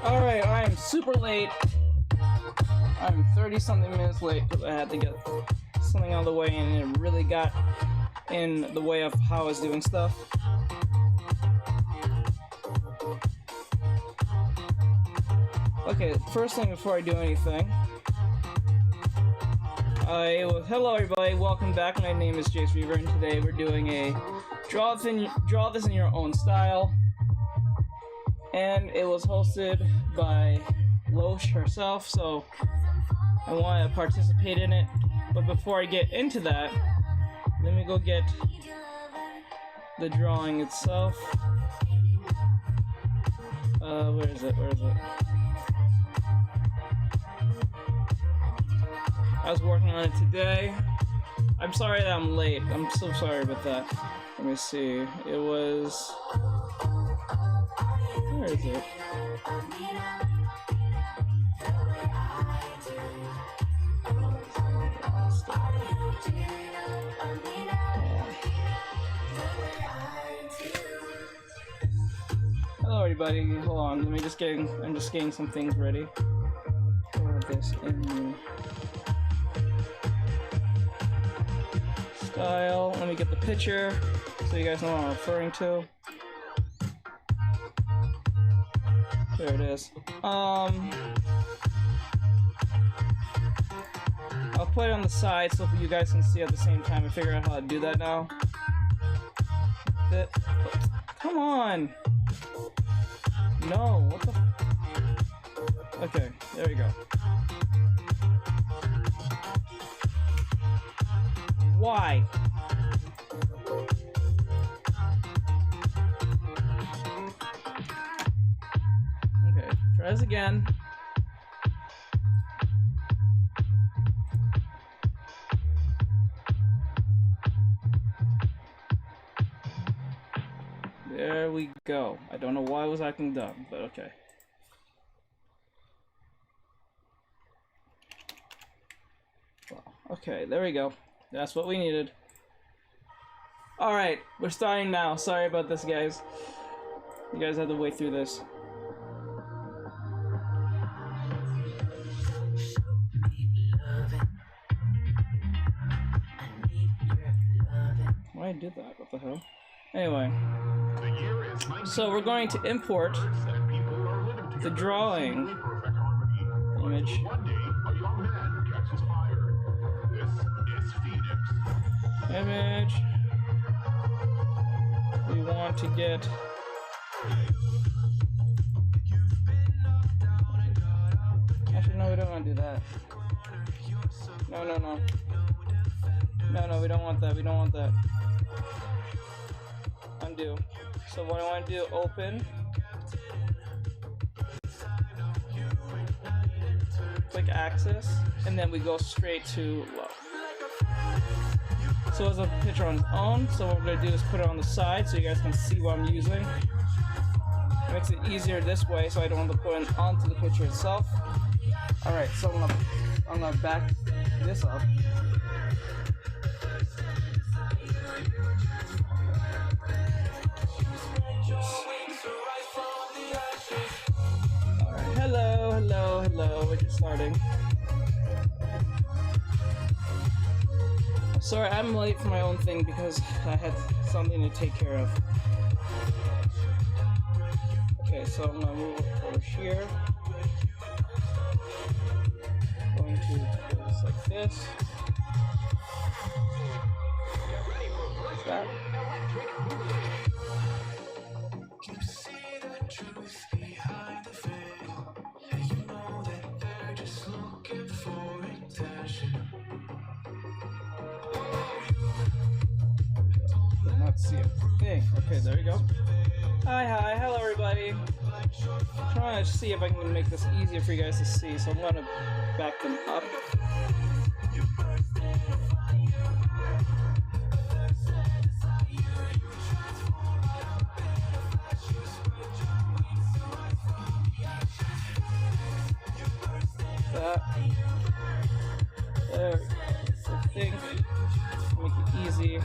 Alright, I am super late. I'm 30-something minutes late because I had to get something out of the way and it really got in the way of how I was doing stuff. Okay, first thing before I do anything, hello everybody, welcome back. My name is Jace Reaver, and today we're doing a draw this in your own style, and it was hosted by Loesch herself, so I want to participate in it. But before I get into that, let me go get the drawing itself. Where is it? I was working on it today. I'm sorry that I'm late. I'm so sorry about that. Let me see. It was... Where is it? Hello everybody. Hold on. I'm just getting some things ready for this in style. Let me get the picture so you guys know what I'm referring to. There it is. I'll put it on the side so you guys can see at the same time. I figure out how to do that now. Come on! No, what the okay, there we go. Why? Okay, try this again. There we go. I don't know why I was acting dumb, but okay. Well, okay, there we go. That's what we needed. Alright, we're starting now. Sorry about this, guys. You guys had to wait through this. Why I did that? What the hell? Anyway. So we're going to import the drawing image. Image. We want to get actually no, we don't want to do that. No, we don't want that. We don't want that. Undo. So what I want to do, open, click axis, and then we go straight to low. So it's a picture on its own, so what we're going to do is put it on the side so you guys can see what I'm using. It makes it easier this way so I don't have to put it onto the picture itself. Alright, so I'm gonna back this up. Alright, hello, we're just starting. Sorry, I'm late for my own thing because I had something to take care of. Okay, so I'm gonna move it over here. Going to do this like this. Like that. Not see a thing. Okay, there you go. Hi, hello everybody. I'm trying to see if I can make this easier for you guys to see, so I'm gonna back them up. That. There. I think make it easy.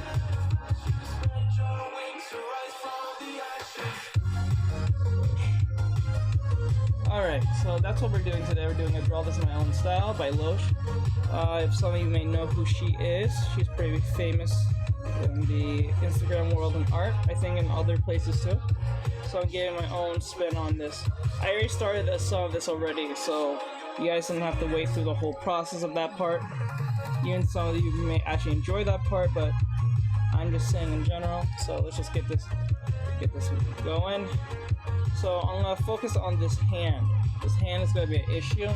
Alright, so that's what we're doing today. We're doing a Draw This in My Own Style by Loesch. If some of you may know who she is, she's pretty famous in the Instagram world and art, I think in other places too. So I'm getting my own spin on this. I already started some of this already, so you guys didn't have to wait through the whole process of that part. Even some of you may actually enjoy that part, but I'm just saying in general. So let's just get this going. So I'm gonna focus on this hand. This hand is gonna be an issue.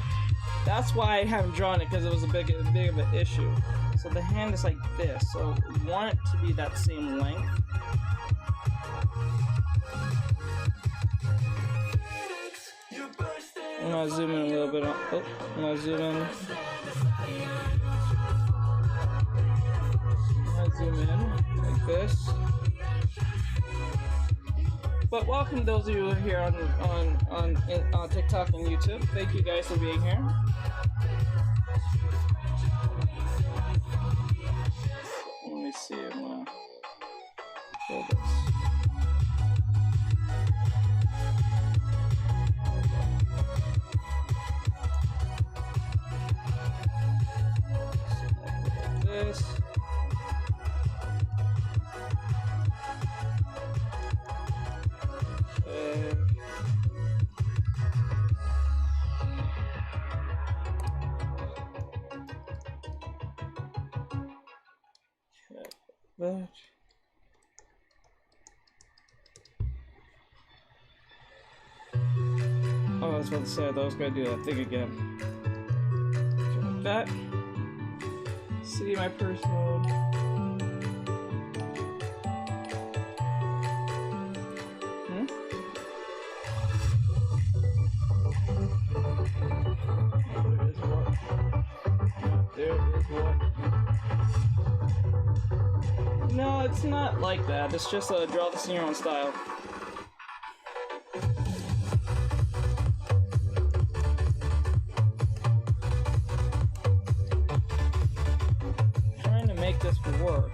That's why I haven't drawn it, because it was a big of an issue. So the hand is like this. So we want it to be that same length. I'm gonna zoom in a little bit. Oh, I'm gonna zoom in. I'm gonna zoom in like this. But welcome those of you who are here on TikTok and YouTube. Thank you guys for being here. Let me see. I'm gonna pull this. This. That. Oh, I was about to say I thought I was gonna do that thing again. Okay, like that. See my purse mode. No, it's not like that. It's just a draw this in your own style. I'm trying to make this work.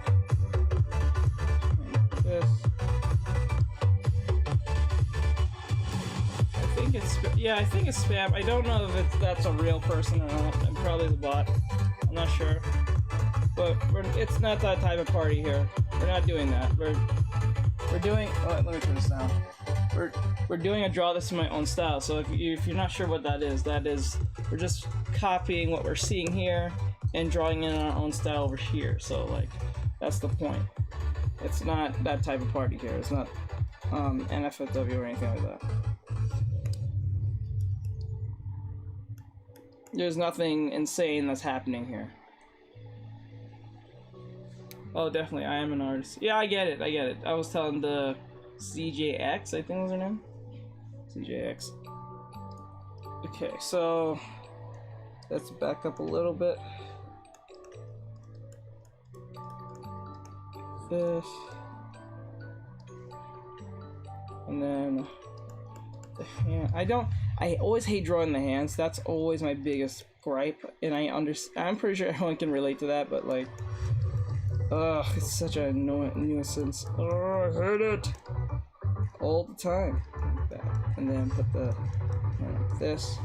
Like this. I think it's I think it's spam. I don't know if that's a real person or not. It's probably the bot. I'm not sure. But it's not that type of party here. We're not doing that. We're doing. Oh, let me turn this down. We're doing a draw this in my own style. So if you're not sure what that is we're just copying what we're seeing here and drawing in our own style over here. So like that's the point. It's not that type of party here. It's not NFFW or anything like that. There's nothing insane that's happening here. Oh, definitely, I am an artist. Yeah, I get it, I was telling the CJX, I think was her name? CJX. Okay, so let's back up a little bit. This. And then the hand. I always hate drawing the hands. That's always my biggest gripe. And I'm pretty sure everyone can relate to that, but like, ugh, it's such a nuisance. Oh, I hate it all the time. Like that. And then put the like this.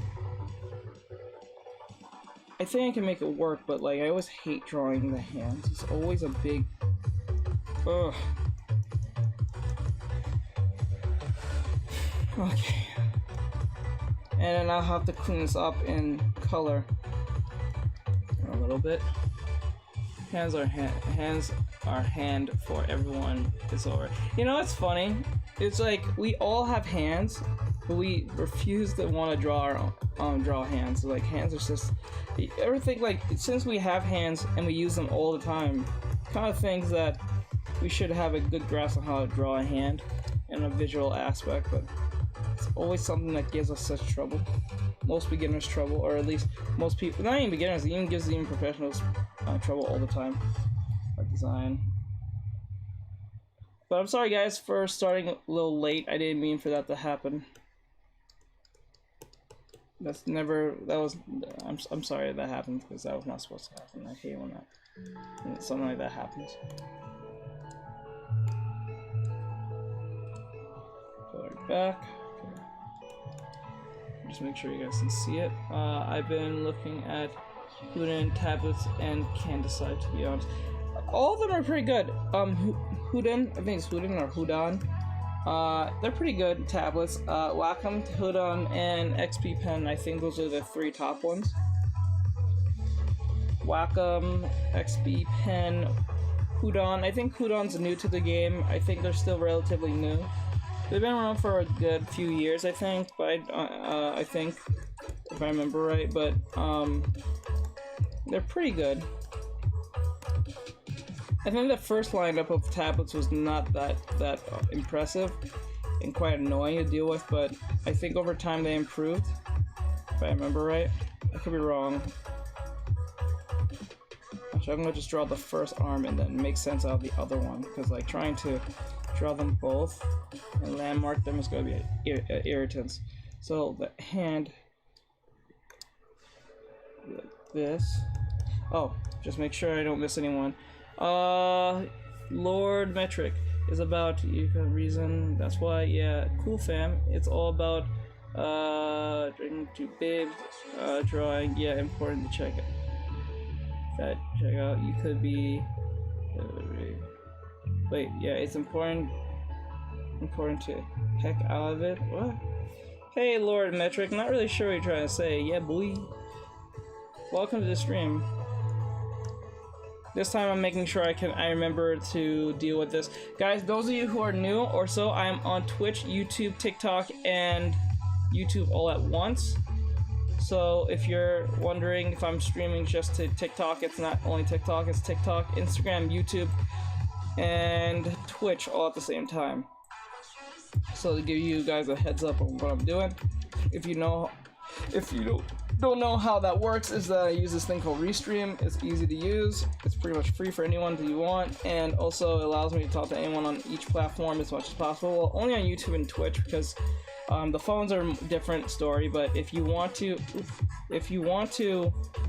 I think I can make it work, but like I always hate drawing the hands. It's always a big. Ugh. Okay. And then I'll have to clean this up in color a little bit. Hands are hand for everyone is over. You know what's funny? It's like we all have hands, but we refuse to want to draw our own draw hands. Like hands are just. You ever think like since we have hands and we use them all the time, kind of things that we should have a good grasp on how to draw a hand in a visual aspect, but it's always something that gives us such trouble. Most beginners trouble, or at least most people, not even beginners, it even gives even professionals trouble all the time. Art design. But I'm sorry guys for starting a little late. I didn't mean for that to happen. That's never, that was, I'm sorry that happened, because that was not supposed to happen. I hate when something like that happens. back. Just make sure you guys can see it. I've been looking at Hudan tablets and can't decide, to be honest. All of them are pretty good. Hudan, I think it's Hudan or Hudan. They're pretty good tablets. Wacom, Hudan, and XP Pen. I think those are the 3 top ones. Wacom, XP Pen, Hudan. I think Hudan's new to the game. I think they're still relatively new. They've been around for a good few years, I think. But I think, if I remember right, but they're pretty good. I think the first lineup of tablets was not that impressive and quite annoying to deal with, but I think over time they improved, if I remember right. I could be wrong. Actually, I'm gonna just draw the first arm and then make sense out of the other one, because like trying to draw them both and landmark them is gonna be irritants. So the hand, like this. Oh, just make sure I don't miss anyone. Lord Metric is about you can reason. That's why, yeah, cool fam. It's all about drinking too big, drawing. Yeah, important to check it. Check out. You could be. Wait, yeah, it's important to heck out of it. What? Hey, Lord Metric. Not really sure what you're trying to say. Yeah, boy. Welcome to the stream. This time I'm making sure I remember to deal with this. Guys, those of you who are new or so, I am on Twitch, YouTube, TikTok, and YouTube all at once. So if you're wondering if I'm streaming just to TikTok, it's not only TikTok, it's TikTok, Instagram, YouTube, and Twitch all at the same time. So to give you guys a heads up on what I'm doing. If you don't know how that works, is that I use this thing called Restream. It's easy to use. It's pretty much free for anyone that you want, and also it allows me to talk to anyone on each platform as much as possible. Well, only on YouTube and Twitch, because the phones are a different story. But if you want to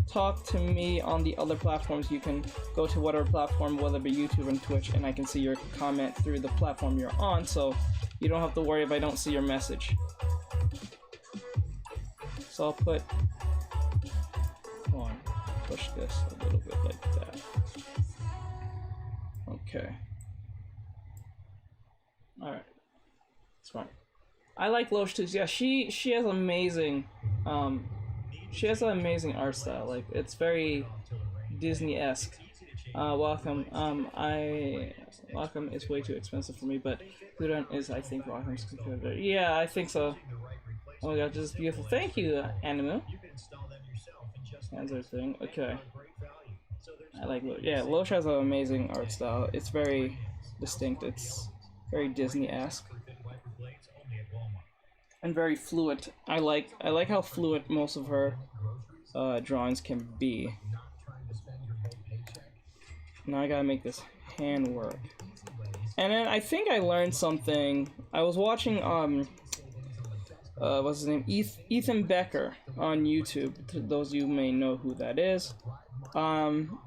talk to me on the other platforms, you can go to whatever platform, whether it be YouTube and Twitch, and I can see your comment through the platform you're on. So you don't have to worry if I don't see your message. So I'll put. Push this a little bit like that. Okay. Alright. It's fine. I like Loesch too. Yeah, she has amazing she has an amazing art style. Like, it's very Disney-esque. Wacom. Wacom is way too expensive for me, but Hudan is, I think, Wacom's competitor. Yeah, I think so. Oh my god, this is beautiful. Thank you, Animu. Hands are thing. Okay. I like Loesch. Yeah, Loesch has an amazing art style. It's very distinct. It's very Disney-esque and very fluid. I like how fluid most of her drawings can be. Now I gotta make this hand work. And then I think I learned something. I was watching what's his name? Ethan Becker on YouTube. To those of you who may know who that is.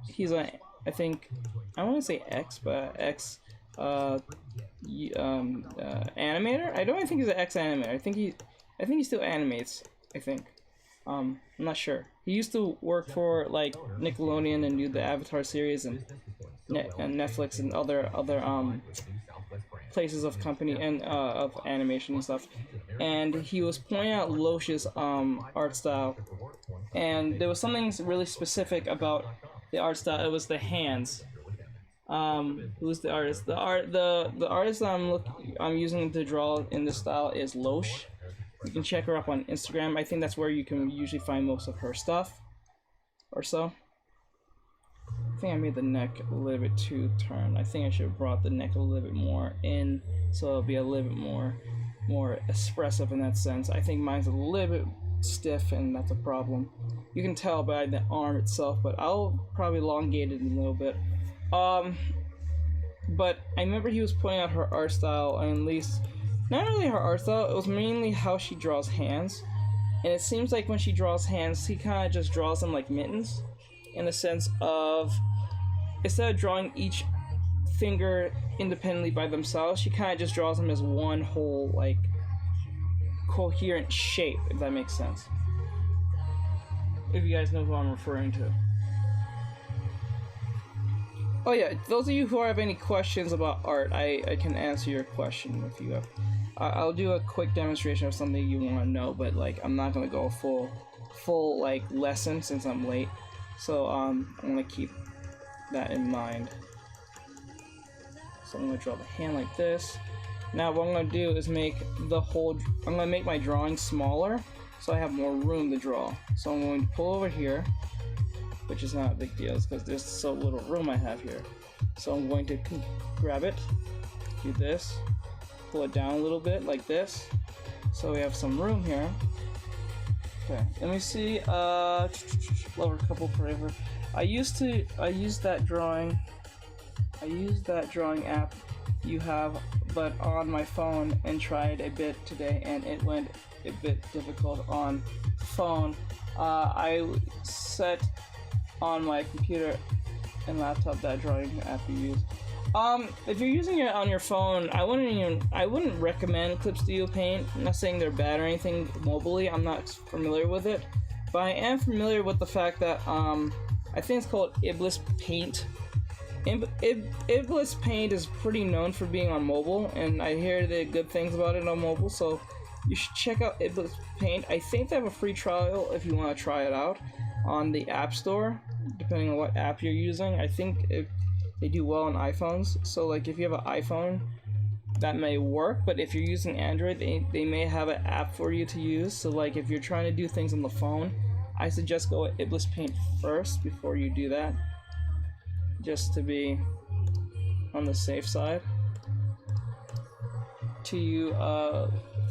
He's a, I think, I want to say ex animator. I don't think he's an ex-animator. I think he still animates. I think. I'm not sure. He used to work for like Nickelodeon and do the Avatar series and Netflix and other places of company and of animation and stuff. And he was pointing out Loesch's art style, and there was something really specific about the art style. It was the hands. Who's the artist? The artist I'm using to draw in this style is Loesch. You can check her up on Instagram. I think that's where you can usually find most of her stuff, or so. I think I made the neck a little bit too turned. I think I should have brought the neck a little bit more in, so it'll be a little bit more expressive in that sense. I think mine's a little bit stiff, and that's a problem. You can tell by the arm itself, but I'll probably elongate it a little bit. But I remember he was pointing out her art style, and at least not really her art style. It was mainly how she draws hands, and it seems like when she draws hands, he kind of just draws them like mittens, in the sense of instead of drawing each finger independently by themselves, she kind of just draws them as one whole like coherent shape, if that makes sense. If you guys know who I'm referring to. Oh yeah, those of you who have any questions about art, I can answer your question if you have. I'll do a quick demonstration of something you want to know, but like I'm not gonna go full like lesson since I'm late. So I'm gonna keep that in mind. So I'm gonna draw the hand like this. Now what I'm gonna do is I'm gonna make my drawing smaller so I have more room to draw. So I'm going to pull over here, which is not a big deal because there's so little room I have here. So I'm going to grab it, do this, pull it down a little bit like this, so we have some room here. Okay, let me see. Lower couple forever. I used that drawing app you have, but on my phone, and tried a bit today, and it went a bit difficult on phone. I set on my computer and laptop that drawing app you use. If you're using it on your phone, I wouldn't recommend Clip Studio Paint. I'm not saying they're bad or anything mobilely. I'm not familiar with it, but I am familiar with the fact that I think it's called Iblis Paint. Iblis Paint is pretty known for being on mobile, and I hear the good things about it on mobile, so you should check out Iblis Paint. I think they have a free trial if you want to try it out on the App Store, depending on what app you're using. I think they do well on iPhones, so like if you have an iPhone, that may work, but if you're using Android, they may have an app for you to use. So like if you're trying to do things on the phone, I suggest go with Iblis Paint first before you do that, just to be on the safe side. To you,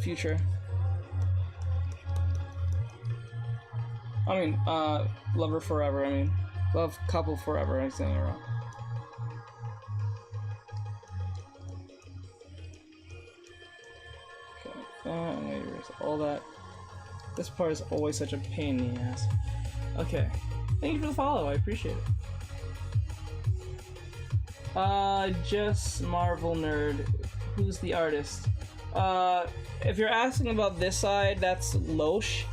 future. I mean, lover forever. I mean, love couple forever. I'm saying it wrong. Okay, like that. I'm gonna erase all that. This part is always such a pain in the ass. Okay, thank you for the follow. I appreciate it. Just Marvel Nerd. Who's the artist? If you're asking about this side, that's Loesch.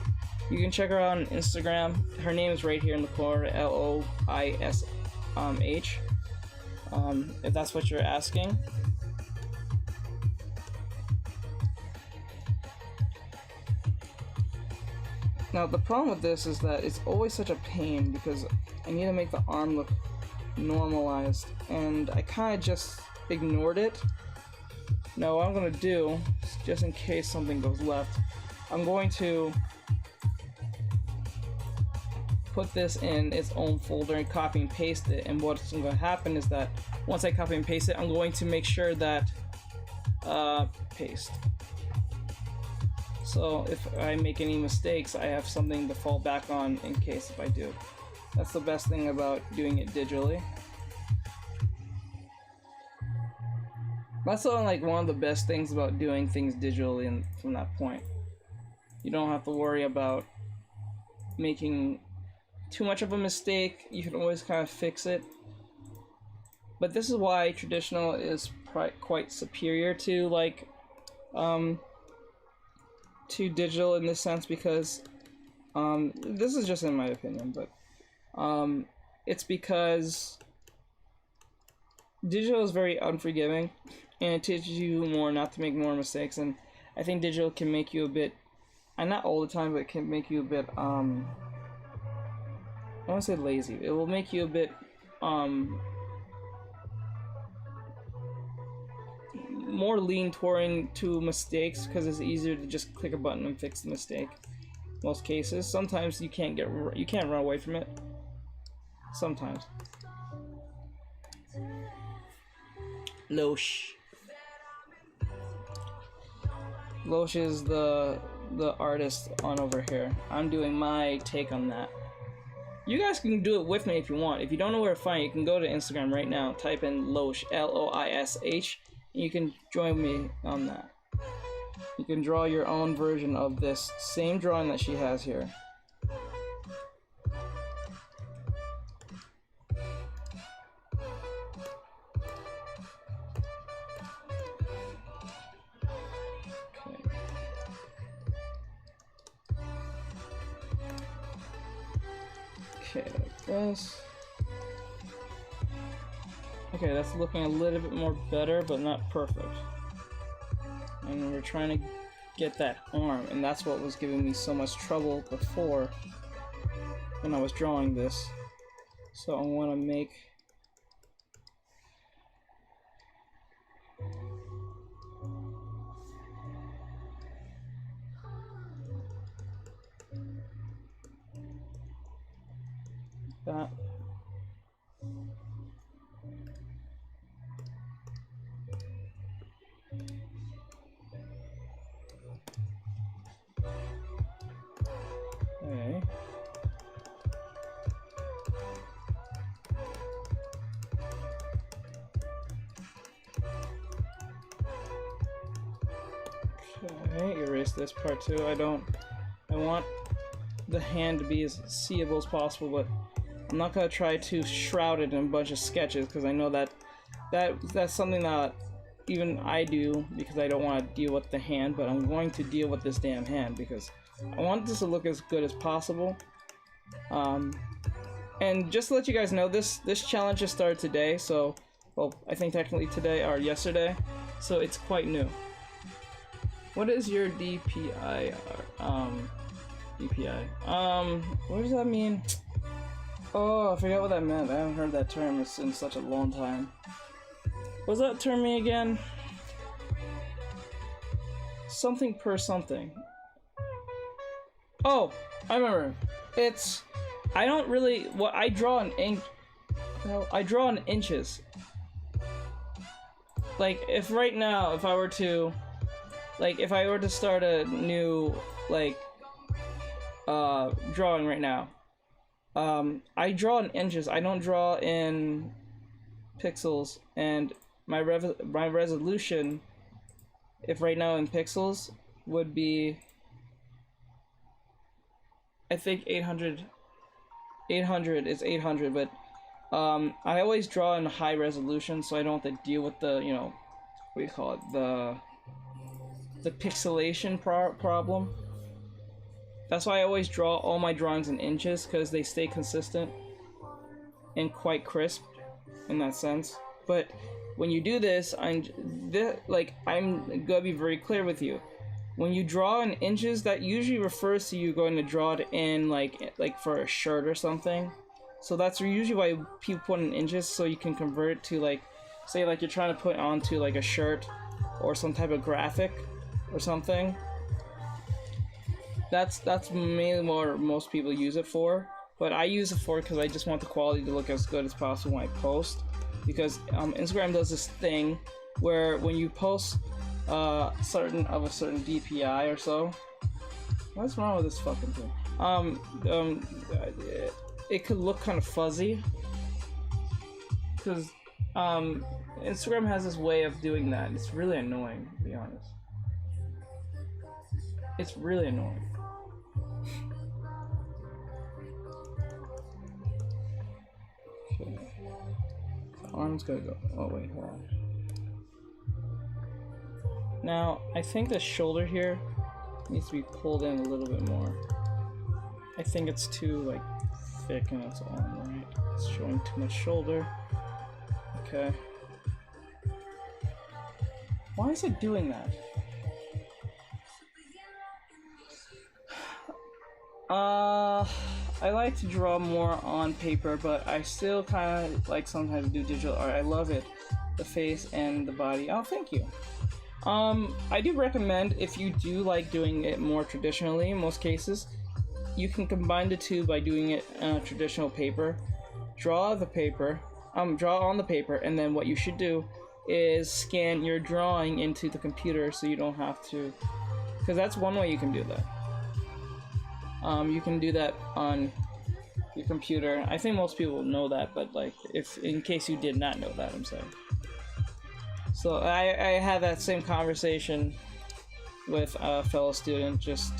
You can check her out on Instagram. Her name is right here in the corner, Loish. If that's what you're asking. Now the problem with this is that it's always such a pain because I need to make the arm look normalized, and I kind of just ignored it. Now what I'm going to do, just in case something goes left, I'm going to put this in its own folder and copy and paste it, and what's going to happen is that once I copy and paste it, I'm going to make sure that paste. So if I make any mistakes, I have something to fall back on in case if I do. That's the best thing about doing it digitally. That's like one of the best things about doing things digitally, and from that point, you don't have to worry about making too much of a mistake. You can always kind of fix it. But this is why traditional is quite superior to like to digital in this sense, because this is just in my opinion, but it's because digital is very unforgiving and it teaches you more not to make more mistakes, and I think digital can make you a bit, and not all the time, but it can make you a bit I don't want to say lazy. It will make you a bit more lean toward to mistakes, because it's easier to just click a button and fix the mistake. Most cases. Sometimes you can't run away from it. Sometimes. Loesch. Loesch is the artist on over here. I'm doing my take on that. You guys can do it with me if you want. If you don't know where to find it, you can go to Instagram right now, type in Loesch, L-O-I-S-H, and you can join me on that. You can draw your own version of this same drawing that she has here. Okay, like this. Okay, that's looking a little bit more better, but not perfect. And we're trying to get that arm, and that's what was giving me so much trouble before when I was drawing this. So I want to make that. Okay. Okay, erase this part too. I want the hand to be as seeable as possible, but I'm not gonna try to shroud it in a bunch of sketches because I know that's something that even I do because I don't want to deal with the hand, but I'm going to deal with this damn hand because I want this to look as good as possible. And just to let you guys know, this challenge just started today, so, well, I think technically today or yesterday, so it's quite new. What is your DPI? DPI. What does that mean? Oh, I forgot what that meant. I haven't heard that term in such a long time. What does that term mean again? Something per something. Oh, I remember. It's, I don't really, well, I draw in ink, well, I draw in inches. Like, if right now, if I were to start a new, like, drawing right now, I draw in inches, I don't draw in pixels, and my resolution, if right now in pixels, would be, I think 800 is 800, but I always draw in high resolution so I don't have to deal with the, you know, what do you call it, the pixelation problem. That's why I always draw all my drawings in inches, because they stay consistent and quite crisp in that sense. But when you do this, I'm gonna be very clear with you. When you draw in inches, that usually refers to you going to draw it in like for a shirt or something. So that's usually why people put in inches, so you can convert it to, like, say like you're trying to put onto like a shirt or some type of graphic or something. That's mainly what most people use it for. But I use it for because I just want the quality to look as good as possible when I post. Because Instagram does this thing where when you post a certain DPI or so. What's wrong with this fucking thing? It could look kind of fuzzy. Because Instagram has this way of doing that. It's really annoying, to be honest. It's really annoying. Okay. The arm's gonna go. Oh wait, hold on. Now, I think the shoulder here needs to be pulled in a little bit more. I think it's too, like, thick in its arm, right? It's showing too much shoulder. Okay. Why is it doing that? I like to draw more on paper, but I still kind of like sometimes do digital art. I love it. The face and the body. Oh, thank you. I do recommend, if you do like doing it more traditionally, in most cases, you can combine the two by doing it on traditional paper. Draw on the paper, and then what you should do is scan your drawing into the computer so you don't have to, because that's one way you can do that. You can do that on your computer. I think most people know that, but like, if in case you did not know that, I'm saying. So I had that same conversation with a fellow student just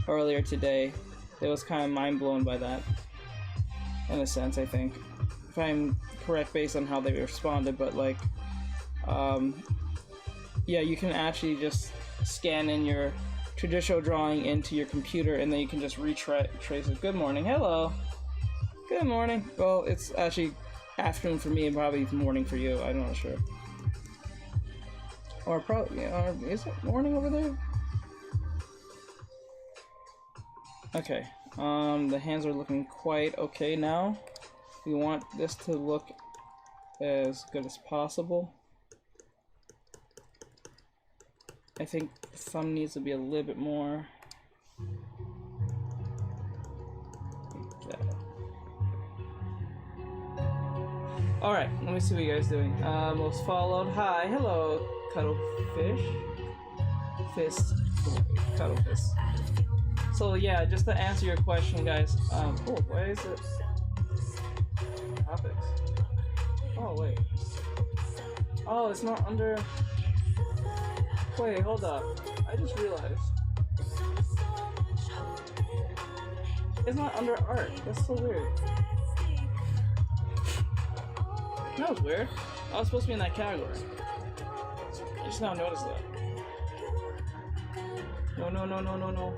earlier today. It was kind of mind blown by that, in a sense, I think, if I'm correct based on how they responded. But like, yeah, you can actually just scan in your traditional drawing into your computer, and then you can just retrace it. Good morning, hello. Good morning. Well, it's actually afternoon for me and probably morning for you. I'm not sure. Or probably, yeah, is it morning over there? Okay. The hands are looking quite okay now. We want this to look as good as possible. I think the thumb needs to be a little bit more. Like that. Alright, let me see what you guys are doing. Most followed. Hi, hello, Cuttlefish. Fist. Cuttlefish. So yeah, just to answer your question, guys. Oh, why is it? Topics. Oh wait. Oh, it's not under. Wait, hold up. I just realized. It's not under art. That's so weird. That was weird. I was supposed to be in that category. I just now noticed that. No, no, no, no, no, no.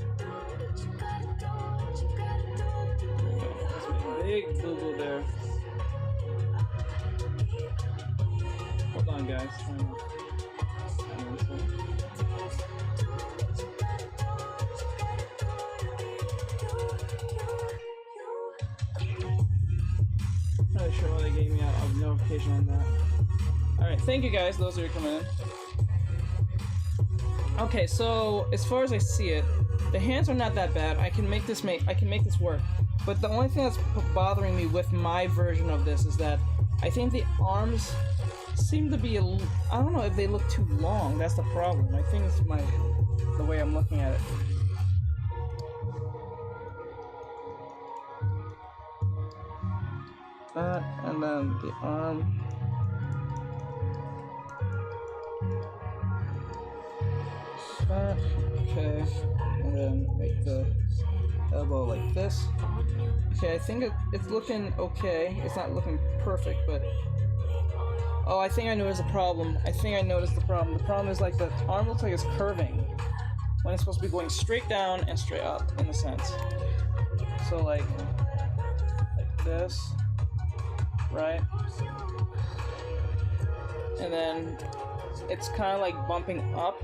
That's a big boo-boo there. Hold on, guys. Not really sure why they gave me a notification on that. Alright, thank you guys, those who are coming in. Okay, so as far as I see it, the hands are not that bad. I can make this work. But the only thing that's bothering me with my version of this is that I think the arms seem to be I don't know if they look too long. That's the problem. I think it's the way I'm looking at it. That and then the arm. That, okay, and then make the elbow like this. Okay, I think it's looking okay. It's not looking perfect, but oh, I think I noticed the problem. The problem is like the arm looks like it's curving when it's supposed to be going straight down and straight up in a sense. So like this, right? And then it's kind of like bumping up.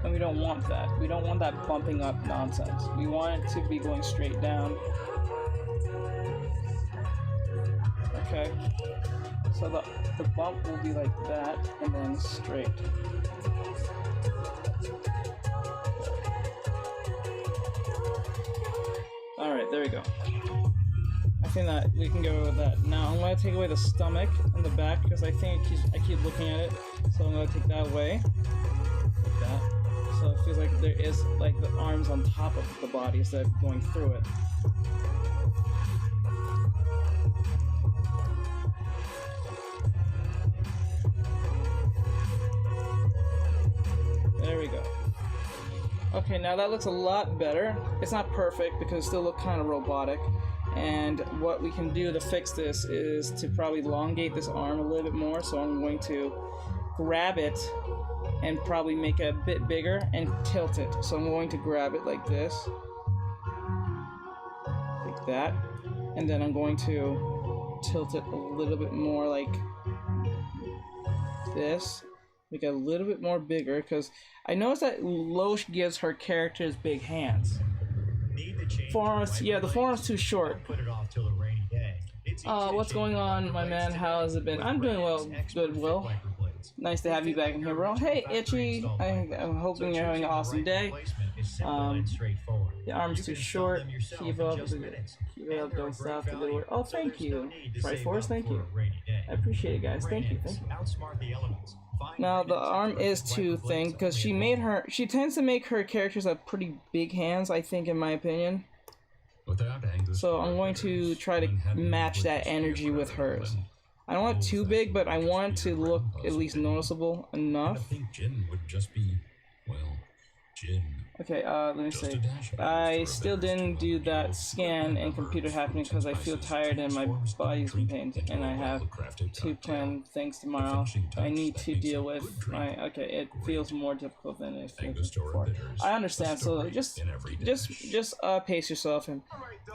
And we don't want that. We don't want that bumping up nonsense. We want it to be going straight down. Okay. So the bump will be like that, and then straight. Alright, there we go. I think that we can go with that. Now I'm going to take away the stomach and the back, because I think I keep looking at it. So I'm going to take that away. Like that. So it feels like there is like the arms on top of the body instead of going through it. There we go. Okay, now that looks a lot better. It's not perfect because it still looks kind of robotic. And what we can do to fix this is to probably elongate this arm a little bit more. So I'm going to grab it and probably make it a bit bigger and tilt it. So I'm going to grab it like this, like that, and then I'm going to tilt it a little bit more like this, make it a little bit more bigger, because I noticed that Loesch gives her characters big hands. Forearms, yeah, the forearm's too short. What's going on, my man? How has it been? I'm doing well, good, Will. Nice to have you back in here, bro. Hey, Itchy. I'm hoping you're having an awesome day. The arm's too short. Keep up. Keep it up. Don't stop. The good work. Oh, thank you. Triforce, thank you. I appreciate it, guys. Thank you. Thank you. Now, the arm is too thin because she tends to make her characters have pretty big hands, I think, in my opinion. So I'm going to try to match that energy with hers. I don't want it too big, but I want it to look at least noticeable enough. I think Jin would just be, well, Okay, let me see. I still didn't do that scan and computer happening because I feel tired and my body's in pain, and I have to plan things tomorrow. I need to deal with my. Okay, it feels more difficult than it feels before. I understand. So just pace yourself, and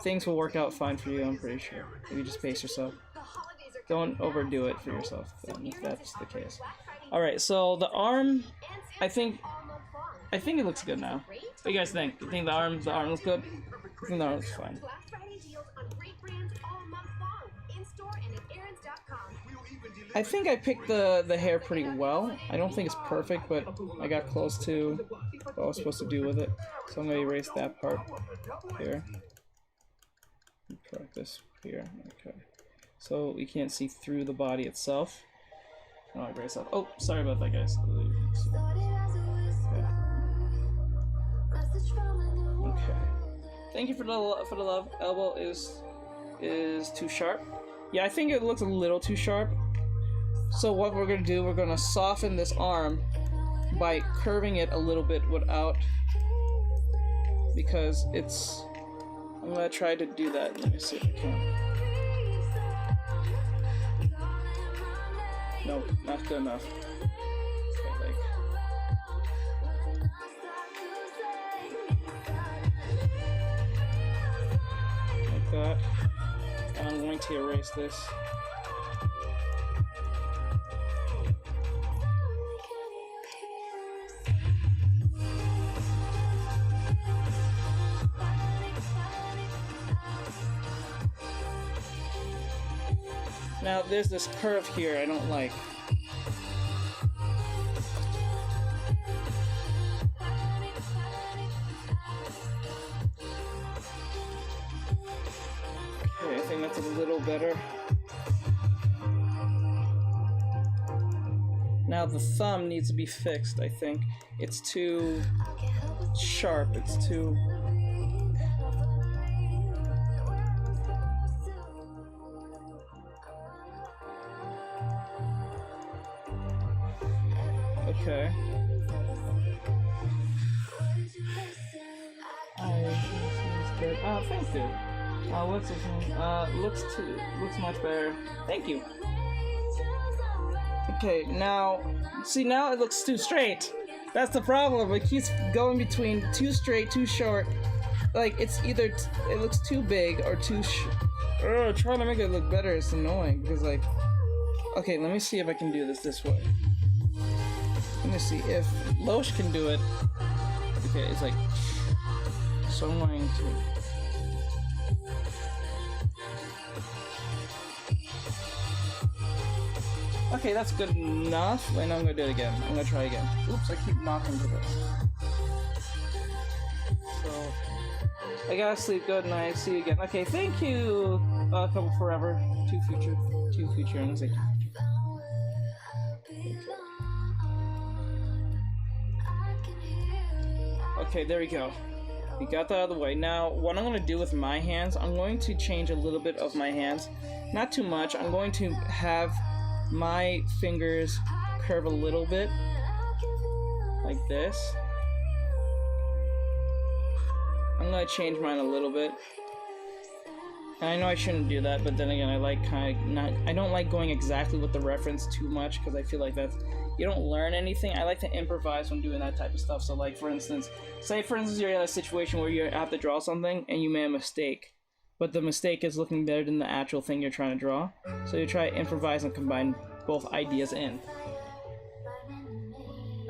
things will work out fine for you. I'm pretty sure. If you just pace yourself. Don't overdo it for yourself, then, if that's the case. Alright, so the arm, I think it looks good now. What do you guys think? You think the arm looks good? I think the arm looks fine. I think I picked the hair pretty well. I don't think it's perfect, but I got close to what I was supposed to do with it. So I'm going to erase that part here. Correct this here. Okay. So we can't see through the body itself. Oh, I erase that. Oh, sorry about that, guys. Okay. Thank you for the love. Elbow is too sharp. Yeah, I think it looks a little too sharp. So what we're gonna do, we're gonna soften this arm by curving it a little bit without, because it's. I'm gonna try to do that. Let me see if I can. No, not good enough. Okay, like that. And I'm going to erase this. Now there's this curve here I don't like. Okay, I think that's a little better. Now the thumb needs to be fixed, I think. It's too sharp, it's too... Okay. Oh, thank you. What's this one? Looks much better. Thank you. Okay, now, see, now it looks too straight. That's the problem. It keeps going between too straight, too short. Like, it's either it looks too big or too trying to make it look better is annoying because, like, okay, let me see if I can do this way. Let me see if Loesch can do it. Okay, it's like, so I'm going to. Okay, that's good enough. Wait, no, I'm gonna do it again. I'm gonna try again. Oops, I keep knocking to this. So, I gotta sleep. Good night. See you again. Okay, thank you, Couple Forever. Two future. I'm gonna say two future. Okay, there we go. We got that out of the way. Now, what I'm going to do with my hands, I'm going to change a little bit of my hands. Not too much. I'm going to have my fingers curve a little bit. Like this. I'm going to change mine a little bit. And I know I shouldn't do that, but then again, I like I don't like going exactly with the reference too much, because I feel like that's... You don't learn anything. I like to improvise when doing that type of stuff. So, like, for instance, say for instance you're in a situation where you have to draw something and you made a mistake, but the mistake is looking better than the actual thing you're trying to draw. So you try to improvise and combine both ideas in.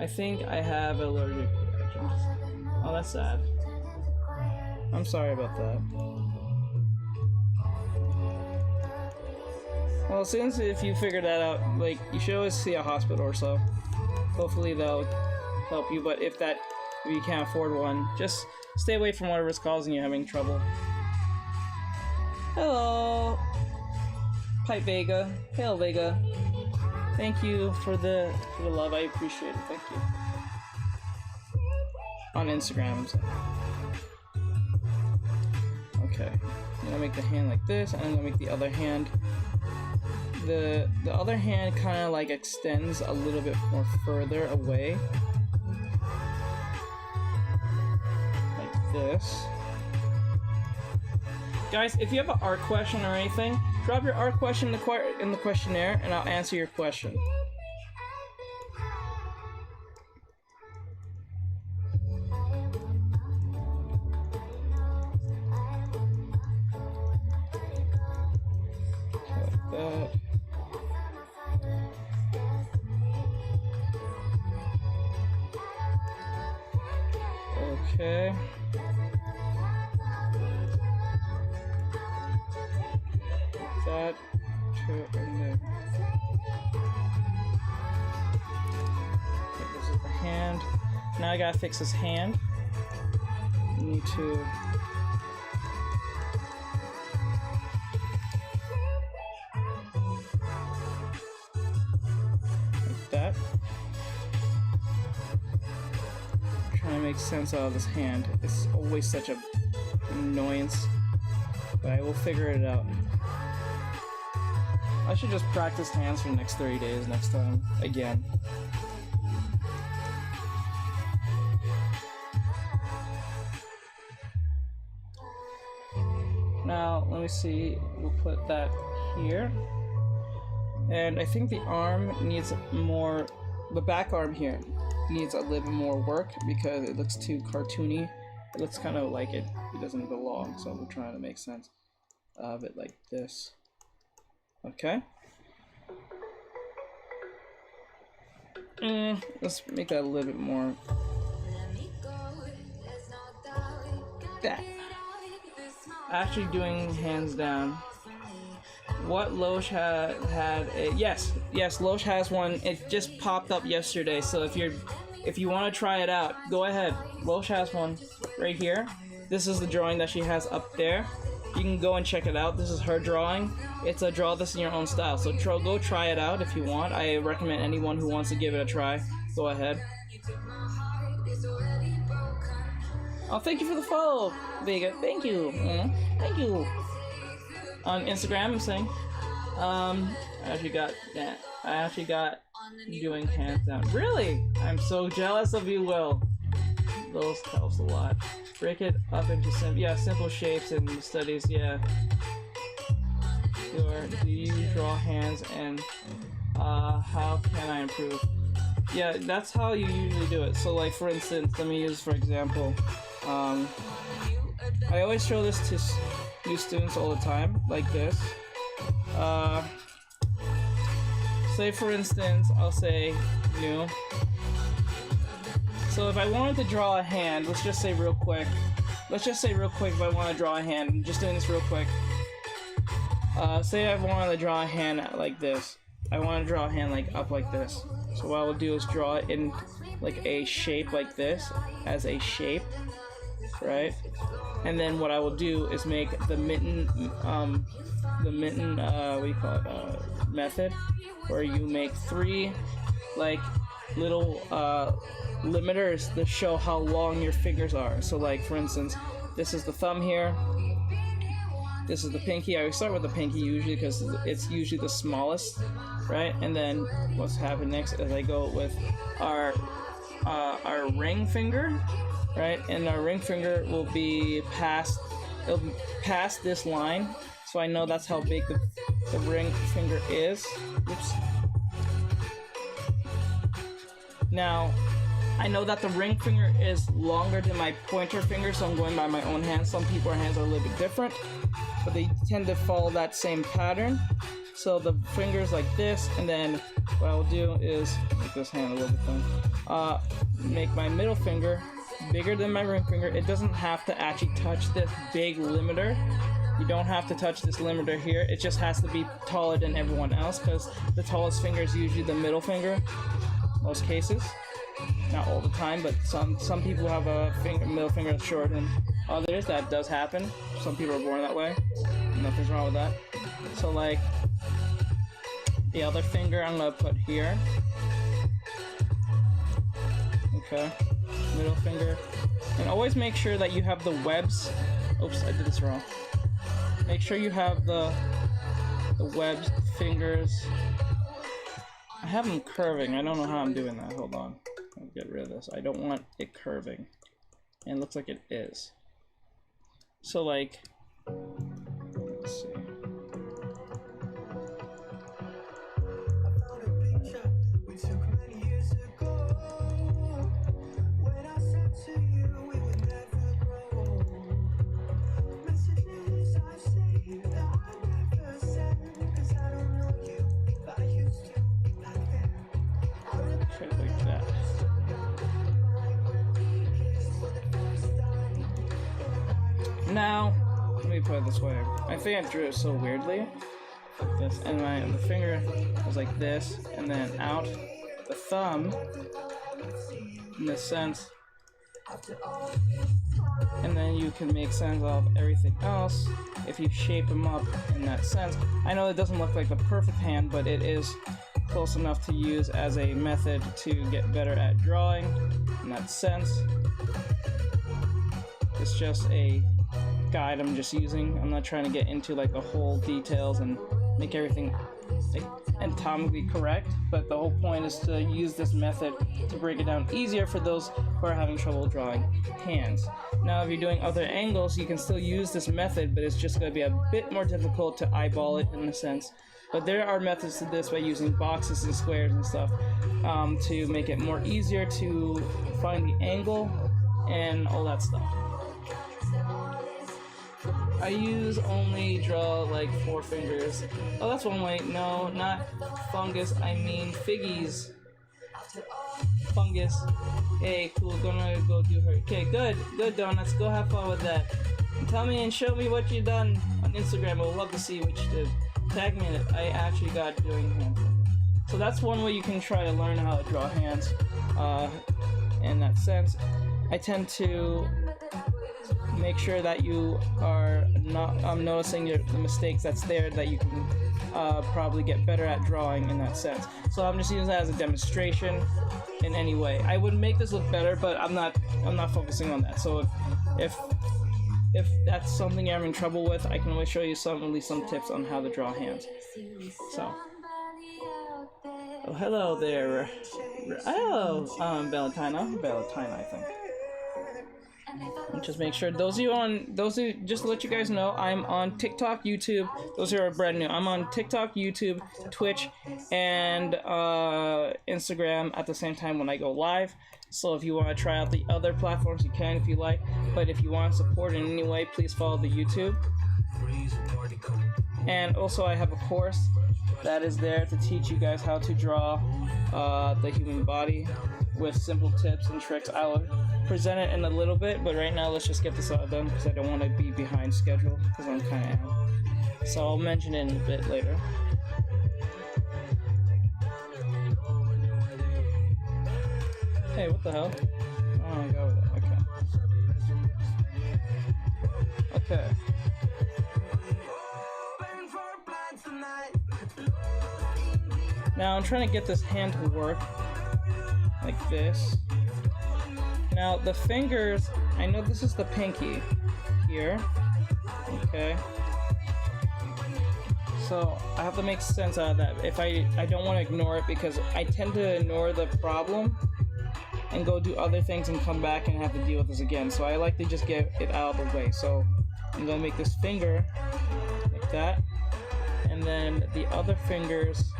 I think I have allergic reactions. Oh, that's sad. I'm sorry about that. Well, since if you figure that out, like, you should always see a hospital or so. Hopefully they'll help you, but if you can't afford one, just stay away from whatever's causing you having trouble. Hello, Pipe Vega. Hail Vega. Thank you for the love. I appreciate it. Thank you. On Instagram. So. Okay. I'm gonna make the hand like this, and I'm gonna make the other hand. The other hand kind of like extends a little bit more further away. this. Guys, if you have an art question or anything, drop your art question in the questionnaire and I'll answer your question. Like that. Okay. That to and then. Okay, this is the hand. Now I gotta fix his hand. I need to. Like that. Trying to make sense out of this hand. It's always such a annoyance. But I will figure it out. I should just practice hands for the next 30 days next time, again. Now, let me see, we'll put that here. And I think the arm needs more, the back arm here needs a little bit more work because it looks too cartoony. It looks kind of like it doesn't belong, so we're trying to make sense of it like this. Okay. Let's make that a little bit more. That. Actually doing hands down. What Loesch had a yes, Loesch has one. It just popped up yesterday, so if you want to try it out, go ahead. Loesch has one right here. This is the drawing that she has up there. You can go and check it out. This is her drawing. It's a draw this in your own style. So go try it out if you want. I recommend anyone who wants to give it a try. Go ahead. Oh, thank you for the follow, Vega. Thank you. Thank you. On Instagram, I'm saying. I actually got that. I actually got doing hands down. Really? I'm so jealous of you, Will. Those helps a lot. Break it up into simple shapes and studies. Yeah. Do you draw hands and how can I improve? Yeah, that's how you usually do it. So, like for instance, let me use for example. I always show this to new students all the time, like this. Say for instance, I'll say new. So if I wanted to draw a hand, let's just say real quick if I want to draw a hand, I'm just doing this real quick. Say I wanted to draw a hand like this. I want to draw a hand like up like this. So what I will do is draw it in like a shape like this, as a shape, right? And then what I will do is make the mitten, what do you call it, method, where you make 3 like little limiters to show how long your fingers are. So like for instance, this is the thumb here, this is the pinky. I always start with the pinky usually because it's usually the smallest, right? And then what's happening next is I go with our ring finger, right? And our ring finger will be past this line, so I know that's how big the ring finger is. Oops. Now, I know that the ring finger is longer than my pointer finger, so I'm going by my own hand. Some people's hands are a little bit different, but they tend to follow that same pattern. So the finger's like this, and then what I'll do is make this hand a little bit thin. Make my middle finger bigger than my ring finger. It doesn't have to actually touch this big limiter. You don't have to touch this limiter here. It just has to be taller than everyone else, because the tallest finger is usually the middle finger, most cases. Not all the time, but some people have a middle finger that's shorter than others. That does happen. Some people are born that way. Nothing's wrong with that. So like the other finger I'm gonna put here. Okay. Middle finger. And always make sure that you have the webs. Oops, I did this wrong. Make sure you have the webbed fingers. I have them curving. I don't know how I'm doing that. Hold on. I'll get rid of this. I don't want it curving. And it looks like it is. So like, let's see. Like that. Now, let me put it this way. I think I drew it so weirdly, like this, and the finger was like this, and then out. The thumb, in this sense, and then you can make sense of everything else if you shape them up in that sense. I know it doesn't look like the perfect hand, but it is close enough to use as a method to get better at drawing in that sense. It's just a guide I'm just using. I'm not trying to get into like the whole details and make everything like anatomically correct, but the whole point is to use this method to break it down easier for those who are having trouble drawing hands. Now if you're doing other angles, you can still use this method, but it's just going to be a bit more difficult to eyeball it in a sense. But there are methods to this by using boxes and squares and stuff to make it more easier to find the angle and all that stuff. I only draw like 4 fingers. Oh, that's one way. No, not fungus. I mean figgies. Fungus. Hey, cool. Gonna go do her. Okay, good. Good, Donuts. Go have fun with that. And tell me and show me what you done on Instagram. I would love to see what you did. Tag me in it. I actually got doing hands. So that's one way you can try to learn how to draw hands. In that sense, I tend to make sure that you are not noticing the mistakes that's there that you can probably get better at drawing in that sense. So I'm just using that as a demonstration in any way. I would make this look better, but I'm not focusing on that. So if that's something you're having trouble with, I can always show you at least some tips on how to draw hands. So, oh, hello there. Oh, Valentine, I think. And just make sure those who just to let you guys know, I'm on TikTok, YouTube. Those who are brand new, I'm on TikTok, YouTube, Twitch, and Instagram at the same time when I go live. So if you want to try out the other platforms, you can if you like. But if you want to support in any way, please follow the YouTube. And also I have a course that is there to teach you guys how to draw the human body with simple tips and tricks. I will present it in a little bit, but right now let's just get this all done because I don't want to be behind schedule because I'm kind of. So I'll mention it in a bit later. Hey, what the hell? Oh, I'll go with it. Okay. Okay. Now I'm trying to get this hand to work like this. Now the fingers, I know this is the pinky here. Okay. So I have to make sense out of that. If I don't want to ignore it because I tend to ignore the problem and go do other things and come back and have to deal with this again. So I like to just get it out of the way. So I'm gonna make this finger like that, and then the other fingers.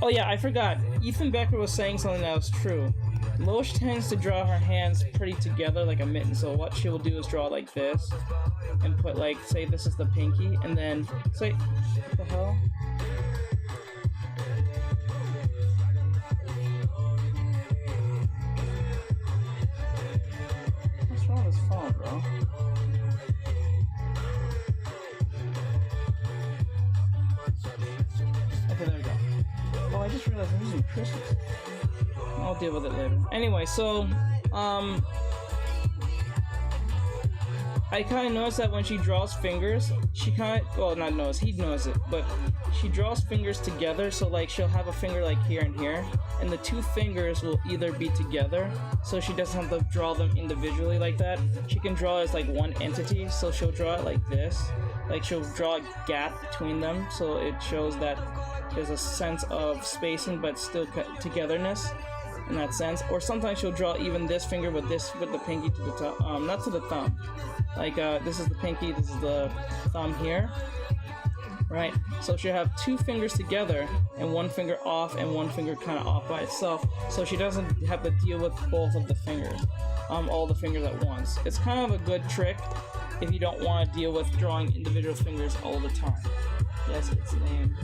Oh yeah, I forgot. Ethan Becker was saying something that was true. Loesch tends to draw her hands pretty together like a mitten. So what she will do is draw like this, and put like, say this is the pinky, and then say, what the hell? What's wrong with this phone, bro? Okay, there we go. Oh, I just realized I'm using crystals. I'll deal with it later. Anyway, so, I kind of noticed that when she draws fingers, she kind of, well, not notice, he knows it, but she draws fingers together, so like she'll have a finger like here and here, and the two fingers will either be together, so she doesn't have to draw them individually like that. She can draw as like one entity, so she'll draw it like this, like she'll draw a gap between them, so it shows that there's a sense of spacing but still togetherness in that sense. Or sometimes she'll draw even this finger with the pinky to the thumb, not to the thumb. Like this is the pinky, this is the thumb here, right? So she'll have two fingers together and one finger off and one finger kind of off by itself, so she doesn't have to deal with both of the fingers, all the fingers at once. It's kind of a good trick if you don't want to deal with drawing individual fingers all the time. Yes, it's named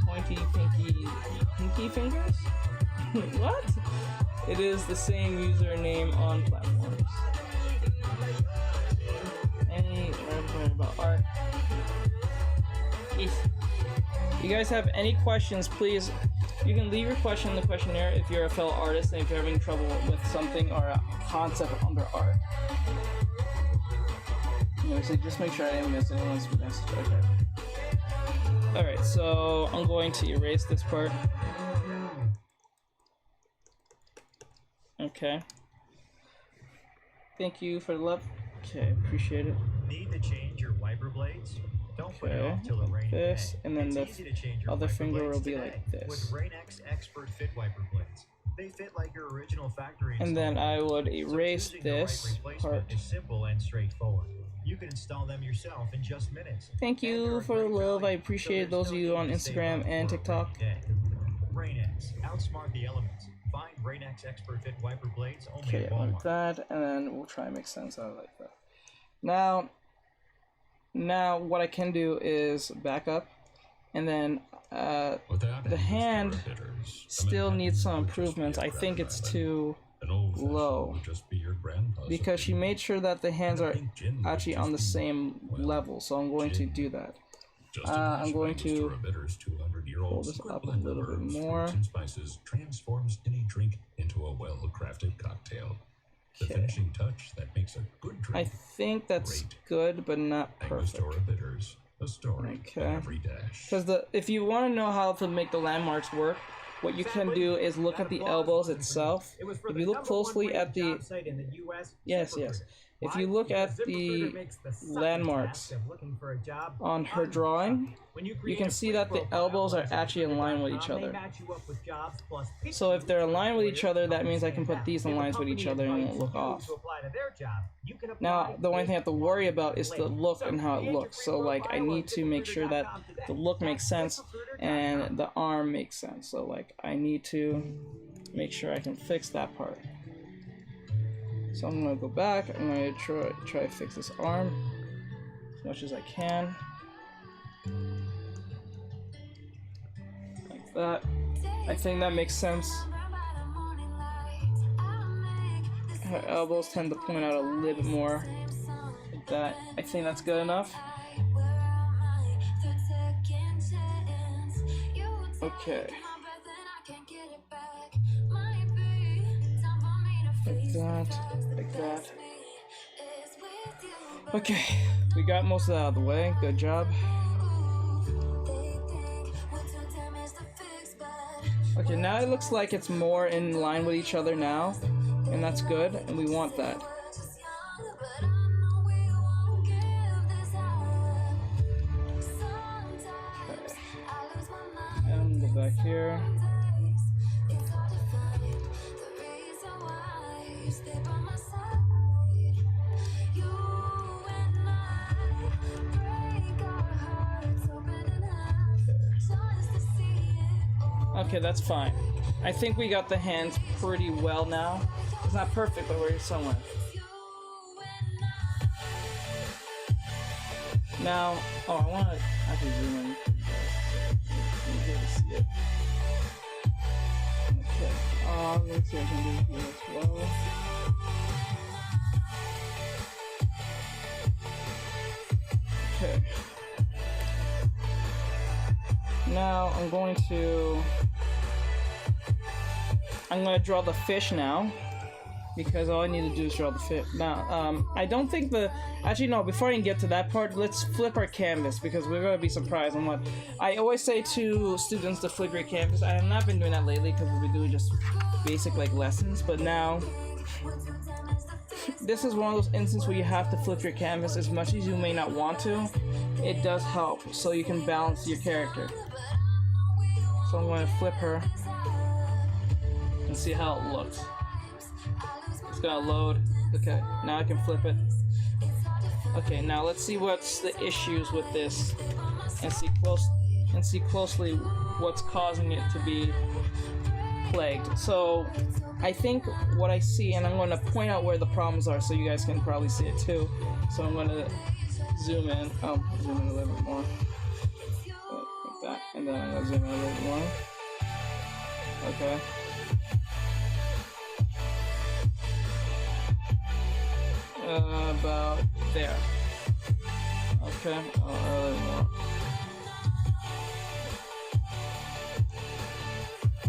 pointy pinky fingers. What? It is the same username on platforms. Any question about art? If you guys have any questions, please, you can leave your question in the questionnaire if you're a fellow artist and if you're having trouble with something or a concept under art. Anyway, so just make sure I didn't miss anyone's message. Okay. Alright, so I'm going to erase this part. Okay. Thank you for the love. Okay, appreciate it. Need to change your wiper blades? Don't put it off till a rainy day. And then the other finger will be like this. With Rain-X Expert Fit Wiper Blades. They fit like your original factory. And then I would erase this part. Is simple and straightforward. You can install them yourself in just minutes. Thank you for the love. I appreciate those of you on Instagram and TikTok. Rain-X, outsmart the elements. Find Rain-X Expert Fit Wiper Blades only Okay, at like Walmart. that, and then we'll try and make sense out of like that. Now what I can do is back up, and then the hand still needs some improvements. I think it's too low because she made sure that the hands are actually on the same level, so I'm going to do that. I'm going to pull this up a little bit more. Transforms any drink into a well-crafted cocktail. The finishing touch that makes a good drink. I think that's good, but not perfect. Angostura Bitters, a story in every dash. Because if you want to know how to make the landmarks work, what you can do is look at the elbows itself. If you look closely at the yes. If you look at the landmarks on her drawing, you can see that the elbows are actually in line with each other. So if they're aligned with each other, that means I can put these in lines with each other and it won't look off. Now, the only thing I have to worry about is the look and how it looks. So like, I need to make sure that the look makes sense and the arm makes sense. So like, I need to make sure I can fix that part. So I'm gonna go back. I'm gonna try to fix this arm as much as I can, like that. I think that makes sense. Her elbows tend to point out a little bit more, like that. I think that's good enough. Okay. Like that. Okay, we got most of that out of the way. Good job. Okay, now it looks like it's more in line with each other now, and that's good, and we want that. Okay. And go back here. Okay, that's fine. I think we got the hands pretty well now. It's not perfect, but we're somewhere. Now, oh, I want to actually zoom in. You get to see it. Okay, let's see what I can do here as well. Okay. Now I'm going to draw the fish now, because all I need to do is draw the fish. Now, I don't think actually no, before I even get to that part, let's flip our canvas, because we're going to be surprised on what, I always say to students to flip your canvas. I have not been doing that lately, because we've been doing just basic like lessons, but now, this is one of those instances where you have to flip your canvas as much as you may not want to. It does help, so you can balance your character. So I'm going to flip her. and see how it looks. It's gonna load. Okay, now I can flip it. Okay, now let's see what's the issues with this, and see closely what's causing it to be plagued. So I think what I see, and I'm going to point out where the problems are so you guys can probably see it too. So I'm going to zoom in. Oh, zoom in a little bit more. Like that. And then I'm going to zoom in a little bit more. Okay. About there. Okay. A little more.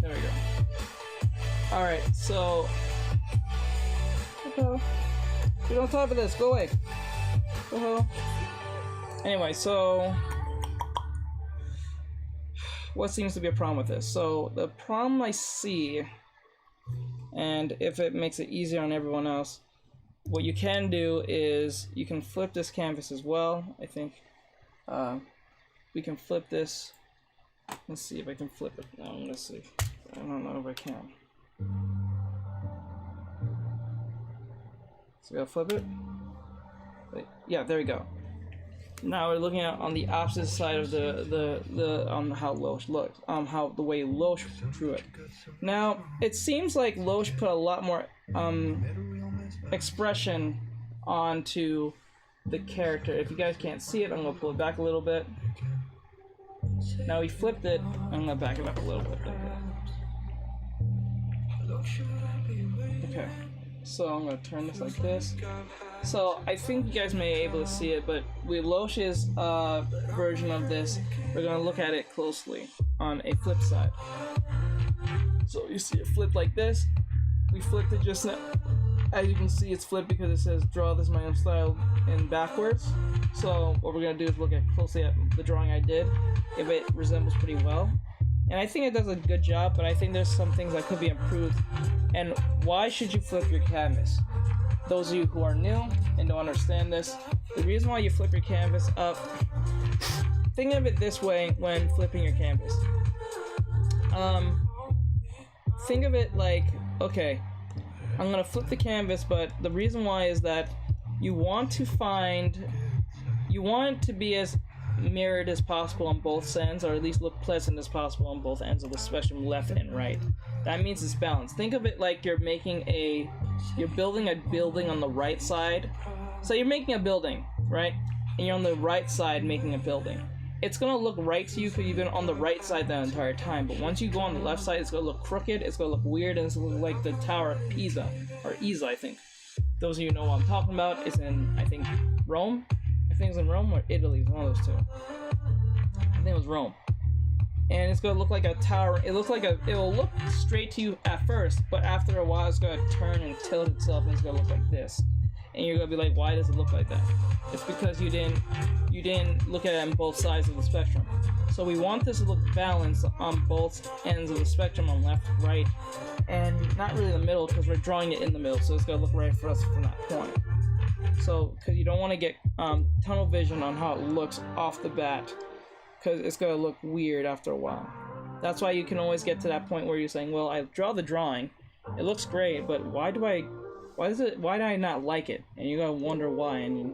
There we go. Alright, so... Okay. We don't talk about this, go away. Anyway, so... What seems to be a problem with this? So, the problem I see, and if it makes it easier on everyone else, what you can do is you can flip this canvas as well. I think we can flip this. Let's see if I can flip it. No, let's see. I don't know if I can. So I gotta flip it. Wait, yeah, there we go. Now we're looking at on the opposite side of the how Loesch looks, how the way Loesch drew it. Now it seems like Loesch put a lot more expression onto the character. If you guys can't see it, I'm gonna pull it back a little bit. Now he flipped it. I'm gonna back it up a little bit. Okay, so I'm gonna turn this like this. So I think you guys may be able to see it, but with Loesch's version of this, we're gonna look at it closely on a flip side. So you see it flipped like this. We flipped it just now. As you can see, it's flipped because it says draw this my own style in backwards. So what we're gonna do is look at closely at the drawing I did, if it resembles pretty well. And I think it does a good job, but I think there's some things that could be improved. And why should you flip your canvas? Those of you who are new and don't understand this, the reason why you flip your canvas up, think of it this way when flipping your canvas. Think of it like, okay, I'm gonna flip the canvas, but the reason why is that you want it to be as mirrored as possible on both ends, or at least look pleasant as possible on both ends of the spectrum, left and right. That means it's balanced. Think of it like you're building a building on the right side. So you're making a building, right? And you're on the right side making a building. It's gonna look right to you because you've been on the right side the entire time, but once you go on the left side, it's gonna look crooked, it's gonna look weird, and it's gonna look like the Tower of Pisa, or Isa, I think. Those of you know what I'm talking about. It's in, I think, Rome? I think it's in Rome or Italy, one of those two. I think it was Rome. And it's gonna look like a tower. It will look straight to you at first, but after a while it's gonna turn and tilt itself and it's gonna look like this. And you're gonna be like, why does it look like that? It's because you didn't look at it on both sides of the spectrum. So we want this to look balanced on both ends of the spectrum, on left, right, and not really the middle because we're drawing it in the middle, so it's gonna look right for us from that point. So, because you don't want to get tunnel vision on how it looks off the bat, because it's gonna look weird after a while. That's why you can always get to that point where you're saying, well, I draw the drawing, it looks great, but why do I not like it? And you're gonna wonder why, and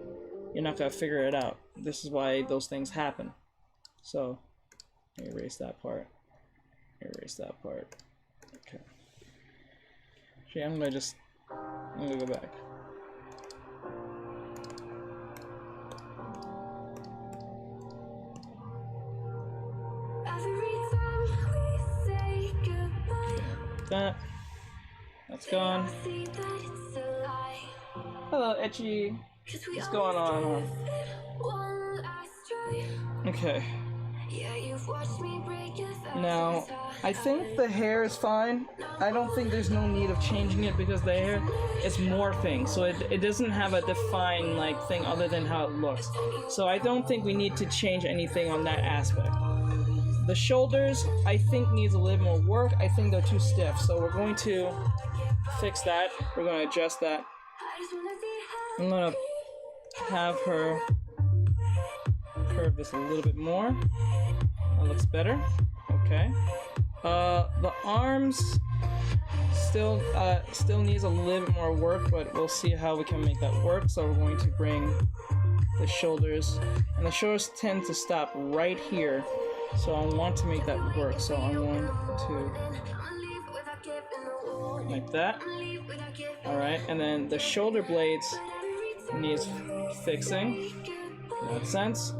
you're not gonna figure it out. This is why those things happen. So, erase that part. Erase that part. Okay. Actually, I'm gonna go back. That's gone. Hello, Etchy. What's going on? Okay. Now, I think the hair is fine. I don't think there's no need of changing it because the hair is morphing, so it doesn't have a defined thing other than how it looks. So I don't think we need to change anything on that aspect. The shoulders, I think, needs a little more work. I think they're too stiff, so we're going to fix that. We're going to adjust that. I'm going to have her curve this a little bit more. That looks better. Okay. The arms still needs a little bit more work, but we'll see how we can make that work. So we're going to bring the shoulders, and the shoulders tend to stop right here. So I want to make that work. So I'm going to like that. All right, and then the shoulder blades needs fixing. In that sense.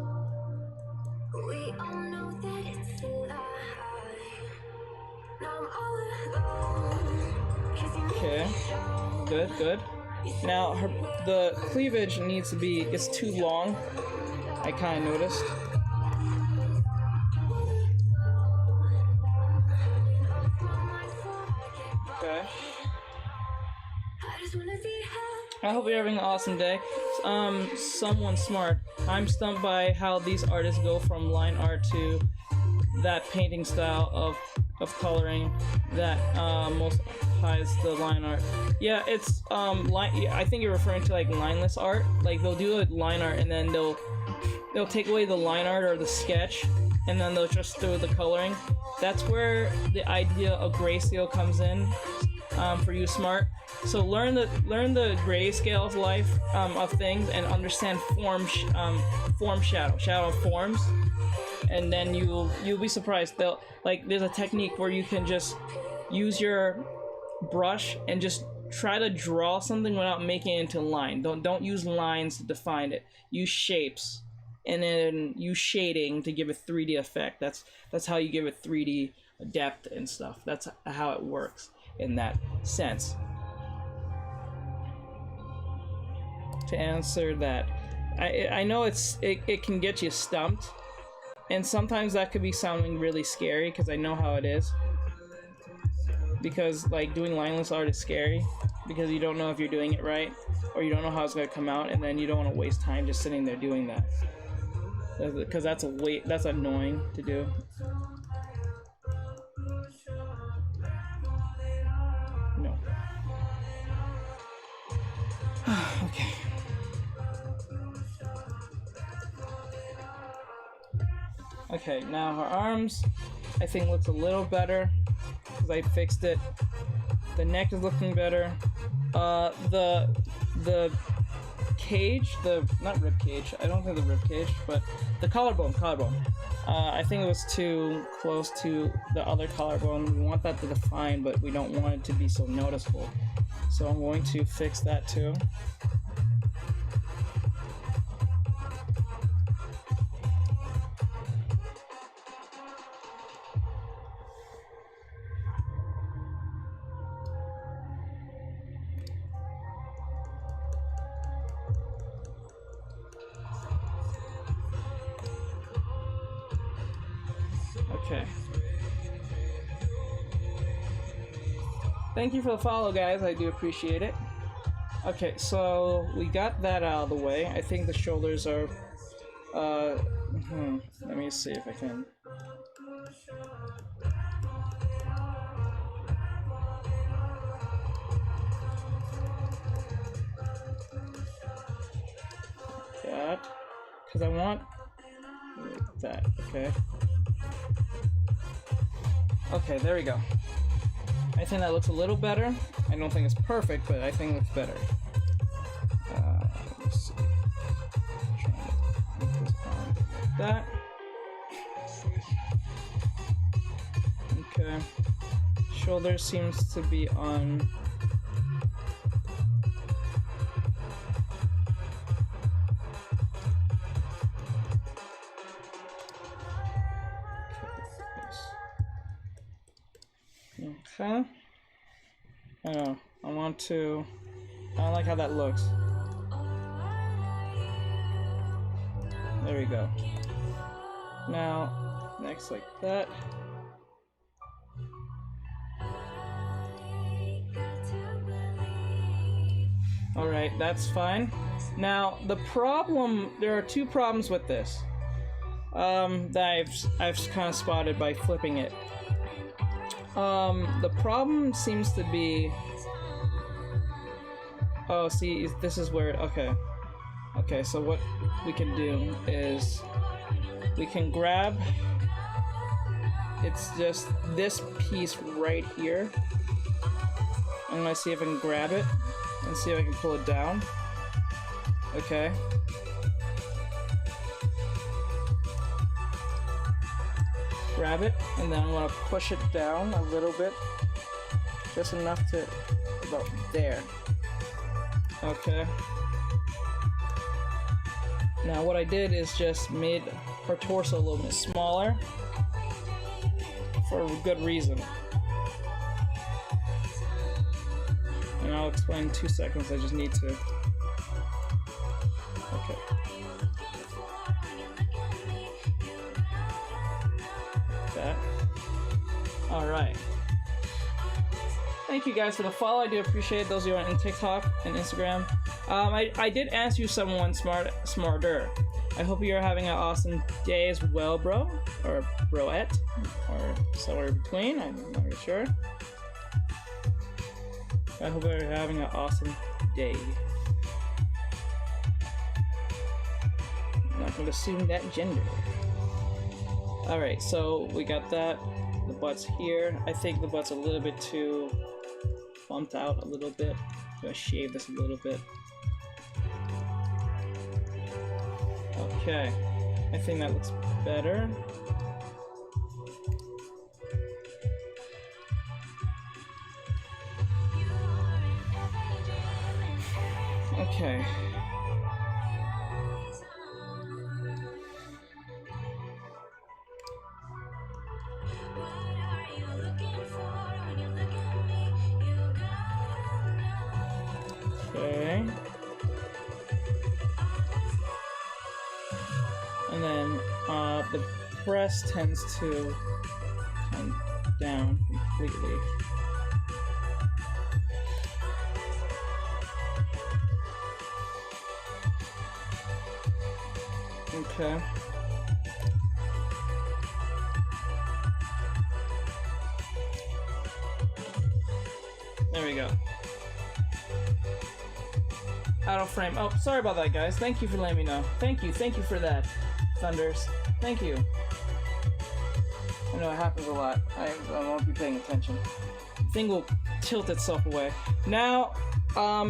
Okay, good. Now the cleavage needs to be, it's too long. I kind of noticed. Okay. I hope you're having an awesome day. Someone smart. I'm stumped by how these artists go from line art to that painting style of coloring that most hides the line art. Yeah, it's I think you're referring to like lineless art. Like they'll do a line art and then they'll take away the line art or the sketch, and then they'll just throw the coloring. That's where the idea of grayscale comes in for you smart. So learn the grayscale of life of things and understand form shadow of forms, and then you'll be surprised. There's a technique where you can just use your brush and just try to draw something without making it into a line. Don't use lines to define it. Use shapes, and then use shading to give a 3D effect. That's how you give it 3D depth and stuff. That's how it works in that sense. To answer that, I know it can get you stumped, and sometimes that could be sounding really scary because I know how it is. Because like doing lineless art is scary because you don't know if you're doing it right, or you don't know how it's gonna come out, and then you don't want to waste time just sitting there doing that. Because that's annoying to do. No. Okay. Okay, now her arms, I think, looks a little better because I fixed it. The neck is looking better. The cage, not rib cage. I don't think the rib cage, but the collarbone. I think it was too close to the other collarbone. We want that to define, but we don't want it to be so noticeable. So I'm going to fix that too. Okay. Thank you for the follow, guys. I do appreciate it. Okay, so we got that out of the way. I think the shoulders are... let me see if I can... That. Because I want... that, okay. Okay, there we go. I think that looks a little better. I don't think it's perfect, but I think it looks better. Let's see. Trying to put this on like that. Okay. Shoulder seems to be on. Okay. I know. I don't like how that looks. There we go. Now, next like that. Alright, that's fine. Now, there are two problems with this. That I've kind of spotted by flipping it. The problem seems to be... Oh, see, this is where... Okay. Okay, so what we can do is... We can grab It's just this piece right here. I'm gonna see if I can grab it and see if I can pull it down. Okay. Grab it, and then I'm gonna push it down a little bit. Just enough to about there. Okay. Now what I did is just made her torso a little bit smaller for a good reason. And I'll explain in 2 seconds. I just need to. Okay. That. Alright. Thank you guys for the follow. I do appreciate those of you on TikTok and Instagram. I did ask you someone smarter. I hope you're having an awesome day as well, bro. Or broette. Or somewhere in between. I'm not really sure. I hope you're having an awesome day. I'm not going to assume that gender. Alright, so we got that. The butt's here. I think the butt's a little bit too bumped out a little bit. I'm gonna shave this a little bit. Okay. I think that looks better. Okay. Okay. And then the breast tends to come down completely. Okay. There we go. Out of frame. Oh, sorry about that, guys. Thank you for letting me know. Thank you for that, Thunders. Thank you. I know it happens a lot. I won't be paying attention. The thing will tilt itself away. Now,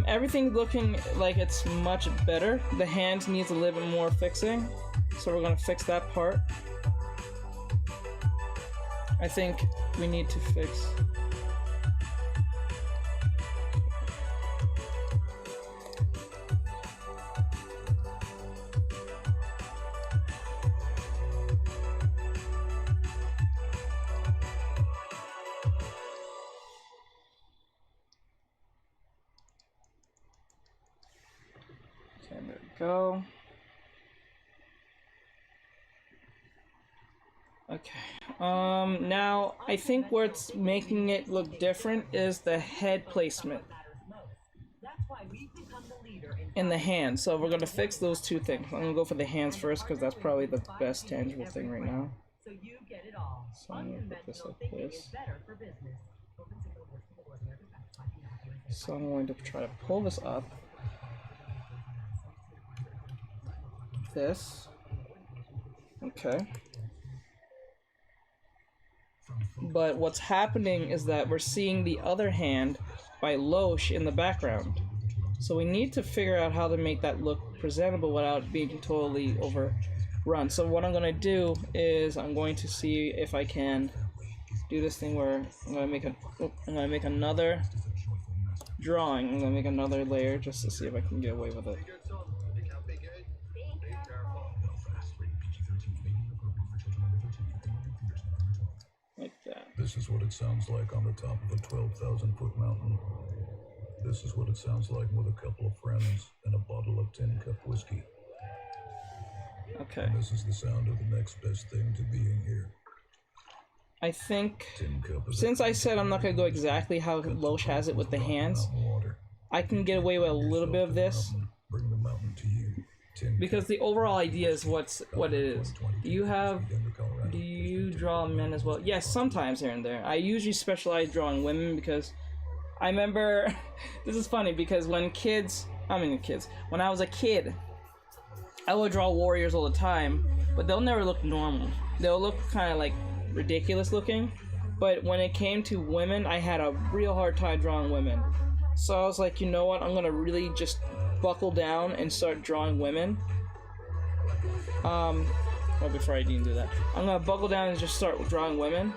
everything looking like it's much better. The hands needs a little bit more fixing, so we're gonna fix that part. I think we need to fix. Okay, there we go. Okay. Now I think what's making it look different is the head placement in the hands. So we're gonna fix those two things. I'm gonna go for the hands first because that's probably the best tangible thing right now. So I'm gonna put this like this. So I'm going to try to pull this up. This. Okay. But what's happening is that we're seeing the other hand by Loesch in the background. So we need to figure out how to make that look presentable without being totally overrun. So what I'm going to do is I'm going to see if I can do this thing where I'm going to make another drawing. I'm going to make another layer just to see if I can get away with it. Like that. This is what it sounds like on the top of a 12,000-foot mountain. This is what it sounds like with a couple of friends and a bottle of tin cup whiskey. Okay. And this is the sound of the next best thing to being here. I think, since I said I'm not going to go exactly how Loesch has it with the hands, I can get away with a little bit of this. Bring the mountain to you. Because the overall idea is what it is. Do you draw men as well? Yes, sometimes here and there. I usually specialize drawing women because I remember, this is funny because when I was a kid, I would draw warriors all the time, but they'll never look normal. They'll look kind of like ridiculous looking. But when it came to women, I had a real hard time drawing women. So I was like, you know what? I'm gonna really just buckle down and start drawing women. Well, before I didn't do that, I'm gonna buckle down and just start drawing women.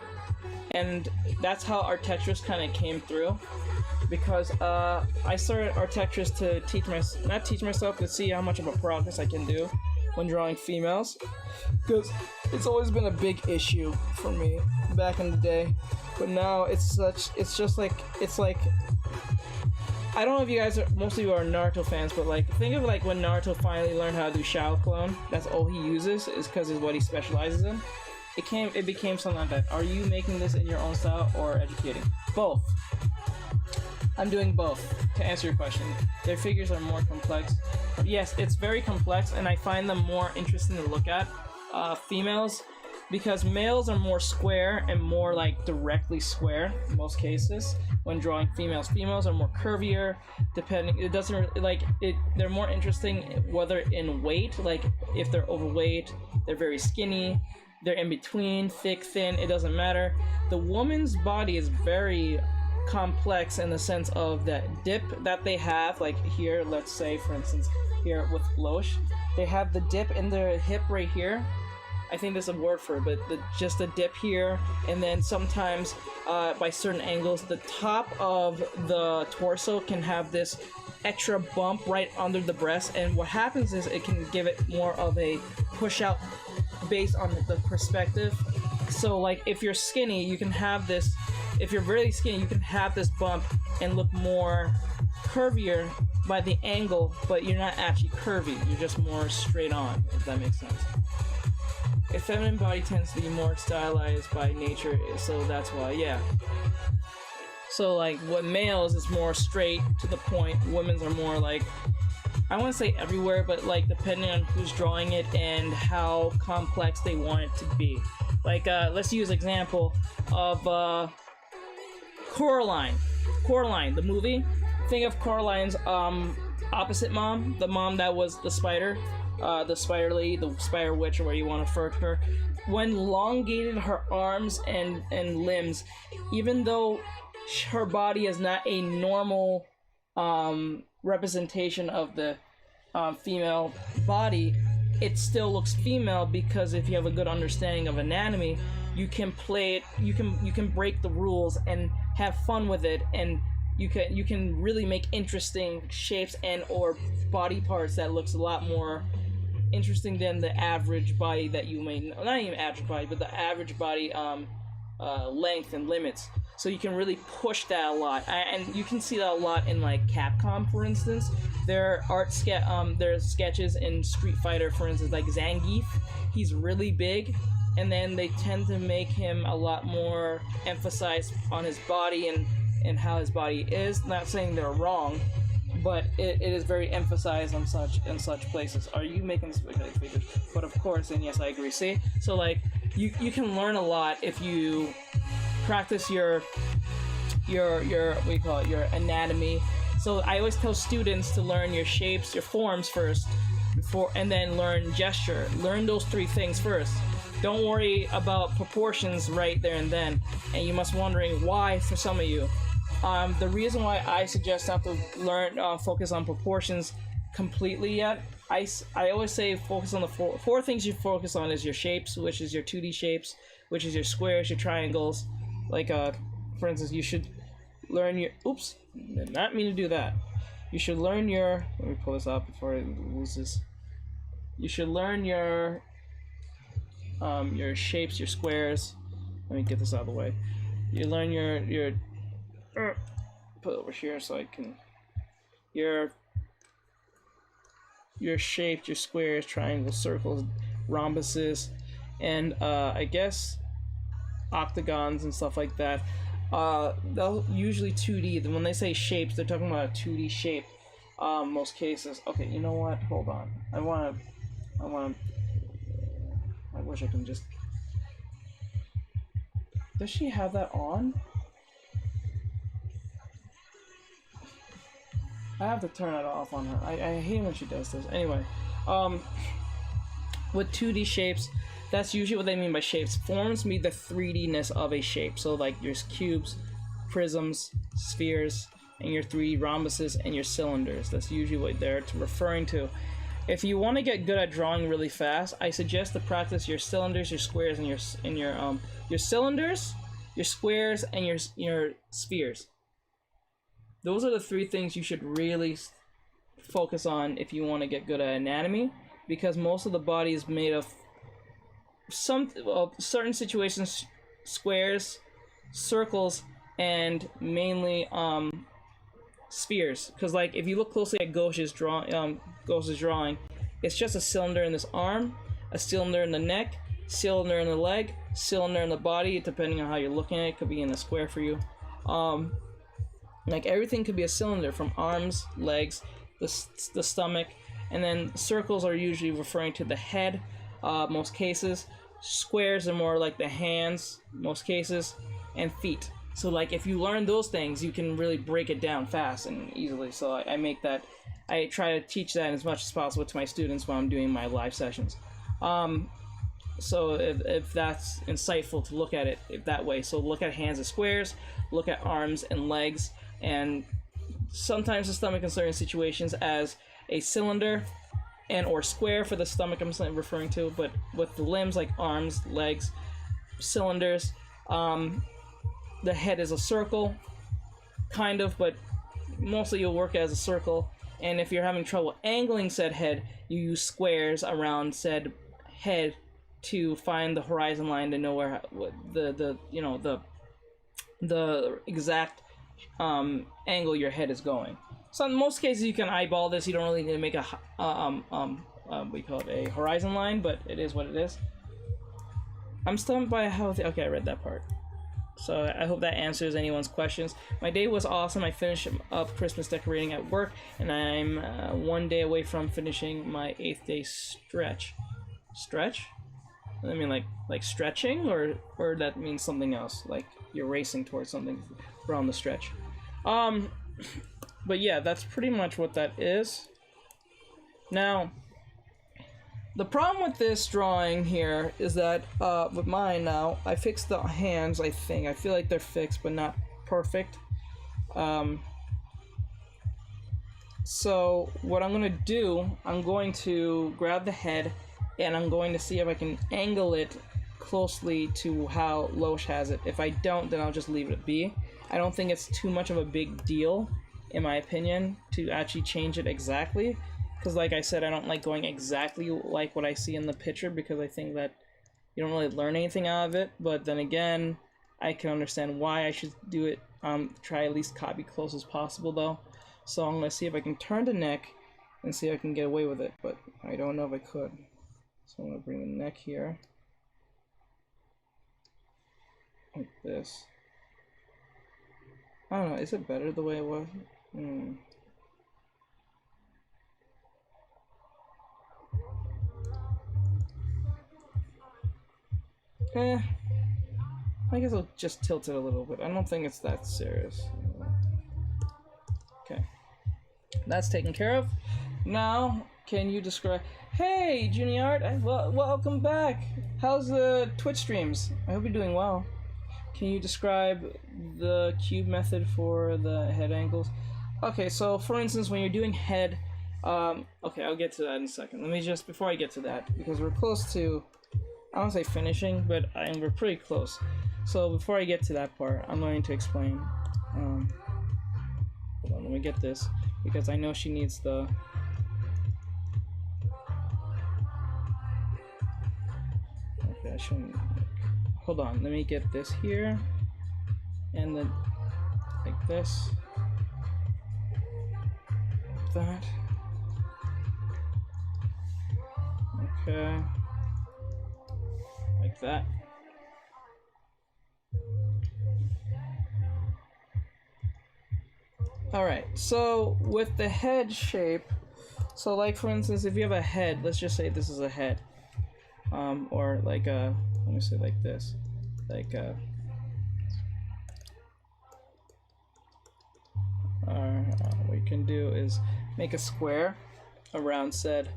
And that's how Artectris kind of came through. Because I started Artectris to not teach myself, but see how much of a progress I can do when drawing females. Because it's always been a big issue for me back in the day, but now it's like I don't know if you guys most of you are Naruto fans, but like think of like when Naruto finally learned how to do Shadow Clone. That's all he uses is because it's what he specializes in. It became something like that. Are you making this in your own style or educating? Both. I'm doing both, to answer your question. Their figures are more complex. Yes, it's very complex, and I find them more interesting to look at. Females, because males are more square and more like directly square in most cases when drawing females. Females are more curvier, depending. It doesn't really, like it. They're more interesting whether in weight, like if they're overweight, they're very skinny, they're in between, thick, thin. It doesn't matter. The woman's body is very complex in the sense of that dip that they have, like here, let's say for instance here with Loesch, they have the dip in their hip right here. I think there's a word for it, but just a dip here, and then sometimes by certain angles the top of the torso can have this extra bump right under the breast, and what happens is it can give it more of a push out based on the perspective. So like if you're skinny, you can have this. If you're really skinny, you can have this bump and look more curvier by the angle, but you're not actually curvy. You're just more straight on, if that makes sense. A feminine body tends to be more stylized by nature, so that's why, yeah. So like what males is more straight to the point, women's are more like, I want to say everywhere, but like depending on who's drawing it and how complex they want it to be. Like let's use example of Coraline, the movie. Think of Coraline's opposite mom, the mom that was the spider lady, the spider witch, or whatever you want to refer to her. When elongated her arms and limbs, even though her body is not a normal representation of the female body, it still looks female, because if you have a good understanding of anatomy, you can play it, you can break the rules and have fun with it, and you can really make interesting shapes and or body parts that looks a lot more interesting than the average body that you may, not even average body, but the average body length and limits. So you can really push that a lot, and you can see that a lot in like Capcom, for instance. Their there's sketches in Street Fighter, for instance, like Zangief. He's really big, and then they tend to make him a lot more emphasized on his body and how his body is. Not saying they're wrong, but it is very emphasized on such places. Are you making this figures? But of course, and yes, I agree. See, so like you can learn a lot if you practice your what do you call it, your anatomy. So I always tell students to learn your shapes, your forms first, and then learn gesture. Learn those three things first. Don't worry about proportions right there and then. And you must be wondering why for some of you. The reason why I suggest not to learn focus on proportions completely yet, I always say focus on the four things you focus on is your shapes, which is your 2D shapes, which is your squares, your triangles. Like for instance, you should learn your, oops, did not mean to do that. You should learn your, let me pull this up before I lose this. You should learn your shapes, your squares. Let me get this out of the way. You learn your put it over here so I can, your shapes, your squares, triangles, circles, rhombuses, and I guess octagons and stuff like that. They'll usually 2D. When they say shapes, they're talking about a 2D shape. Most cases. Okay, you know what? Hold on. I wish I can just. Does she have that on? I have to turn it off on her. I hate when she does this. Anyway, with 2D shapes, that's usually what they mean by shapes. Forms mean the 3D-ness of a shape. So like your cubes, prisms, spheres, and your 3D rhombuses and your cylinders. That's usually what they're referring to. If you want to get good at drawing really fast, I suggest to practice your cylinders, your squares, and your cylinders, your squares, and your spheres. Those are the 3 things you should really focus on if you want to get good at anatomy, because most of the body is made of certain situations, squares, circles, and mainly spheres. Because like if you look closely at Gauche's drawing, it's just a cylinder in this arm, a cylinder in the neck, cylinder in the leg, cylinder in the body, depending on how you're looking at it. Could be in a square for you. Like everything could be a cylinder, from arms, legs, the stomach, and then circles are usually referring to the head, most cases. Squares are more like the hands, most cases, and feet. So like if you learn those things, you can really break it down fast and easily. So I try to teach that as much as possible to my students while I'm doing my live sessions. So if that's insightful to look at it that way. So look at hands as squares, look at arms and legs, and sometimes the stomach in certain situations as a cylinder and or square for the stomach I'm referring to, but with the limbs like arms, legs, cylinders, the head is a circle, kind of, but mostly you'll work as a circle. And if you're having trouble angling said head, you use squares around said head to find the horizon line to know where the exact angle your head is going. So in most cases you can eyeball this. You don't really need to make a we call it a horizon line, but it is what it is. I'm stunned by how okay, I read that part. So I hope that answers anyone's questions. My day was awesome. I finished up Christmas decorating at work, and I'm 1 day away from finishing my 8th day stretch. Stretch? I mean like stretching, or that means something else, like you're racing towards something around the stretch. But yeah, that's pretty much what that is. Now, the problem with this drawing here is that with mine now, I fixed the hands, I think. I feel like they're fixed, but not perfect. So what I'm going to do, I'm going to grab the head, and I'm going to see if I can angle it closely to how Loesch has it. If I don't, then I'll just leave it be. I don't think it's too much of a big deal, in my opinion, to actually change it exactly. Because like I said, I don't like going exactly like what I see in the picture, because I think that you don't really learn anything out of it. But then again, I can understand why I should do it. Try at least copy close as possible though. So I'm going to see if I can turn the neck and see if I can get away with it. But I don't know if I could. So I'm going to bring the neck here. Like this. I don't know, is it better the way it was? I guess I'll just tilt it a little bit. I don't think it's that serious. Okay. That's taken care of. Now, can you describe... Hey, Junior, welcome back. How's the Twitch streams? I hope you're doing well. Can you describe the cube method for the head angles? Okay, so for instance, when you're doing head... okay, I'll get to that in a second. Let me just... Before I get to that, because we're close to... I don't say finishing, but we're pretty close. So before I get to that part, I'm going to explain. Hold on, let me get this, because I know she needs the... Okay, I shouldn't... Hold on, let me get this here, and then like this, like that. Okay. Like that. Alright, so with the head shape, so like for instance, if you have a head, let's just say this is a head, or like a, let me say like this, like what you can do is make a square around said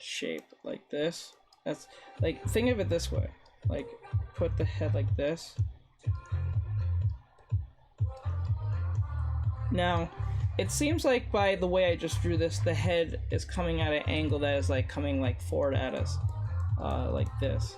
shape like this. That's like, think of it this way. Like, put the head like this. Now, it seems like by the way I just drew this, the head is coming at an angle that is like coming like forward at us, like this.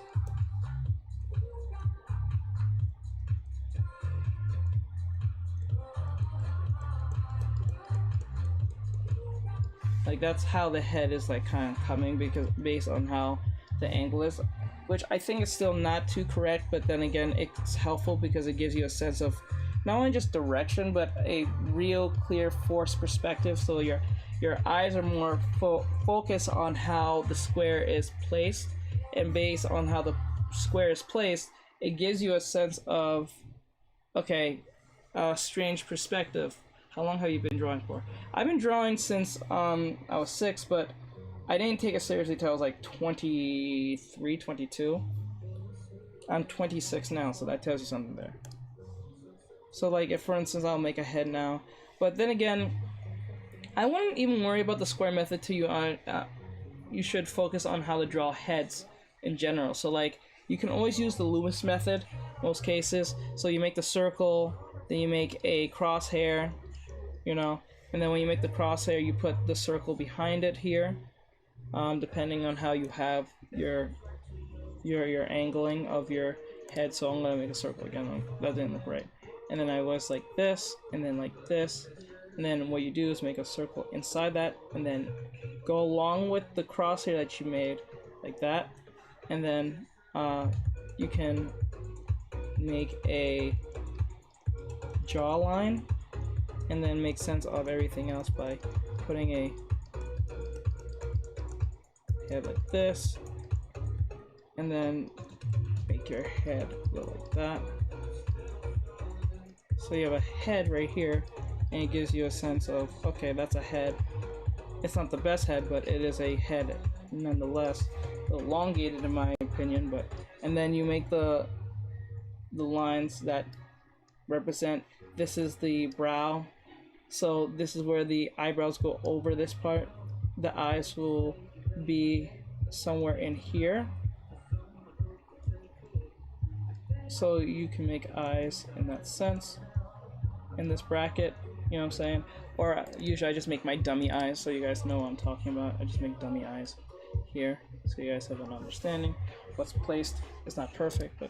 Like that's how the head is like kind of coming, because based on how the angle is, which I think is still not too correct, but then again it's helpful because it gives you a sense of not only just direction but a real clear force perspective, so your eyes are more focused on how the square is placed, and based on how the square is placed it gives you a sense of, okay, a strange perspective. How long have you been drawing for? I've been drawing since I was 6, but I didn't take it seriously until I was like 23, 22. I'm 26 now, so that tells you something there. So like, if for instance I'll make a head now, but then again, I wouldn't even worry about the square method to you on. You should focus on how to draw heads in general. So like, you can always use the Loomis method most cases. So you make the circle, then you make a crosshair, you know, and then when you make the crosshair, you put the circle behind it here, depending on how you have your angling of your head. So I'm gonna make a circle again. That didn't look right. And then I was like this, and then like this, and then what you do is make a circle inside that, and then go along with the crosshair that you made, like that, and then you can make a jawline, and then make sense of everything else by putting a head like this, and then make your head go like that. So you have a head right here, and it gives you a sense of, okay, that's a head. It's not the best head, but it is a head nonetheless. Elongated in my opinion, but and then you make the lines that represent, this is the brow. So this is where the eyebrows go over this part. The eyes will be somewhere in here. So you can make eyes in that sense, in this bracket, you know what I'm saying? Or usually I just make my dummy eyes so you guys know what I'm talking about. I just make dummy eyes here so you guys have an understanding. What's placed is not perfect, but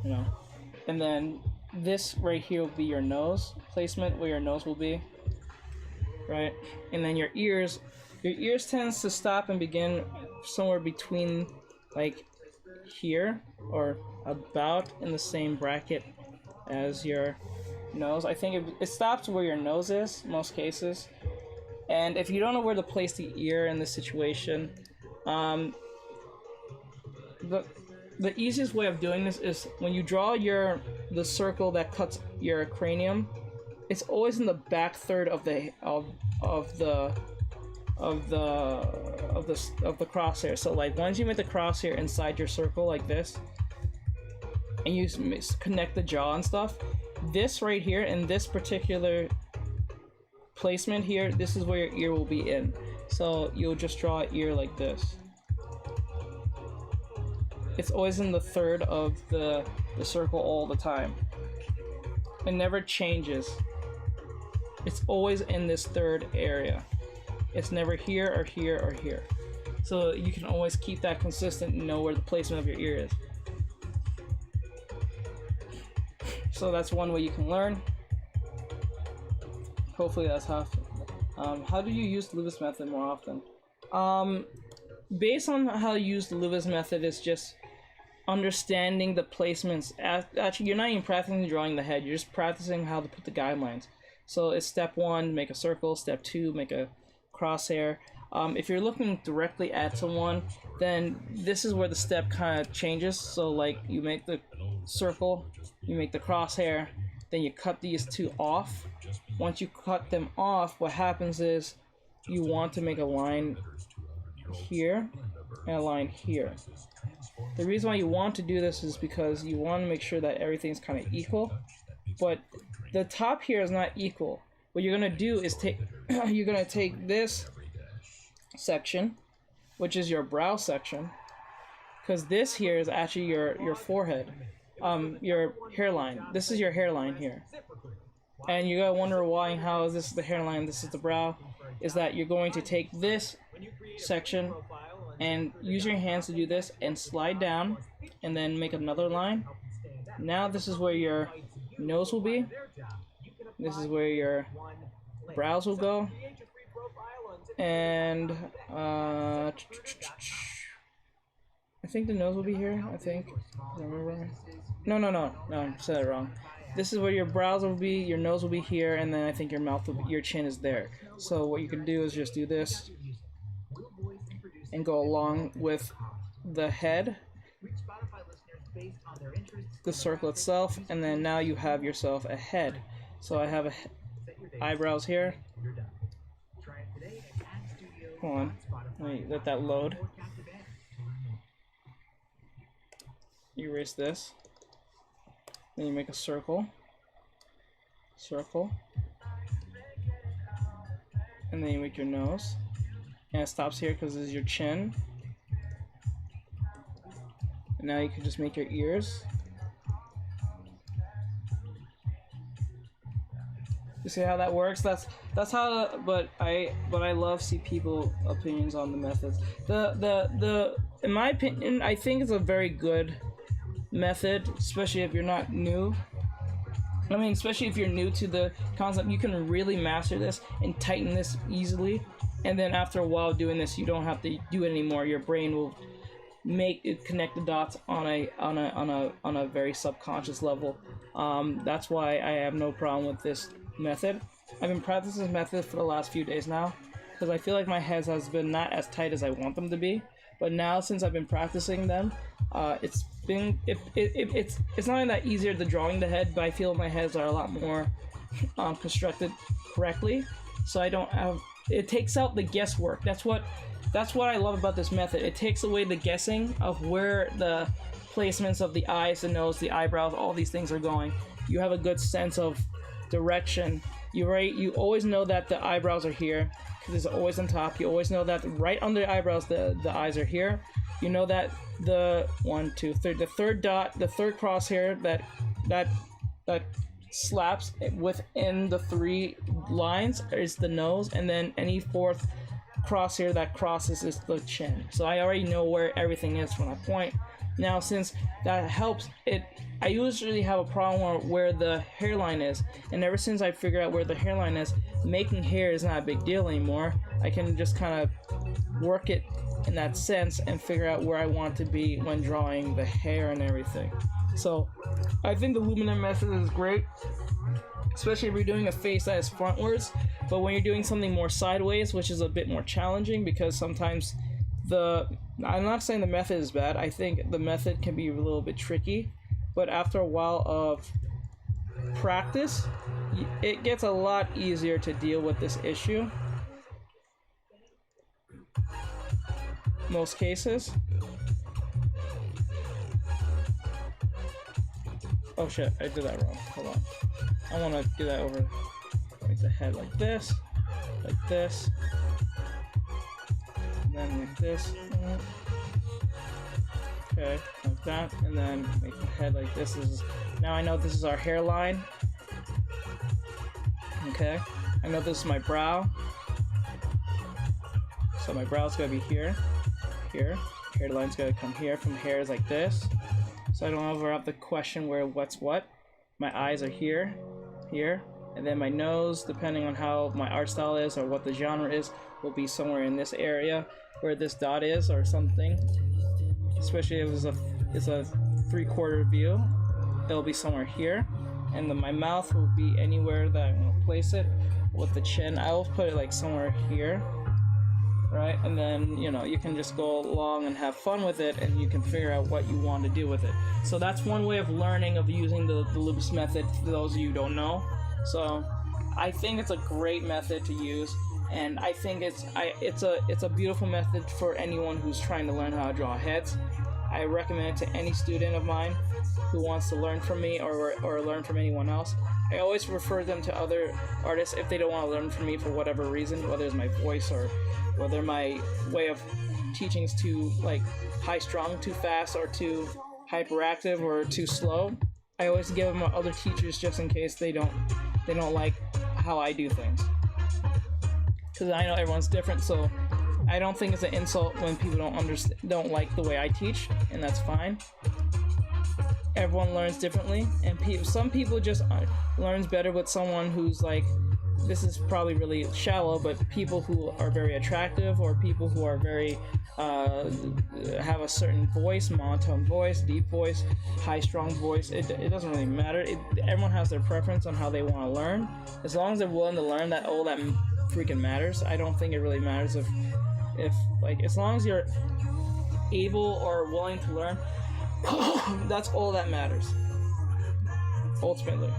you know. And then this right here will be your nose placement, where your nose will be, right? And then your ears tends to stop and begin somewhere between like here, or about in the same bracket as your nose. I think it stops where your nose is most cases. And if you don't know where to place the ear in this situation, the easiest way of doing this is when you draw the circle that cuts your cranium, it's always in the back third of the crosshair. So like, once you make the crosshair inside your circle like this, and you connect the jaw and stuff, this right here in this particular placement here, this is where your ear will be in. So you'll just draw an ear like this. It's always in the third of the circle all the time. It never changes. It's always in this third area. It's never here or here or here. So you can always keep that consistent and know where the placement of your ear is. So that's one way you can learn. Hopefully that's helpful. How do you use the Loomis method more often? Based on how you use the Loomis method is just understanding the placements. Actually, you're not even practicing drawing the head. You're just practicing how to put the guidelines. So it's step 1, make a circle. Step 2, make a crosshair. If you're looking directly at someone, then this is where the step kind of changes. So like, you make the circle, you make the crosshair, then you cut these two off. Once you cut them off, what happens is you want to make a line here and a line here. The reason why you want to do this is because you want to make sure that everything's kind of equal, but the top here is not equal. What you're gonna do is take you're gonna take this section, which is your brow section, because this here is actually your forehead, your hairline. This is your hairline here, and you gotta wonder why, how is this the hairline, this is the brow. Is that you're going to take this section and use your hands to do this and slide down and then make another line. Now this is where your nose will be. This is where your brows will go. And I think the nose will be here, I think. Remember? No, I said it wrong. This is where your brows will be, your nose will be here, and then I think your mouth will be, your chin is there. So what you can do is just do this and go along with the head, the circle itself, and then now you have yourself a head. So I have eyebrows here. Hold on, let that load. You erase this. Then you make a circle. Circle. And then you make your nose. And it stops here because this is your chin. And now you can just make your ears. You see how that works? That's how. But I love see people opinions on the methods. In my opinion, I think it's a very good method, especially if you're not new. I mean, especially if you're new to the concept, you can really master this and tighten this easily. And then after a while doing this, you don't have to do it anymore. Your brain will make it connect the dots on a very subconscious level. That's why I have no problem with this method. I've been practicing this method for the last few days now because I feel like my heads has been not as tight as I want them to be. But now since I've been practicing them, it's not only that easier to drawing the head, but I feel my heads are a lot more constructed correctly. So I don't have, it takes out the guesswork. That's what I love about this method. It takes away the guessing of where the placements of the eyes, the nose, the eyebrows, all these things are going. You have a good sense of direction. You always know that the eyebrows are here because it's always on top. You always know that right under the eyebrows the eyes are here. You know that the the third dot, the third crosshair that slaps within the three lines is the nose, and then any fourth crosshair that crosses is the chin. So I already know where everything is from that point. Now, since that helps, I usually have a problem where the hairline is, and ever since I figured out where the hairline is, making hair is not a big deal anymore. I can just kind of work it in that sense and figure out where I want to be when drawing the hair and everything. So I think the luminant method is great, especially if you're doing a face that is frontwards. But when you're doing something more sideways, which is a bit more challenging, because sometimes I'm not saying the method is bad, I think the method can be a little bit tricky, but after a while of practice, it gets a lot easier to deal with this issue. Most cases. Oh shit, I did that wrong. Hold on. I want to do that over like the head like this, and then like this. Okay, like that, and then make the head like this. Now I know this is our hairline. Okay, I know this is my brow. So my brow's gonna be here. Hairline's gonna come here. From hair is like this. So I don't ever have to question where what's what. My eyes are here, and then my nose, depending on how my art style is or what the genre is, will be somewhere in this area where this dot is or something. Especially if it's a 3/4 view, it'll be somewhere here, and then my mouth will be anywhere that I'm gonna place it. With the chin, I will put it like somewhere here. Right, and then you can just go along and have fun with it, and you can figure out what you want to do with it. So that's one way of learning of using the loops method for those of you who don't know. So I think it's a great method to use, and I think it's a beautiful method for anyone who's trying to learn how to draw heads. I recommend it to any student of mine who wants to learn from me or learn from anyone else. I always refer them to other artists if they don't want to learn from me for whatever reason, whether it's my voice or whether my way of teaching is too like high strung, too fast, or too hyperactive, or too slow. I always give them other teachers just in case they don't like how I do things. Because I know everyone's different, so I don't think it's an insult when people don't like the way I teach, and that's fine. Everyone learns differently, and some people just learns better with someone who's like, this is probably really shallow, but people who are very attractive, or people who are very have a certain voice, monotone voice, deep voice, high strong voice. It doesn't really matter. Everyone has their preference on how they want to learn. As long as they're willing to learn, that all that freaking matters. I don't think it really matters if like, as long as you're able or willing to learn, that's all that matters. Ultimately,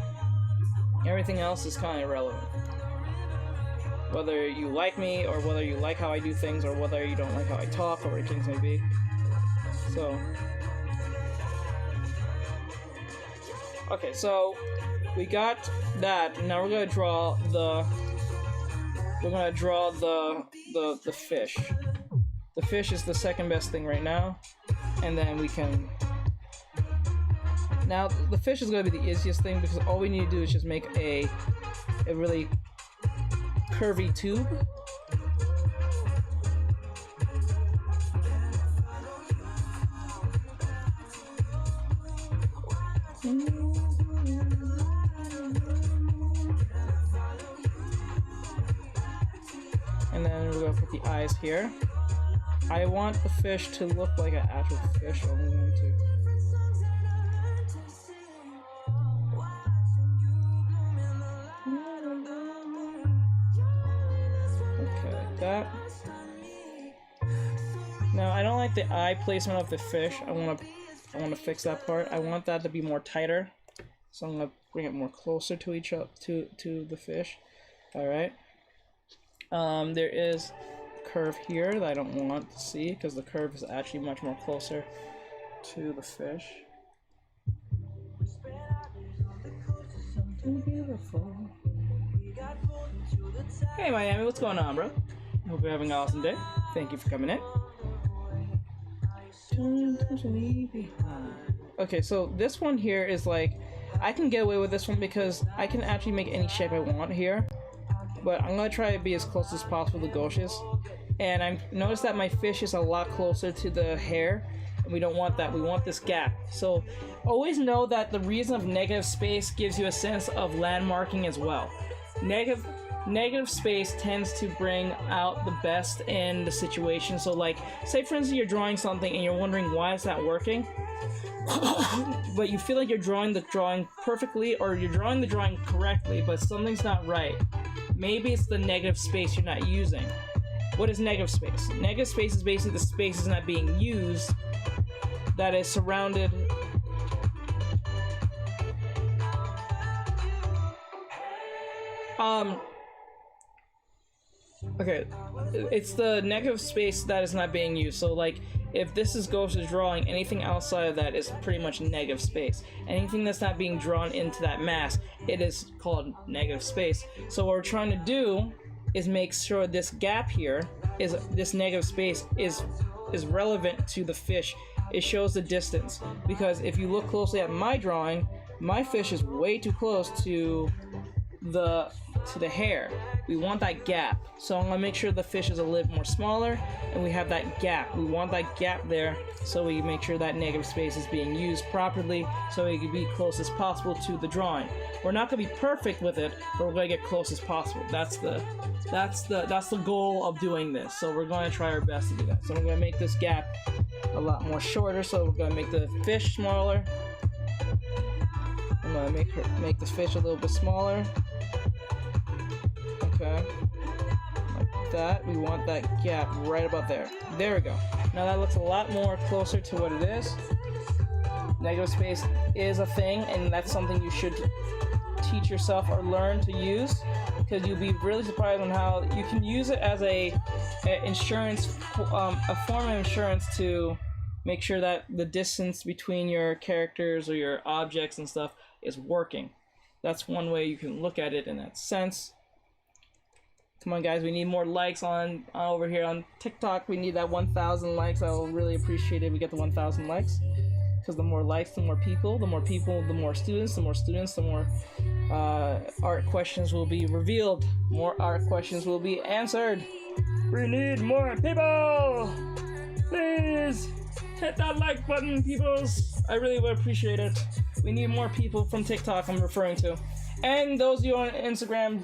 everything else is kind of irrelevant. Whether you like me, or whether you like how I do things, or whether you don't like how I talk, or whatever things may be. So, okay, so we got that. Now we're gonna draw the fish. The fish is the second best thing right now, and then we can. Now the fish is gonna be the easiest thing because all we need to do is just make a really curvy tube. And then we're gonna put the eyes here. I want the fish to look like an actual fish, so I'm going to. That. Now I don't like the eye placement of the fish. I want to fix that part. I want that to be more tighter, so I'm gonna bring it more closer to each other, to the fish. All right. There is a curve here that I don't want to see because the curve is actually much more closer to the fish. Something beautiful. Hey Miami, what's going on, bro? Hope you're having an awesome day. Thank you for coming in. Okay, so this one here is like, I can get away with this one because I can actually make any shape I want here. But I'm gonna try to be as close as possible to Gauche's. And I noticed that my fish is a lot closer to the hair. And we don't want that, we want this gap. So always know that the reason of negative space gives you a sense of landmarking as well. Negative space tends to bring out the best in the situation. So like, say for instance you're drawing something and you're wondering why is that working, but you feel like you're drawing the drawing perfectly, or you're drawing the drawing correctly, but something's not right. Maybe it's the negative space you're not using. What is negative space? Negative space is basically the space is not being used that is surrounded okay, it's the negative space that is not being used. So like, if this is Ghost's drawing, anything outside of that is pretty much negative space. Anything that's not being drawn into that mask, it is called negative space. So what we're trying to do is make sure this gap here, this negative space is relevant to the fish. It shows the distance, because if you look closely at my drawing, my fish is way too close to the hair. We want that gap, so I'm gonna make sure the fish is a little more smaller and we have that gap. We want that gap there, so we make sure that negative space is being used properly, so it can be close as possible to the drawing. We're not gonna be perfect with it, but we're gonna get close as possible. That's the goal of doing this. So we're going to try our best to do that. So I'm gonna make this gap a lot more shorter. So we're gonna make the fish smaller. I'm gonna make the fish a little bit smaller. Okay, like that. We want that gap right about there. There we go. Now that looks a lot more closer to what it is. Negative space is a thing, and that's something you should teach yourself or learn to use, because you'll be really surprised on how you can use it as a insurance, a form of insurance to make sure that the distance between your characters or your objects and stuff is working. That's one way you can look at it in that sense. Come on, guys, we need more likes on over here on TikTok. We need that 1,000 likes. I will really appreciate it if we get the 1,000 likes. Because the more likes, the more people. The more people, the more students. The more students, the more art questions will be revealed. More art questions will be answered. We need more people! Please! Hit that like button, peoples! I really would appreciate it. We need more people from TikTok I'm referring to. And those of you on Instagram,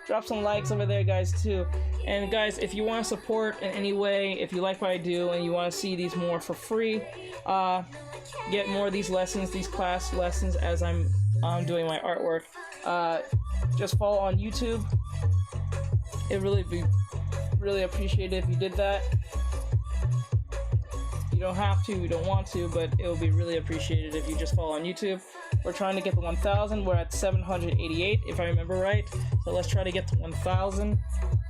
drop some likes over there, guys, too. And guys, if you want to support in any way, if you like what I do and you want to see these more for free, get more of these lessons, these class lessons as I'm doing my artwork, just follow on YouTube. It really be really appreciated if you did that. You don't have to, you don't want to, but it will be really appreciated if you just follow on YouTube. We're trying to get to 1,000. We're at 788, if I remember right. So let's try to get to 1,000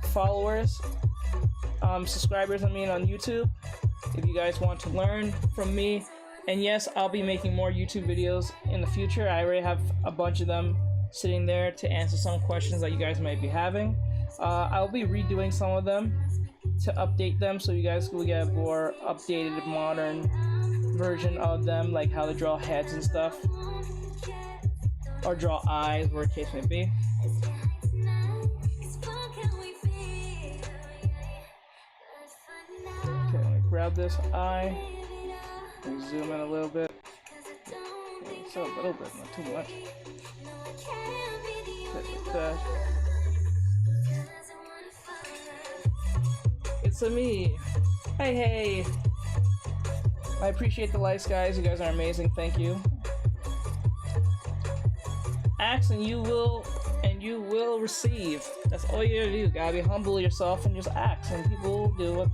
followers, subscribers, on YouTube. If you guys want to learn from me, and yes, I'll be making more YouTube videos in the future. I already have a bunch of them sitting there to answer some questions that you guys might be having. I'll be redoing some of them to update them so you guys will get a more updated, modern version of them, like how to draw heads and stuff, or draw eyes, whatever the case may be. Okay, let me grab this eye. Let me zoom in a little bit. Okay, so a little bit, not too much. Like that. It's me. Hey. I appreciate the likes, guys. You guys are amazing. Thank you. Ask and you will receive. That's all you gotta do. Gotta be humble yourself and just ask, and people will do what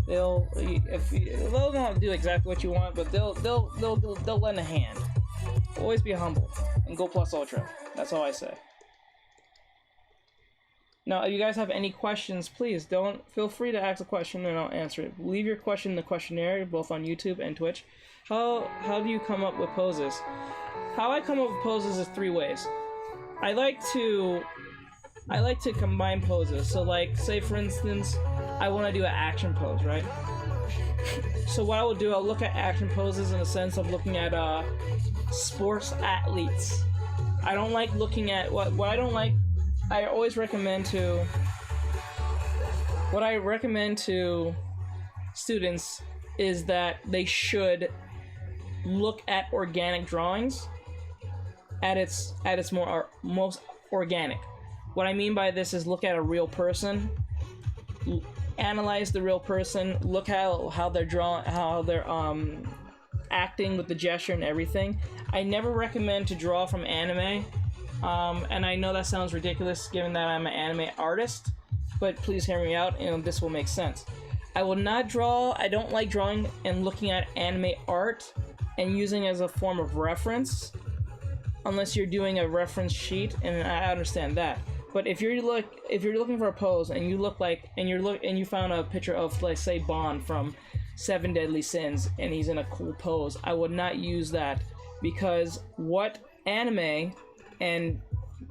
they'll not do exactly what you want, but they'll lend a hand. Always be humble and go plus ultra. That's all I say. Now, if you guys have any questions, please feel free to ask a question and I'll answer it. Leave your question in the questionnaire, both on YouTube and Twitch. How do you come up with poses? How I come up with poses is 3 ways. I like to combine poses. So, like, say for instance, I want to do an action pose, right? So what I will do, I'll look at action poses in the sense of looking at sports athletes. I don't like looking at what I don't like. I always recommend to students is that they should look at organic drawings at its most organic. What I mean by this is look at a real person, analyze the real person, look how they're drawing, how they're acting with the gesture and everything. I never recommend to draw from anime. And I know that sounds ridiculous given that I'm an anime artist, but please hear me out and this will make sense. I will not draw, I don't like drawing and looking at anime art and using it as a form of reference, unless you're doing a reference sheet, and I understand that. But if you're looking for a pose and you found a picture of, like, say, Bond from 7 Deadly Sins and he's in a cool pose, I would not use that, because what anime and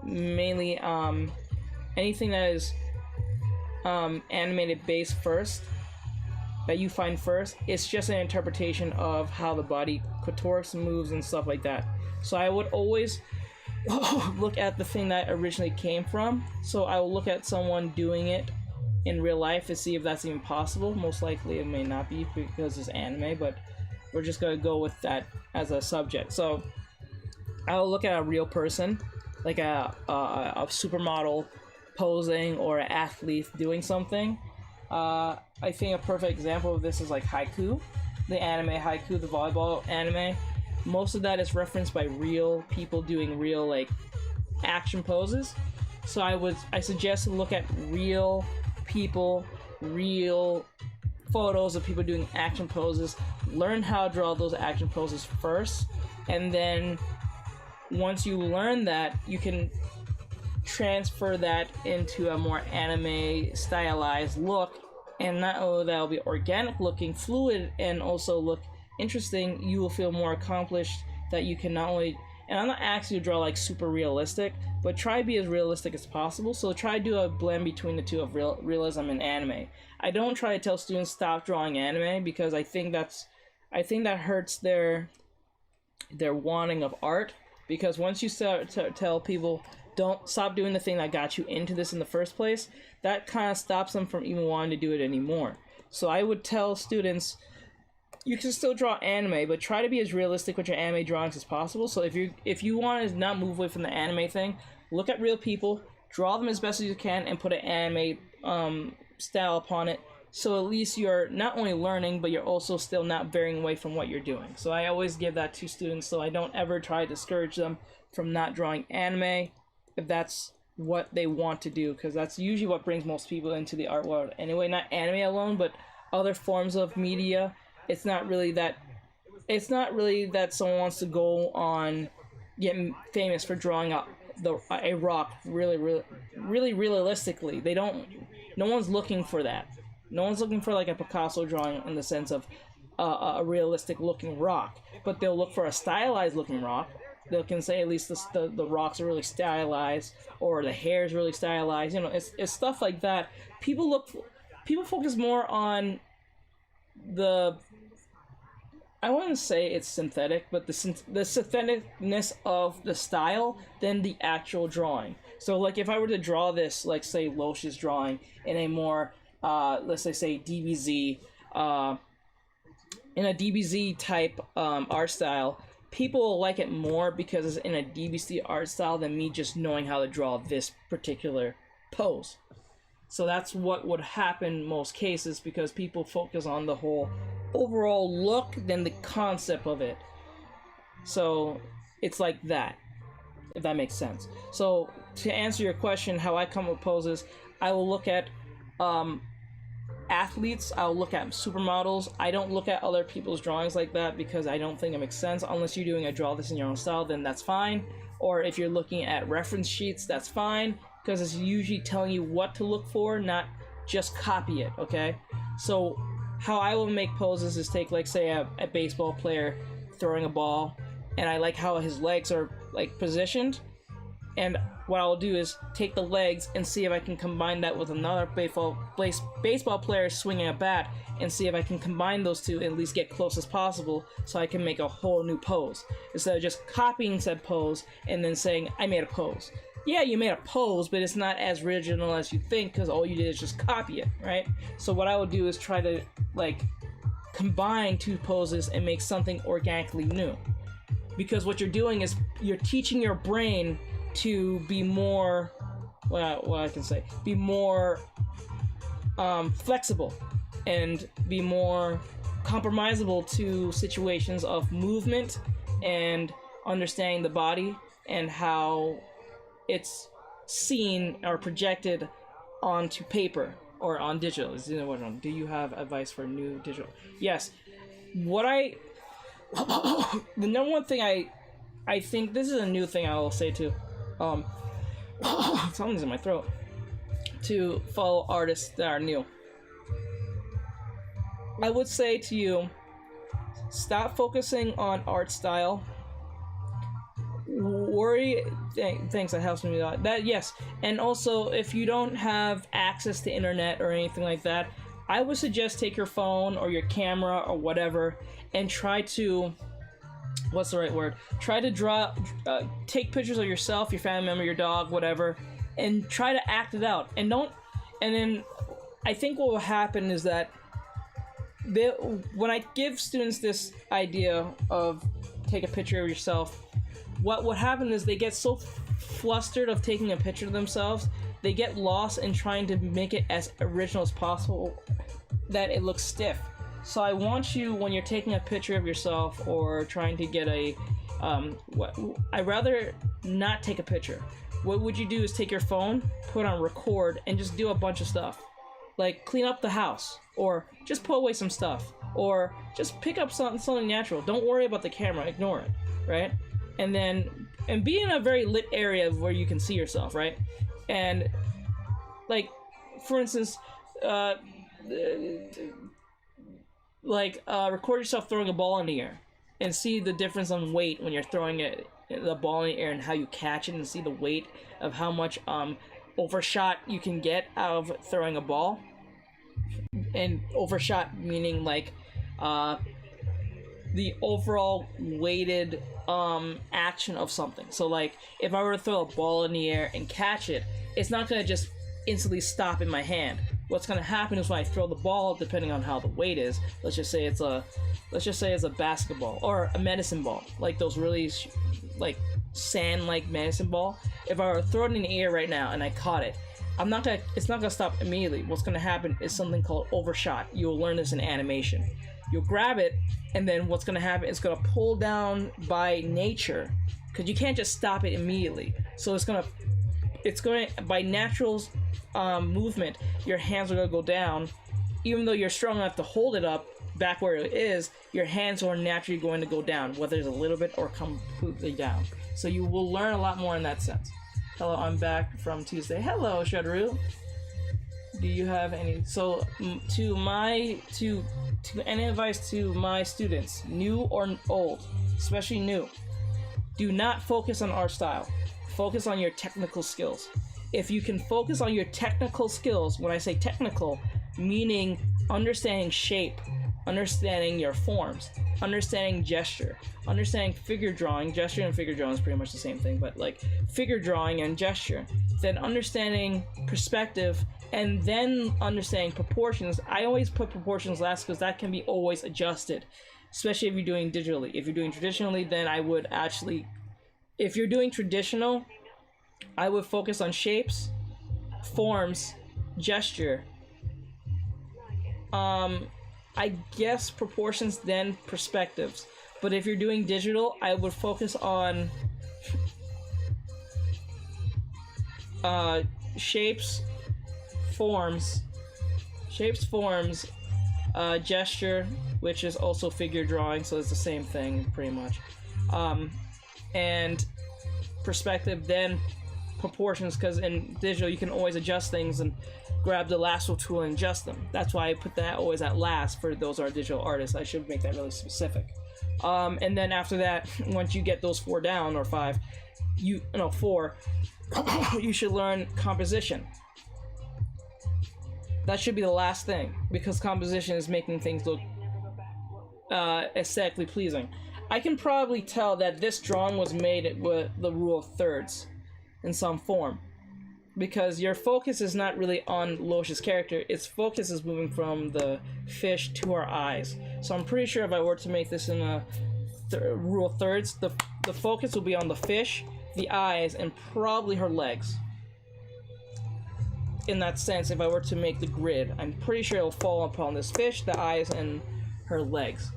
mainly anything that is animated based first, that you find first, it's just an interpretation of how the body contorts, moves, and stuff like that. So I would always look at the thing that originally came from. So I will look at someone doing it in real life to see if that's even possible. Most likely it may not be because it's anime, but we're just gonna go with that as a subject. So I'll look at a real person, like a supermodel posing, or an athlete doing something. I think a perfect example of this is like Haiku, the anime Haiku, the volleyball anime. Most of that is referenced by real people doing real, like, action poses. So I suggest to look at real people, real photos of people doing action poses, learn how to draw those action poses first, and then once you learn that, you can transfer that into a more anime stylized look, and not only that'll be organic looking, fluid, and also look interesting, you will feel more accomplished, that you can not only, and I'm not asking you to draw like super realistic, but try to be as realistic as possible. So try to do a blend between the two of realism and anime. I don't try to tell students stop drawing anime, because I think that hurts their wanting of art. Because once you start to tell people don't stop doing the thing that got you into this in the first place, that kind of stops them from even wanting to do it anymore. So I would tell students, you can still draw anime, but try to be as realistic with your anime drawings as possible. So if you want to not move away from the anime thing, look at real people, draw them as best as you can, and put an anime style upon it. So at least you're not only learning, but you're also still not veering away from what you're doing. So I always give that to students, so I don't ever try to discourage them from not drawing anime if that's what they want to do, because that's usually what brings most people into the art world anyway. Not anime alone, but other forms of media. It's not really that someone wants to go on getting famous for drawing a rock really realistically. No one's looking for that. No one's looking for like a Picasso drawing in the sense of a realistic looking rock, but they'll look for a stylized looking rock. They can say at least the rocks are really stylized, or the hair is really stylized. You know, it's stuff like that. People focus more on the, I wouldn't say it's synthetic, but the syntheticness of the style than the actual drawing. So like if I were to draw this, like say Losh's drawing in a more let's say DBZ, in a DBZ type art style, people will like it more because it's in a DBZ art style than me just knowing how to draw this particular pose. So that's what would happen in most cases, because people focus on the whole overall look than the concept of it. So it's like that, if that makes sense. So to answer your question, how I come up with poses, I will look at athletes, I'll look at supermodels. I don't look at other people's drawings like that, because I don't think it makes sense. Unless you're doing a draw this in your own style, then that's fine. Or if you're looking at reference sheets, that's fine, because it's usually telling you what to look for, not just copy it, okay? So how I will make poses is take, like, say a baseball player throwing a ball, and I like how his legs are like positioned, and what I'll do is take the legs and see if I can combine that with another baseball player swinging a bat, and see if I can combine those two and at least get close as possible, so I can make a whole new pose, instead of just copying said pose and then saying, I made a pose. Yeah, you made a pose, but it's not as original as you think, because all you did is just copy it, right? So what I would do is try to, like, combine two poses and make something organically new. Because what you're doing is you're teaching your brain to be more, what I can say, be more flexible and be more compromisable to situations of movement and understanding the body and how it's seen or projected onto paper or on digital. Do you have advice for new digital? Yes. The number one thing I think, this is a new thing I will say to something's in my throat, to follow artists that are new. I would say to you, stop focusing on art style. Thanks, that helps me a lot. That, yes. And also, if you don't have access to internet or anything like that, I would suggest take your phone or your camera or whatever and try to, what's the right word? Try to take pictures of yourself, your family member, your dog, whatever, and try to act it out. And then I think what will happen is that when I give students this idea of take a picture of yourself, what would happen is they get so flustered of taking a picture of themselves, they get lost in trying to make it as original as possible, that it looks stiff. So I want you, when you're taking a picture of yourself or trying to get I'd rather not take a picture. What would you do is take your phone, put on record, and just do a bunch of stuff. Like clean up the house, or just put away some stuff, or just pick up something natural. Don't worry about the camera, ignore it, right? And be in a very lit area where you can see yourself, right? And like, for instance, record yourself throwing a ball in the air and see the difference on weight when you're throwing the ball in the air and how you catch it, and see the weight of how much overshot you can get out of throwing a ball. And overshot meaning like the overall weighted action of something. So like if I were to throw a ball in the air and catch it, it's not going to just instantly stop in my hand. What's going to happen is when I throw the ball, depending on how the weight is, let's just say it's a basketball or a medicine ball, like those really like sand like medicine ball. If I were to throw it in the air right now and I caught it, it's not gonna stop immediately. What's gonna happen is something called overshot. You'll learn this in animation. You'll grab it, and then what's gonna happen is gonna pull down by nature, because you can't just stop it immediately. So it's going by natural movement, your hands are gonna go down. Even though you're strong enough to hold it up back where it is, your hands are naturally going to go down, whether it's a little bit or completely down. So you will learn a lot more in that sense. Hello, I'm back from Tuesday. Hello, Shadru. Do you have any? So, to any advice to my students, new or old, especially new, do not focus on art style. Focus on your technical skills. If you can focus on your technical skills, when I say technical, meaning understanding shape, understanding your forms, understanding gesture, understanding figure drawing. Gesture and figure drawing is pretty much the same thing, but like figure drawing and gesture, then understanding perspective, and then understanding proportions. I always put proportions last because that can be always adjusted, especially if you're doing digitally. If you're doing traditionally, then I would actually, if you're doing traditional, I would focus on shapes, forms, gesture, I guess proportions, then perspectives. But if you're doing digital, I would focus on shapes, forms, gesture, which is also figure drawing, so it's the same thing pretty much, and perspective, then proportions, because in digital you can always adjust things and grab the lasso tool and adjust them. That's why I put that always at last for those are digital artists. I should make that really specific. And then after that, once you get those 4 down, or 5, 4, you should learn composition. That should be the last thing, because composition is making things look aesthetically pleasing. I can probably tell that this drawing was made with the rule of thirds in some form, because your focus is not really on Losh's character. Its focus is moving from the fish to her eyes. So I'm pretty sure if I were to make this in a rule of thirds, the focus will be on the fish, the eyes, and probably her legs. In that sense, if I were to make the grid, I'm pretty sure it'll fall upon this fish, the eyes, and her legs.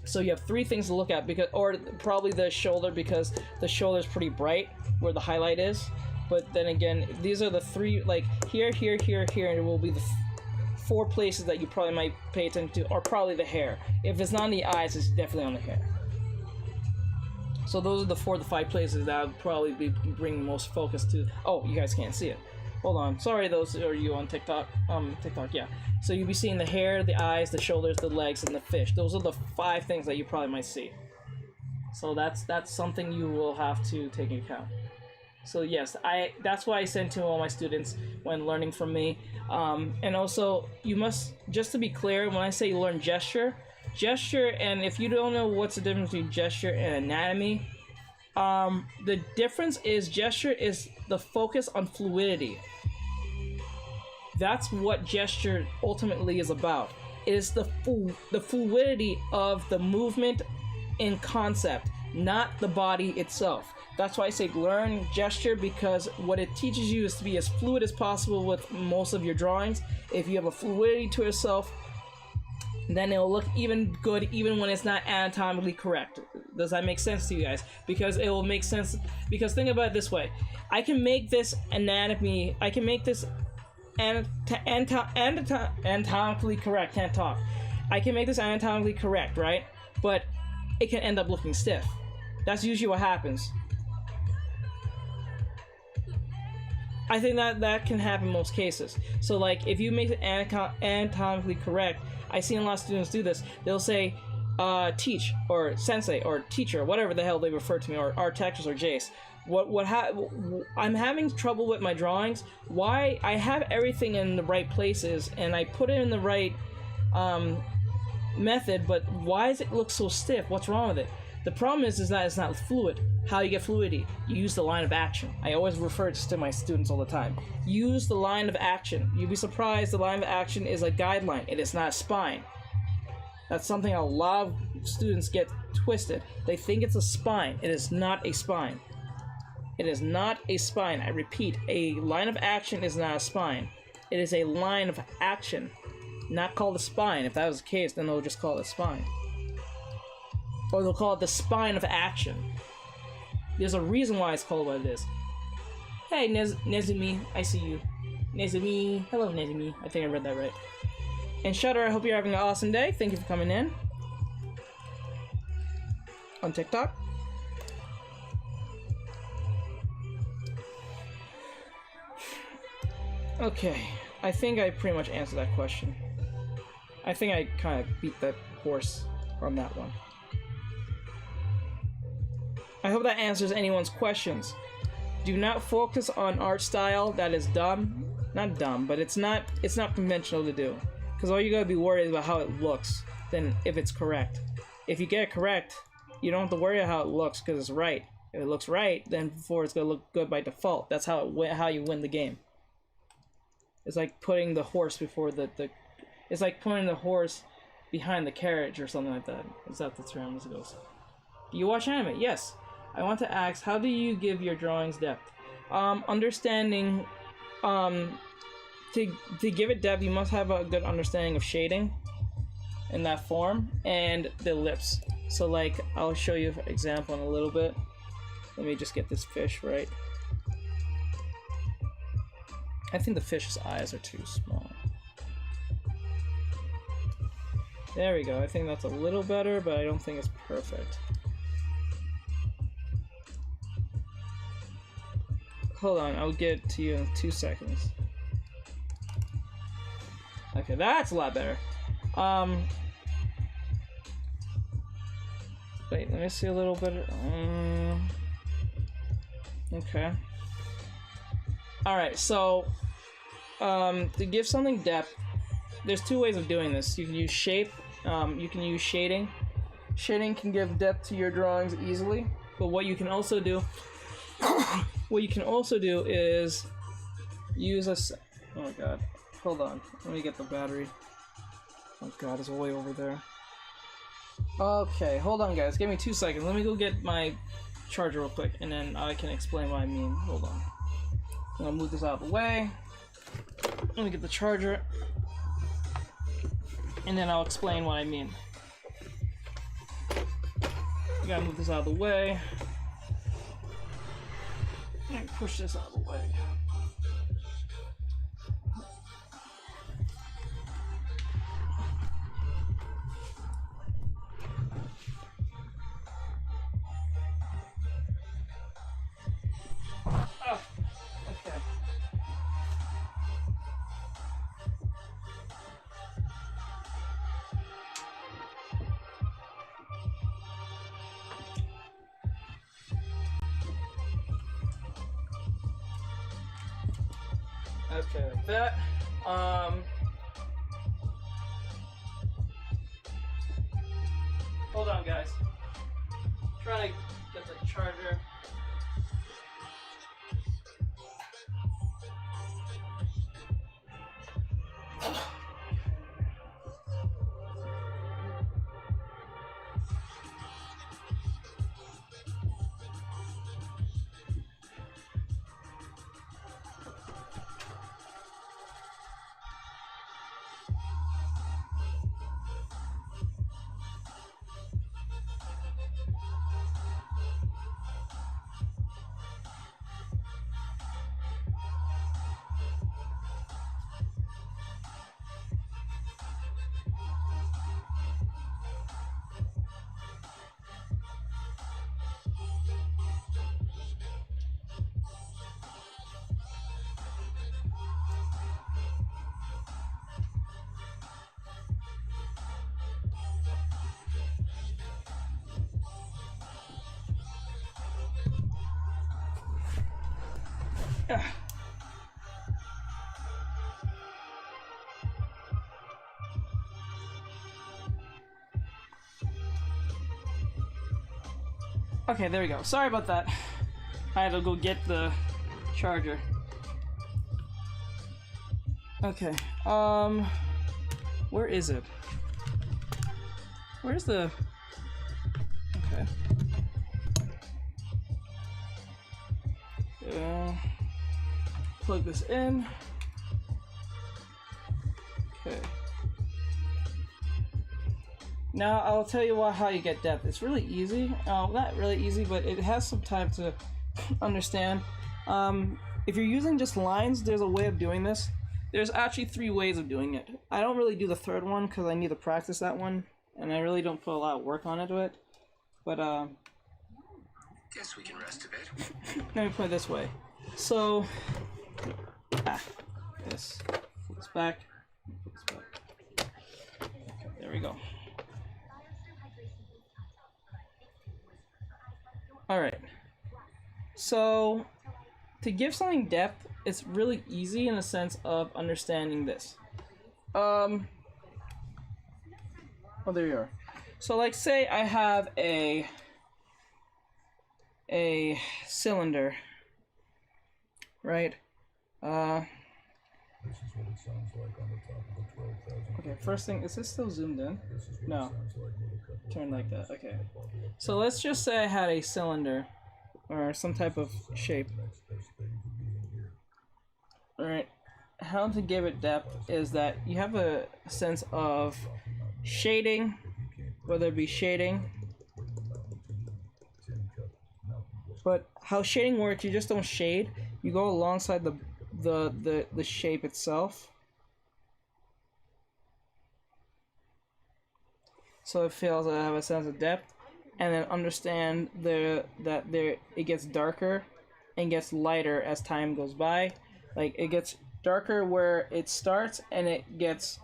So you have 3 things to look at, or probably the shoulder, because the shoulder is pretty bright where the highlight is. But then again, these are the 3, like here, here, here, here, and it will be the 4 places that you probably might pay attention to, or probably the hair. If it's not on the eyes, it's definitely on the hair. So those are the 4 to 5 places that I would probably be bringing most focus to. Oh, you guys can't see it. Hold on. Sorry, those are you on TikTok. TikTok, yeah. So you'll be seeing the hair, the eyes, the shoulders, the legs, and the fish. Those are the 5 things that you probably might see. So that's something you will have to take into account. So yes, that's why I send to all my students when learning from me. And also, you must, just to be clear, when I say learn gesture, and if you don't know what's the difference between gesture and anatomy, the difference is gesture is the focus on fluidity. That's what gesture ultimately is about. It is the fluidity of the movement in concept, not the body itself. That's why I say learn gesture, because what it teaches you is to be as fluid as possible with most of your drawings. If you have a fluidity to yourself, then it'll look even good even when it's not anatomically correct. Does that make sense to you guys? Because it will make sense, because think about it this way. I can make this anatomy, I can make this anatomically correct, can't talk. I can make this anatomically correct, right? But it can end up looking stiff. That's usually what happens. I think that can happen in most cases. So like if you make it anatomically correct, I've seen a lot of students do this. They'll say teach or sensei or teacher, whatever the hell they refer to me, or Artexus or Jace. I'm having trouble with my drawings. Why? I have everything in the right places and I put it in the right method, but why does it look so stiff? What's wrong with it? The problem is that it's not fluid. How you get fluidity? You use the line of action. I always refer this to my students all the time. Use the line of action. You'd be surprised the line of action is a guideline. It is not a spine. That's something a lot of students get twisted. They think it's a spine. It is not a spine. It is not a spine. I repeat, a line of action is not a spine. It is a line of action, not called a spine. If that was the case, then they'll just call it a spine. Or they'll call it the spine of action. There's a reason why it's called what it is. Hey, Nezumi, I see you. Nezumi, hello Nezumi. I think I read that right. And Shutter, I hope you're having an awesome day. Thank you for coming in. On TikTok. Okay, I think I pretty much answered that question. I think I kind of beat that horse from that one. I hope that answers anyone's questions. Do not focus on art style that is dumb. Not dumb, but it's not conventional to do. Because all you gotta be worried about how it looks than if it's correct. If you get it correct, you don't have to worry about how it looks because it's right. If it looks right, then before it's gonna look good by default. That's how you win the game. It's like putting the horse before it's like putting the horse behind the carriage or something like that. Is that the term as it goes? Do you watch anime? Yes. I want to ask, how do you give your drawings depth? Understanding, to give it depth, you must have a good understanding of shading in that form and the lips. So like, I'll show you an example in a little bit. Let me just get this fish right. I think the fish's eyes are too small. There we go. I think that's a little better, but I don't think it's perfect. Hold on, I'll get to you in 2 seconds. Okay, that's a lot better. Wait, let me see a little bit. Okay. Alright, so, to give something depth, there's two ways of doing this. You can use shape, you can use shading. Shading can give depth to your drawings easily, but what you can also do is use oh my god, hold on, let me get the battery. Oh god, it's way over there. Okay, hold on guys, give me 2 seconds. Let me go get my charger real quick, and then I can explain what I mean. Hold on. I'm gonna move this out of the way. Let me get the charger, and then I'll explain what I mean. I gotta move this out of the way. And push this out of the way. Oh, okay. Okay, like that. Hold on, guys. Trying to get the charger. Okay, there we go. Sorry about that. I had to go get the charger. Okay, where is it? Where's the... Okay. Plug this in. Okay. Now I'll tell you how you get depth. It's really easy. Not really easy, but it has some time to understand. If you're using just lines, there's a way of doing this. There's actually 3 ways of doing it. I don't really do the third one because I need to practice that one, and I really don't put a lot of work on it. But guess we can rest a bit. let me put it this way. So, this back. Okay, there we go. All right. So, to give something depth, it's really easy in the sense of understanding this. Oh, there you are. So, like, say I have a cylinder, right? This is what it sounds like on the top of the 12,000. Okay, first thing, is this still zoomed in? This is what No. it sounds like with a couple of Turn like that, friends okay. and a bottle of So let's just say I had a cylinder, or some type of shape. next best thing to being here. Alright, how to give it depth is that you have a sense of shading, whether it be shading, but how shading works, you just don't shade, you go alongside the shape itself. So it feels that I have a sense of depth, and then understand it gets darker and gets lighter as time goes by. Like, it gets darker where it starts, and it gets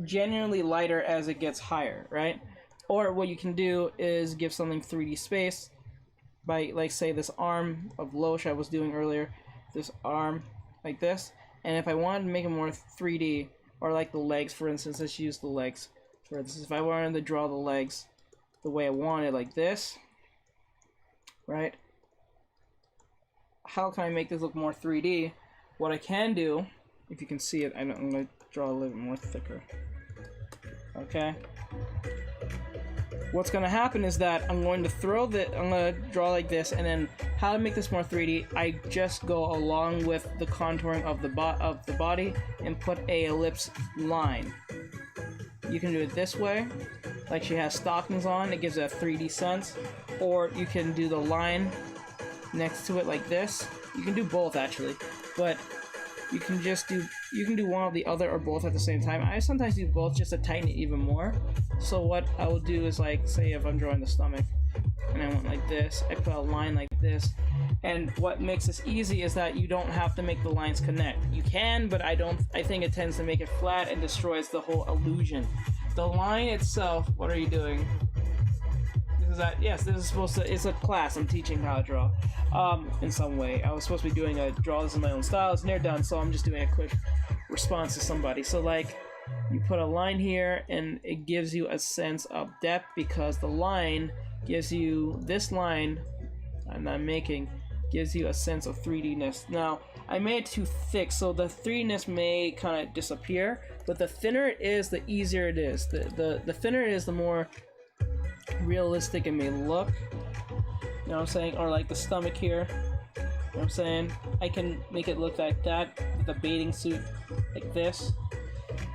genuinely lighter as it gets higher, right? Or what you can do is give something 3D space by, like, say this arm of Loesch I was doing earlier, this arm like this, and if I wanted to make it more 3D, or like the legs, for instance, let's use the legs. For instance, if I wanted to draw the legs the way I wanted, like this, right? How can I make this look more 3D? What I can do, if you can see it, I'm going to draw a little bit more thicker. Okay? What's going to happen is that I'm going to draw like this, and then how to make this more 3D, I just go along with the contouring of the body and put a ellipse line. You can do it this way, like she has stockings on, it gives it a 3D sense, or you can do the line next to it like this. You can do both actually, but you can do one or the other or both at the same time. I sometimes do both just to tighten it even more. So what I will do is, like, say if I'm drawing the stomach and I went like this, I put a line like this, and what makes this easy is that you don't have to make the lines connect. You can, but I think it tends to make it flat and destroys the whole illusion. The line itself, what are you doing? Yes, this is supposed to, it's a class, I'm teaching how to draw, in some way. I was supposed to be doing a draw this in my own style, it's near done, so I'm just doing a quick response to somebody. So, like, you put a line here, and it gives you a sense of depth, because the line gives you, this line I'm making, gives you a sense of 3D-ness. Now, I made it too thick, so the 3D-ness may kind of disappear, but the thinner it is, the easier it is. The thinner it is, the more realistic it may look. You know what I'm saying? Or like the stomach here. You know what I'm saying? I can make it look like that with a bathing suit like this.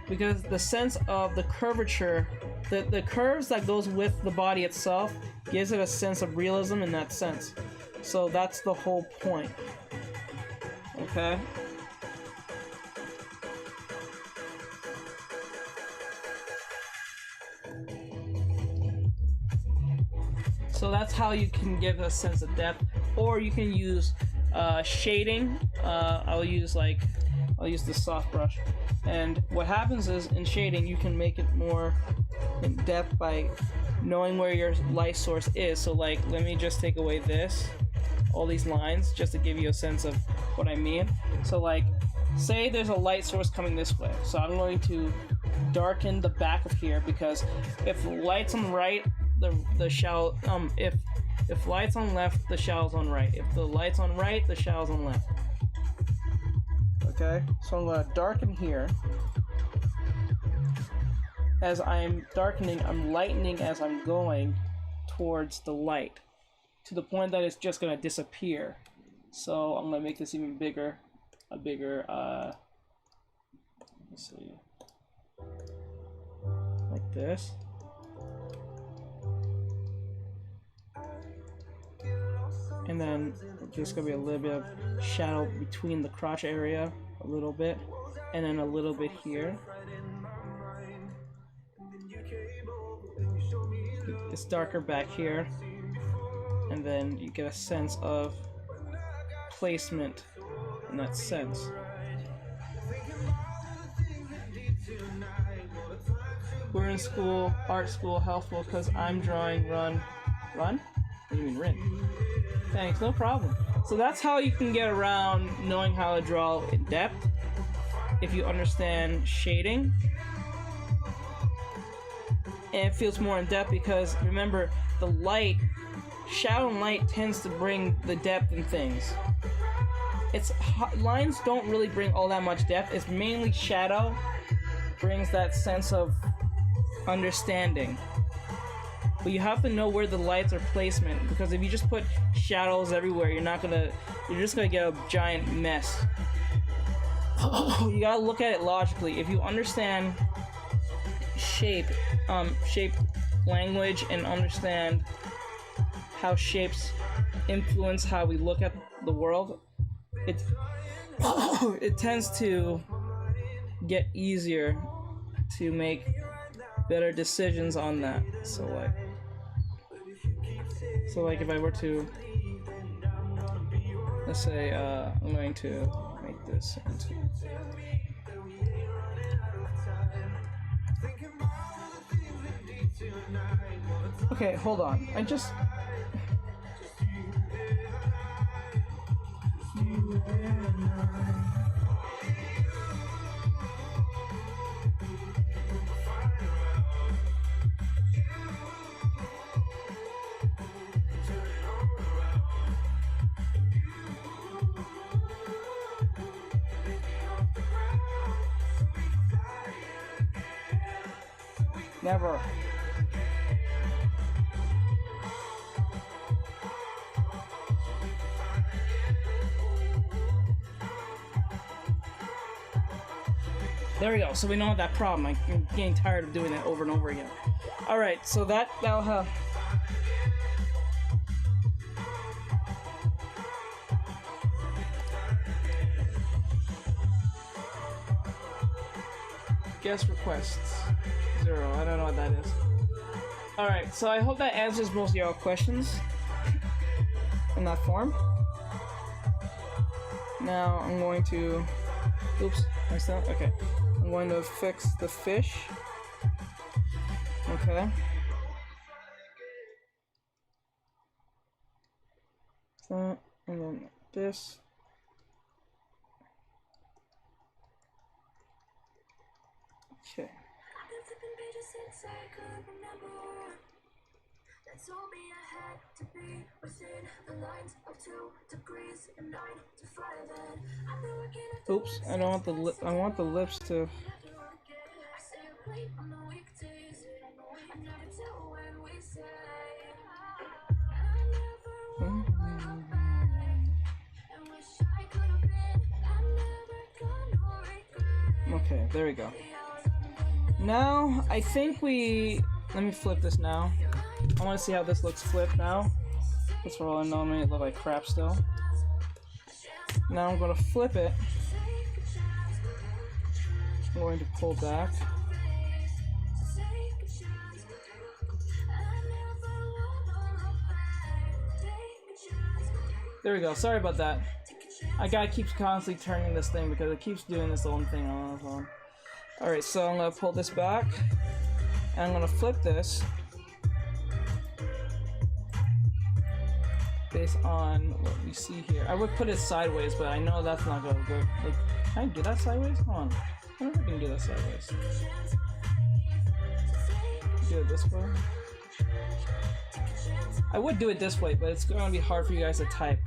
Because the sense of the curvature, the curves that goes with the body itself gives it a sense of realism in that sense. So that's the whole point. Okay? So that's how you can give a sense of depth, or you can use shading. I'll use the soft brush, and what happens is in shading you can make it more in depth by knowing where your light source is. So, like, let me just take away this, all these lines just to give you a sense of what I mean. So like, say there's a light source coming this way, so I'm going to darken the back of here, because if light's on right, the shadow, if light's on left, the shadow's on right. If the light's on right, the shadow's on left. Okay, so I'm gonna darken here. As I'm darkening, I'm lightening as I'm going towards the light, to the point that it's just gonna disappear. So I'm gonna make this even bigger, let's see, like this. And then there's gonna be a little bit of shadow between the crotch area, a little bit, and then a little bit here. It's darker back here, and then you get a sense of placement in that sense. We're in school, art school, helpful because I'm drawing run? What do you mean Rin? Thanks, no problem. So that's how you can get around knowing how to draw in depth, if you understand shading. And it feels more in depth because, remember, the light, shadow and light tends to bring the depth in things. Lines don't really bring all that much depth. It's mainly shadow brings that sense of understanding. But you have to know where the lights are placement, because if you just put shadows everywhere, you're just gonna get a giant mess. You gotta look at it logically. If you understand shape language, and understand how shapes influence how we look at the world, it tends to get easier to make better decisions on that. So like if I were to, let's say I'm going to make this into, okay, hold on, never. There we go. So we know that problem. I'm getting tired of doing that over and over again. All right. So that'll have. Guest requests 0. I don't know what that is. All right. So I hope that answers most of your questions in that form. Now I'm going to. Oops. Myself. Okay. I'm going to fix the fish. Okay. That, and then this. Okay. Oops, I don't want the I want the lips to. Okay, there we go. Now, I think let me flip this now. I want to see how this looks flipped now. That's for all I know, it may look like crap still. Now I'm going to flip it. I'm going to pull back. There we go, sorry about that. I gotta keep constantly turning this thing because it keeps doing this own thing on its own. Alright, so I'm gonna pull this back, and I'm gonna flip this. based on what we see here. I would put it sideways, but I know that's not gonna go. Like, can I do that sideways? Hold on. I wonder if I can do that sideways. Do it this way. I would do it this way, but it's gonna be hard for you guys to type.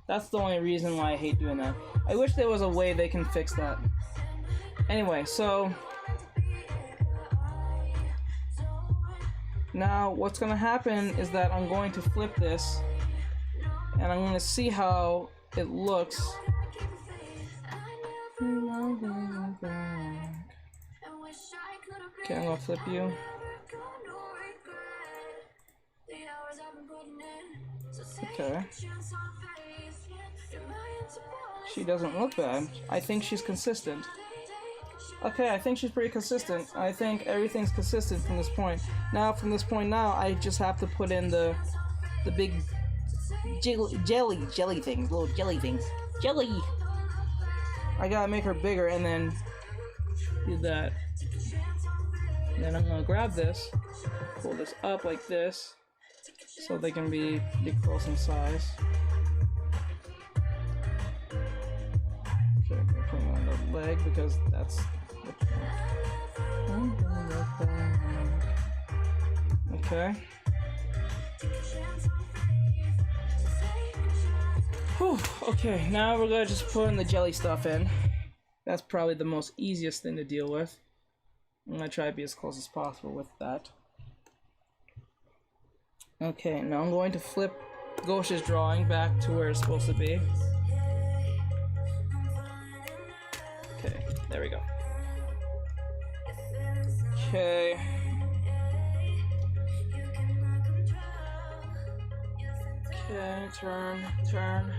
That's the only reason why I hate doing that. I wish there was a way they can fix that. Anyway, so now what's gonna happen is that I'm going to flip this and I'm gonna see how it looks. Okay, I'm gonna flip you. Okay. She doesn't look bad. I think she's consistent. Okay, I think she's pretty consistent. I think everything's consistent from this point. Now, from this point now, I just have to put in the big jelly things, little jelly things. Jelly! I gotta make her bigger and then do that. Then I'm gonna grab this, pull this up like this, so they can be close in size. Okay, I'm gonna put them on the leg because that's okay. Whew, okay, now we're gonna just put in the jelly stuff in. That's probably the most easiest thing to deal with. I'm gonna try to be as close as possible with that. Okay, now I'm going to flip Ghosh's drawing back to where it's supposed to be. Okay, there we go. Okay. Okay, turn.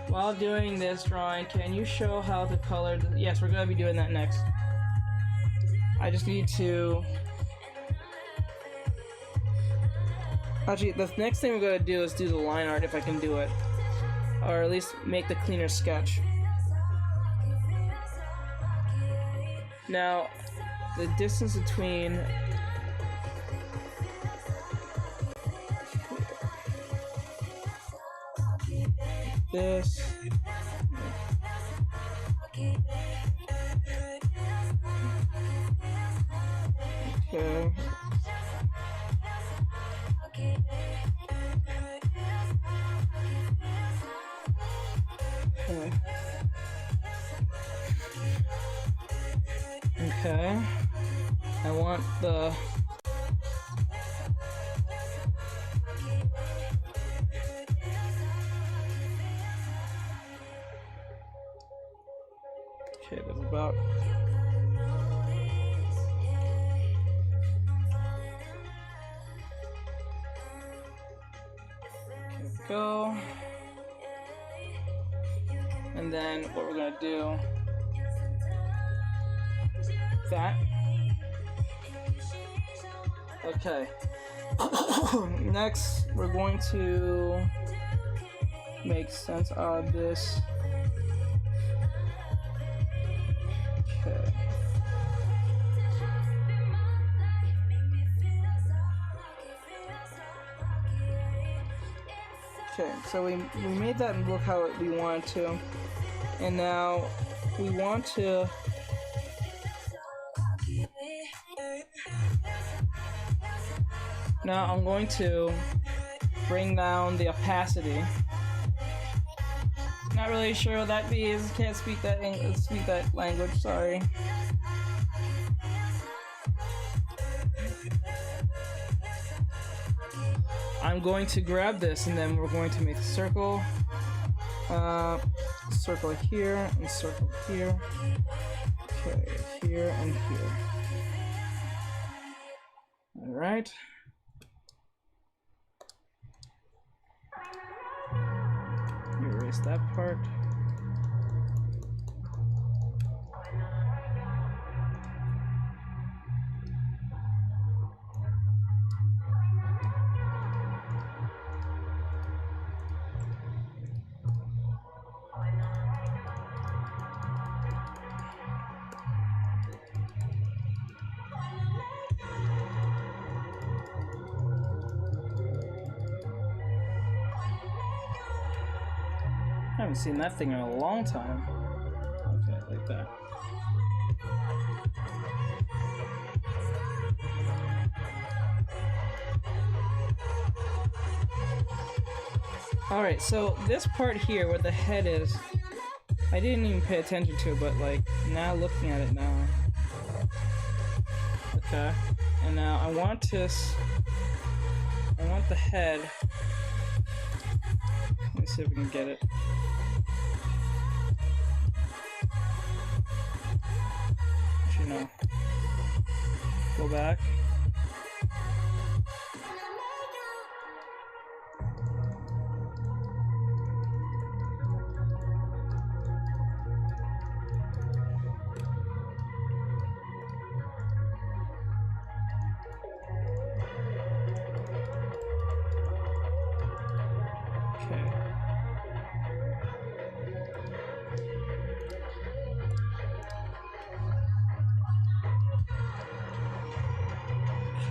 While doing this drawing, can you show how to color the... Yes, we're gonna be doing that next. I just need to... Actually, the next thing we're gonna do is do the line art if I can do it. Or at least make the cleaner sketch. Now, the distance between this okay. Okay. I want the okay, that's about go. And then what we're gonna do that. Okay. Next, we're going to make sense out of this. Okay. Okay, so we made that look how we wanted to, and now we want to now I'm going to bring down the opacity. Not really sure what that means. Can't speak that language. Sorry. I'm going to grab this and then we're going to make a circle. Circle here and circle here. Okay, here and here. All right. Erase that part. haven't seen that thing in a long time. Okay, like that. Alright, so this part here where the head is, I didn't even pay attention to, but like, now looking at it now. Okay, and now I want the head. Let's see if we can get it. Actually, no. Go back.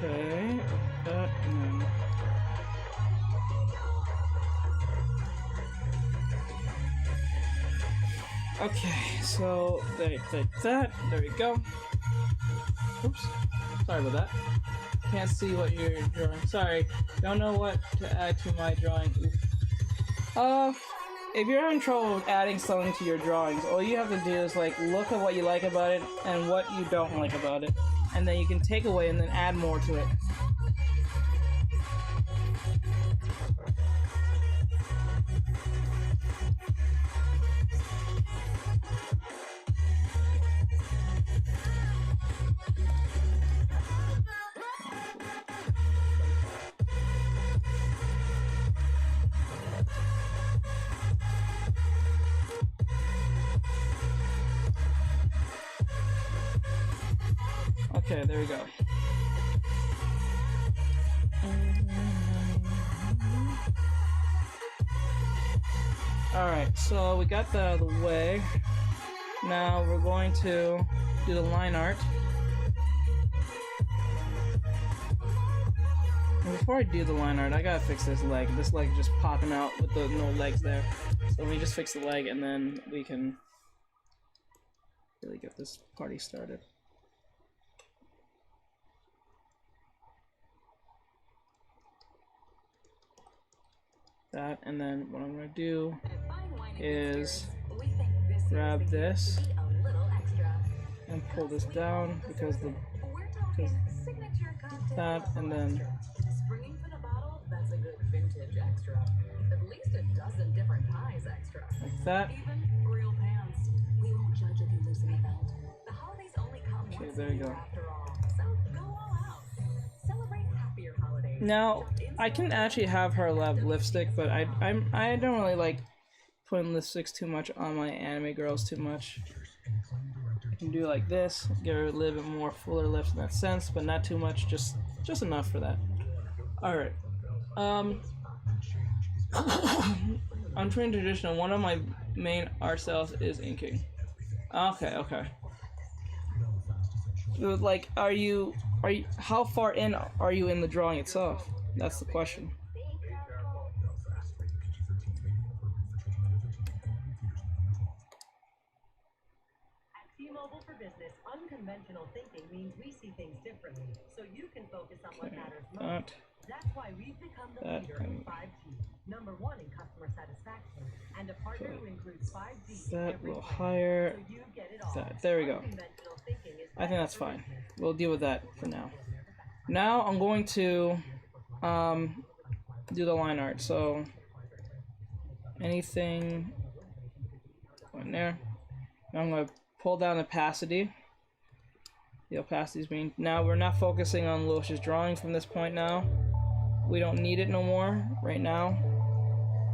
Okay, that and then okay, so that. There we go. Oops, sorry about that. Can't see what you're drawing. Sorry, don't know what to add to my drawing. If you're having trouble with adding something to your drawings, all you have to do is like look at what you like about it and what you don't like about it, and then you can take away and then add more to it. Okay, there we go. Alright, so we got that out of the way. Now we're going to do the line art. And before I do the line art, I gotta fix this leg. This leg just popping out with the no legs there. So let me just fix the leg and then we can really get this party started. That, and then what I'm gonna do is grab this and pull this down because that, and then Springing for the bottle, that's a good vintage extra. At least a dozen different pies extra. like that. Even real pants. We won't judge if you loosen the belt. The holidays only come once There a you year go. after all. So go all out. Celebrate happier holidays. Now I can actually have her have lipstick, but I don't really like putting lipsticks too much on my anime girls too much. I can do like this, give her a little bit more fuller lips in that sense, but not too much, just enough for that. Alright. On Trend Traditional, one of my main art styles is inking. Okay. Like, are you how far in are you in the drawing itself? That's the question. At T-Mobile for Business, unconventional thinking means we see things differently, so you can focus on what matters most. That's why we've become the leader in 5G, #1 in customer satisfaction, and a partner who includes 5G in That every will plan, hire so you get it all. that. There we go. Unconventional thinking is I think that's fine. We'll deal with that for now. Now I'm going to do the line art. So anything in there. Now I'm going to pull down opacity. The opacity is being. Now we're not focusing on Losh's drawing from this point now. We don't need it no more right now.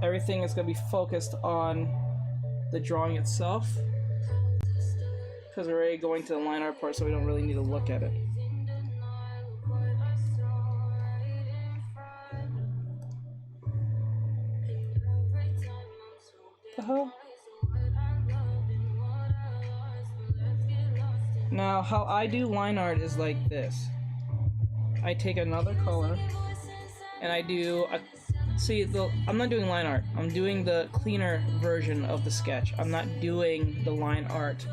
Everything is going to be focused on the drawing itself. Because we're already going to the line art part, so we don't really need to look at it. The hell? Now, how I do line art is like this. I take another color, and I do See, I'm not doing line art. I'm doing the cleaner version of the sketch. I'm not doing the line art.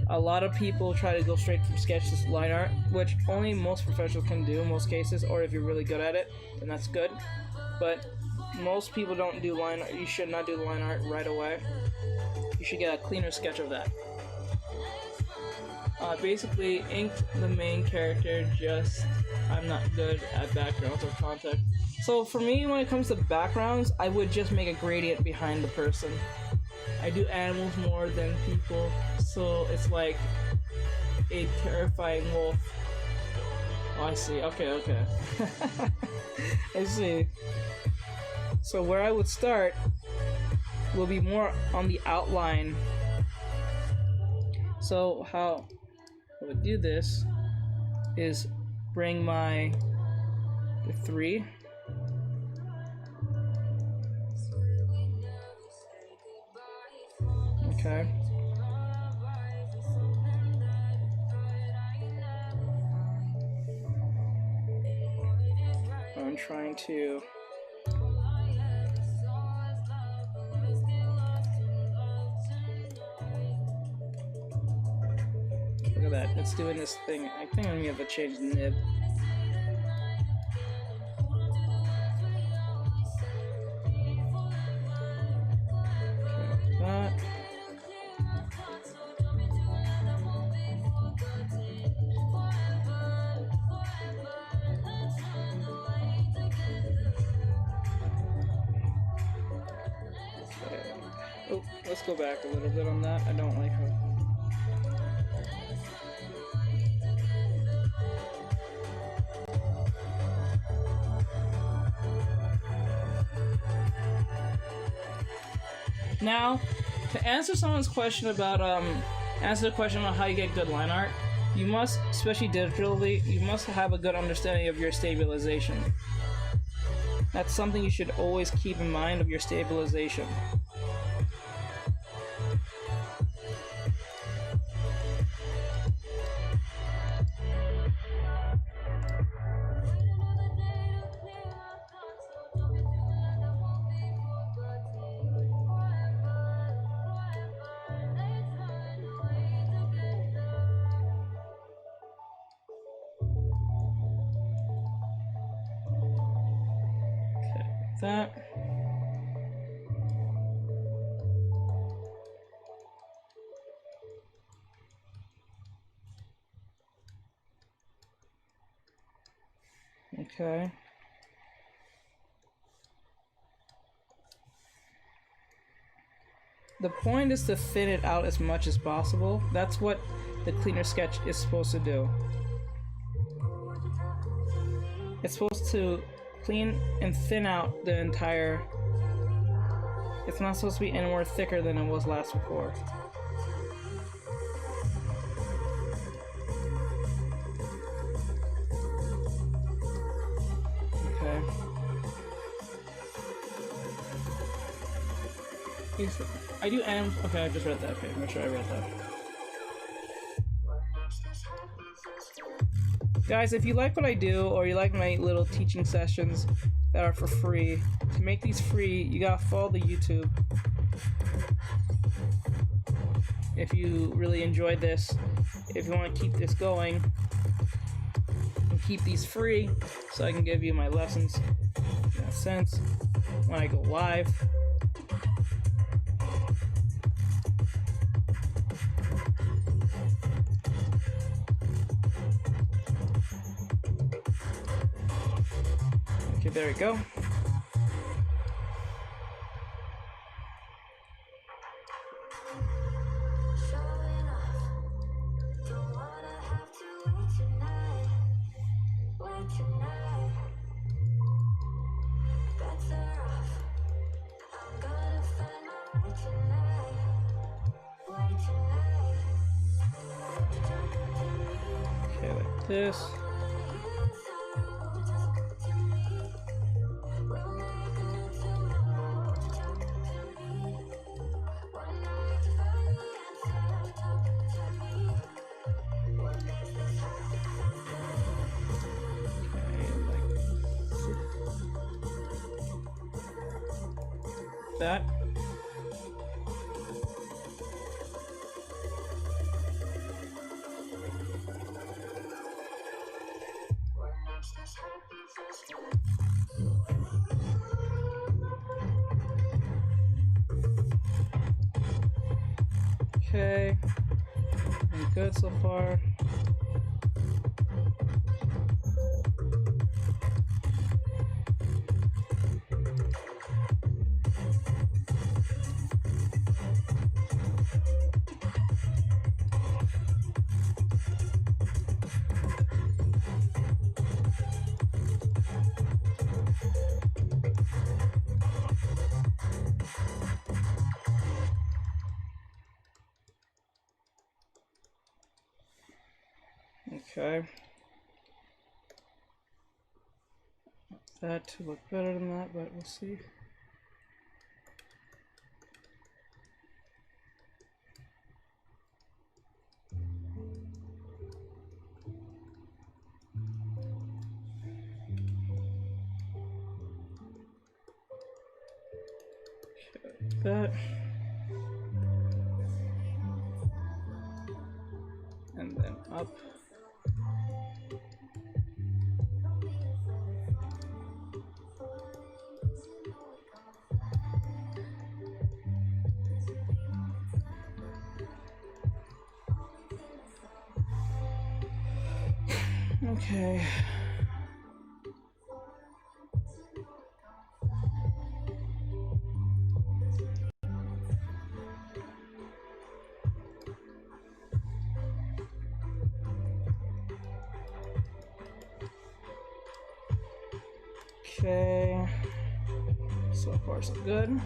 A lot of people try to go straight from sketch to line art, which only most professionals can do in most cases, or if you're really good at it, then that's good. But most people don't do line art. You should not do the line art right away. You should get a cleaner sketch of that. Basically, inked the main character, just I'm not good at backgrounds or context. So for me, when it comes to backgrounds, I would just make a gradient behind the person. I do animals more than people, so it's like a terrifying wolf. Oh, I see. Okay. I see. So where I would start will be more on the outline. So how I would do this is bring the 3. Okay. I'm trying to look at that. It's doing this thing. I think I'm gonna have to change the nib. Okay, that. Oh, let's go back a little bit on that. I don't like how. Now, to answer someone's question about answer the question about how you get good line art, you must, especially digitally, you must have a good understanding of your stabilization. That's something you should always keep in mind of your stabilization. That. Okay. The point is to thin it out as much as possible. That's what the cleaner sketch is supposed to do. It's supposed to clean and thin out the entire. It's not supposed to be any more thicker than it was last before. Okay. I do animals. Okay, I just read that. Okay, make sure I read that. Guys, if you like what I do, or you like my little teaching sessions that are for free, to make these free, you gotta follow the YouTube. If you really enjoyed this, if you want to keep this going, and keep these free, so I can give you my lessons in a sense when I go live. Okay, there we go. Okay, like this. that. Okay, I'm good so far. Okay. That to look better than that, but we'll see. Okay, that. And then up. Okay. Okay. So far, so good.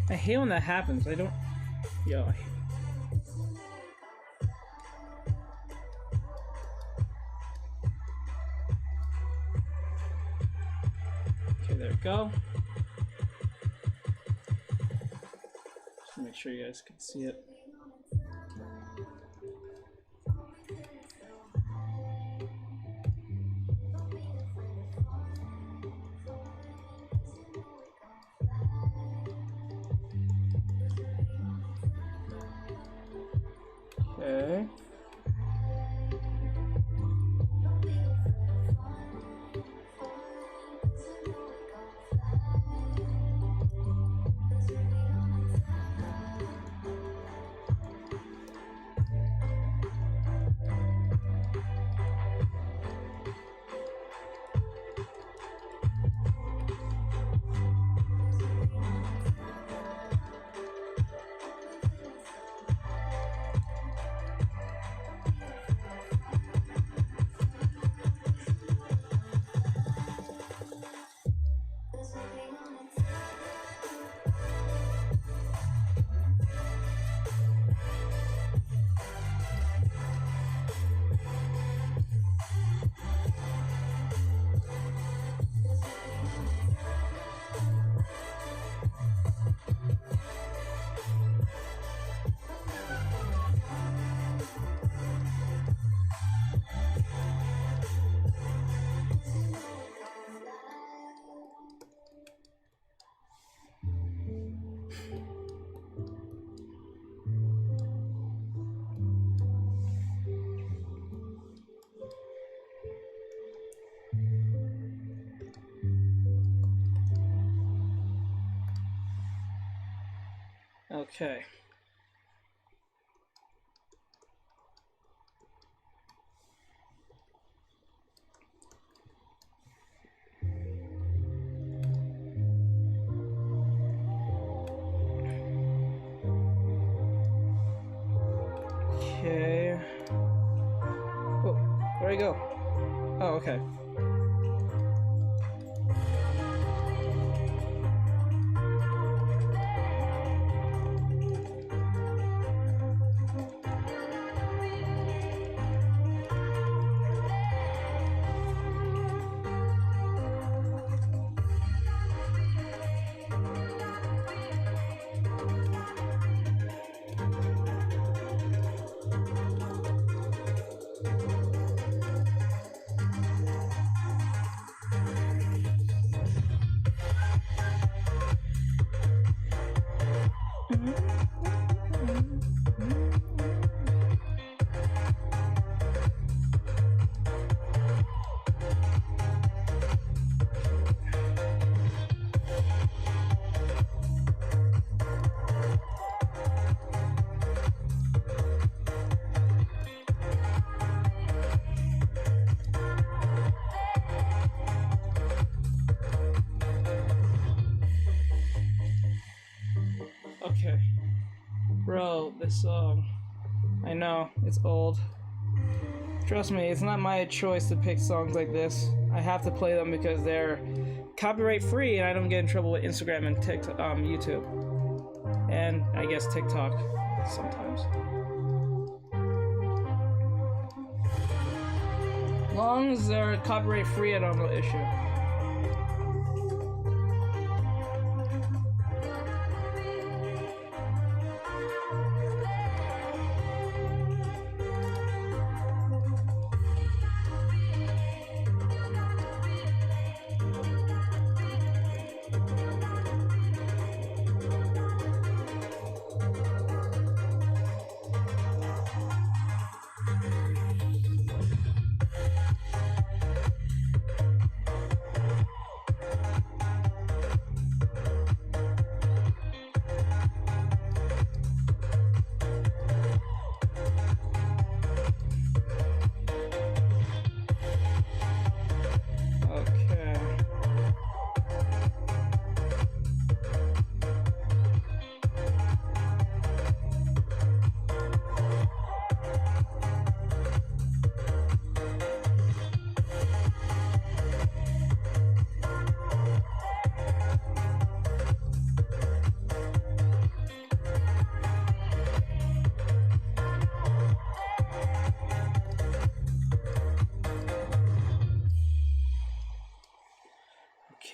I hate when that happens. I don't. Yo. Okay, there we go. Just to make sure you guys can see it. Okay. Okay. Okay. Oh, where'd I go? Oh, okay. Okay. Bro, this song. I know, it's old. Trust me, it's not my choice to pick songs like this. I have to play them because they're copyright free and I don't get in trouble with Instagram and TikTok, YouTube. And I guess TikTok sometimes. As long as they're copyright free, I don't have an issue.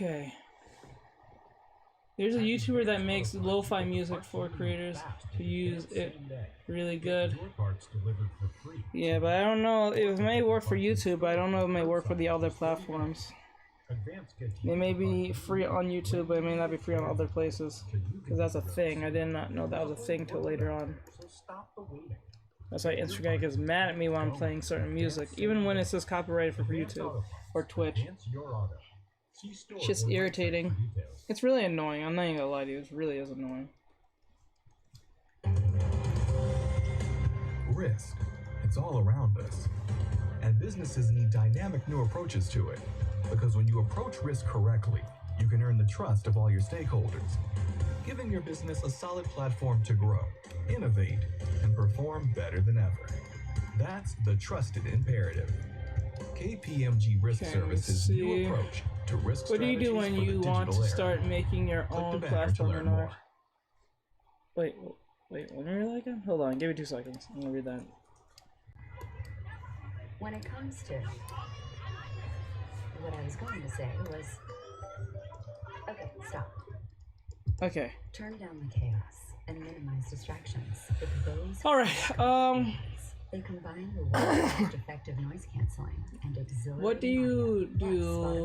Okay. There's a YouTuber that makes lo-fi music for creators to use it. Really good. Yeah, but I don't know. It may work for YouTube, but I don't know if it may work for the other platforms. They may be free on YouTube, but it may not be free on other places. Because that's a thing. I did not know that was a thing till later on. That's why Instagram gets mad at me when I'm playing certain music, even when it says copyrighted for YouTube or Twitch. It's just irritating. It's really annoying. I'm not even gonna lie to you. It really is annoying. Risk. It's all around us. And businesses need dynamic new approaches to it. Because when you approach risk correctly, you can earn the trust of all your stakeholders, giving your business a solid platform to grow, innovate, and perform better than ever. That's the trusted imperative. KPMG Risk Services' new approach to risk what do you do when you want to start making your own platform or not? Wait, let me read that again? Hold on, give me 2 seconds. I'm gonna read that. When it comes to what I was going to say was, okay, stop. Okay. Turn down the chaos and minimize distractions. Those Alright, they combine the world's most effective noise canceling and exhilarating. what do you audio. do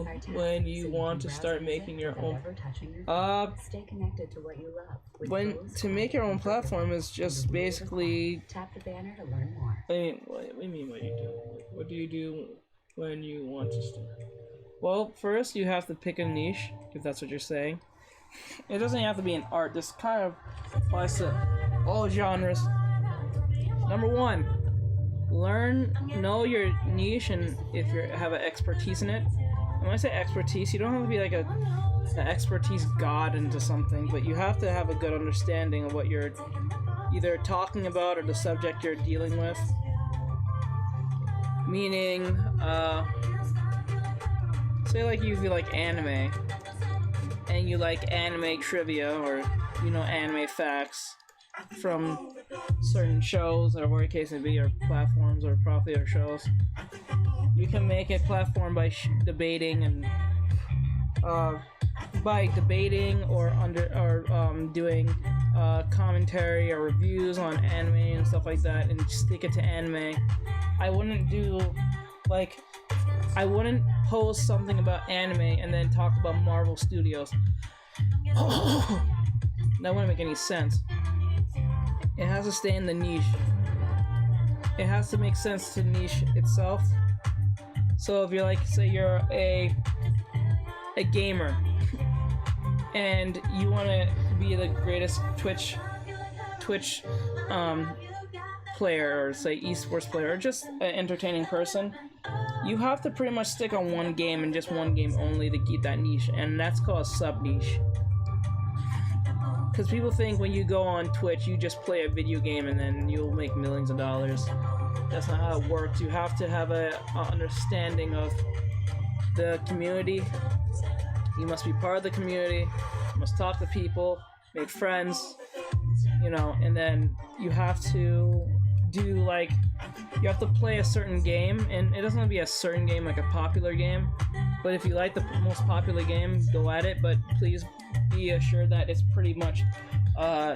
Plus, Spotify when tasks, you so want can to browse start music making your without own? ever touching your phone. Stay connected to what you love. with When those to make your own content platform is just basically. tap the banner to learn more. I mean, what do you mean? What do you do? What do you do when you want to start? Well, first you have to pick a niche, if that's what you're saying. It doesn't have to be an art. This kind of applies to all genres. Number 1, know your niche, and if you have an expertise in it. And when I say expertise, you don't have to be like an expertise god into something, but you have to have a good understanding of what you're either talking about or the subject you're dealing with. Meaning, say like you like anime, and you like anime trivia or anime facts from certain shows or whatever case may be, or platforms or popular shows. You can make a platform by debating and doing commentary or reviews on anime and stuff like that, and stick it to anime. I wouldn't post something about anime and then talk about Marvel Studios. That wouldn't make any sense. It has to stay in the niche. It has to make sense to the niche itself. So if you're like, say you're a gamer and you want to be the greatest Twitch player, or say esports player, or just an entertaining person, you have to pretty much stick on one game and just one game only to keep that niche, and that's called a sub niche. Because people think when you go on Twitch, you just play a video game and then you'll make millions of dollars. That's not how it works. You have to have a understanding of the community. You must be part of the community. You must talk to people, make friends, and then you have to you have to play a certain game, and it doesn't have to be a certain game like a popular game, but if you like the most popular game, go at it, but please be assured that it's pretty much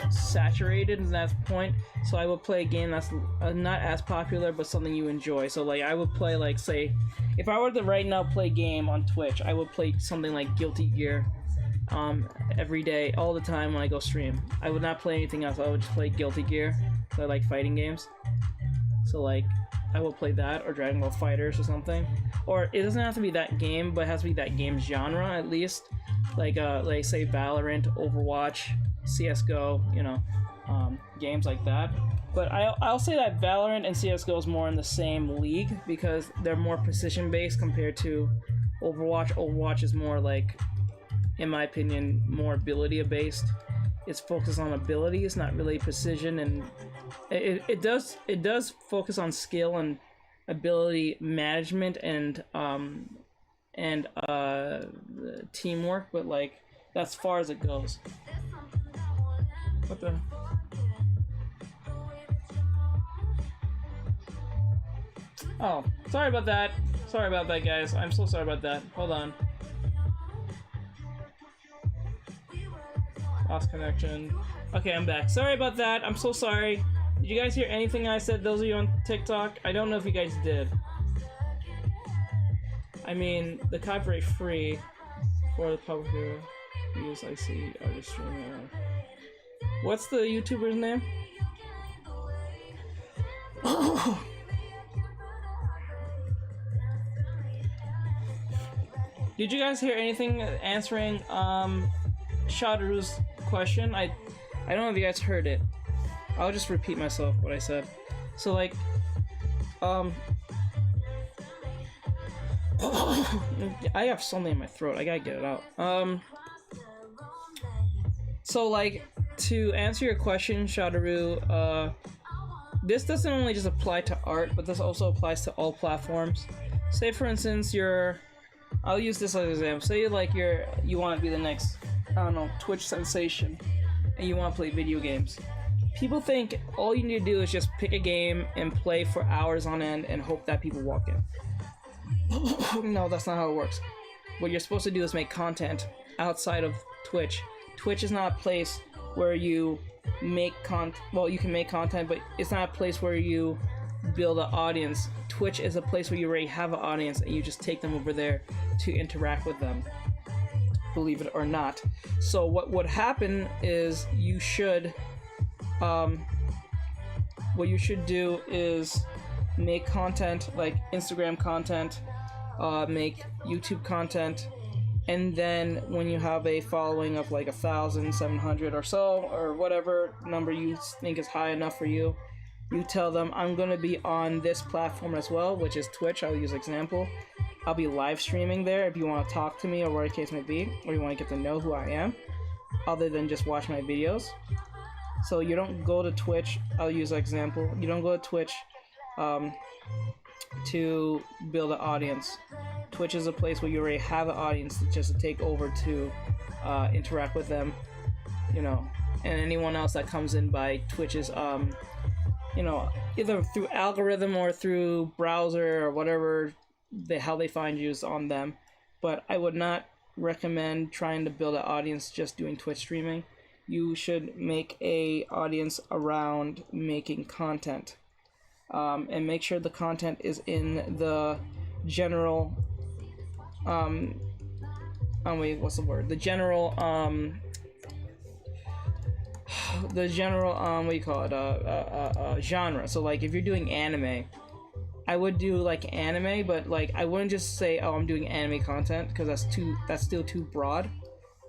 saturated in that point. So I would play a game that's not as popular but something you enjoy. So like I would play, like, say if I were to right now play a game on Twitch, I would play something like Guilty Gear every day, all the time when I go stream. I would not play anything else. I would just play Guilty Gear. So I like fighting games. So like I will play that, or Dragon Ball Fighters or something. Or it doesn't have to be that game, but it has to be that game genre at least. Like say Valorant, Overwatch, CS:GO, games like that. But I'll say that Valorant and CS:GO is more in the same league because they're more precision based compared to Overwatch. Overwatch is more like, in my opinion, more ability based. It's focused on abilities, not really precision, and it does focus on skill and ability management and teamwork, but like that's far as it goes. What the? Oh, sorry about that. Sorry about that, guys. I'm so sorry about that. Hold on. Lost connection. Okay, I'm back. Sorry about that. I'm so sorry. Did you guys hear anything I said? Those of you on TikTok? I don't know if you guys did. I mean, the copyright free for the public use. I see artist streamer. What's the YouTuber's name? Did you guys hear anything answering Shadaru's question? I don't know if you guys heard it. I'll just repeat myself what I said. So like I have something in my throat. I gotta get it out. So like, to answer your question, Shadaru, this doesn't only just apply to art, but this also applies to all platforms. Say for instance I'll use this as an example. Say like you want to be the next, I don't know, Twitch sensation, and you want to play video games. People think all you need to do is just pick a game and play for hours on end and hope that people walk in. No, that's not how it works. What you're supposed to do is make content outside of Twitch. Twitch is not a place where you make well, you can make content, but it's not a place where you build an audience. Twitch is a place where you already have an audience and you just take them over there to interact with them, believe it or not. So what would happen is you should what you should do is make content like Instagram content, make YouTube content, and then when you have a following of like 1,700 or so, or whatever number you think is high enough for you, you tell them, I'm going to be on this platform as well, which is Twitch. I'll use example. I'll be live streaming there if you want to talk to me or whatever the case may be, or you want to get to know who I am, other than just watch my videos. So you don't go to Twitch, I'll use an example, you don't go to Twitch to build an audience. Twitch is a place where you already have an audience just to take over to interact with them, you know, and anyone else that comes in by Twitch's, you know, either through algorithm or through browser or whatever, how they find you is on them. But I would not recommend trying to build an audience just doing Twitch streaming. You should make a audience around making content, and make sure the content is in the general what's the word? The general what do you call it? Genre. So like if you're doing anime, I would do like anime, but like I wouldn't just say, oh, I'm doing anime content, because that's still too broad.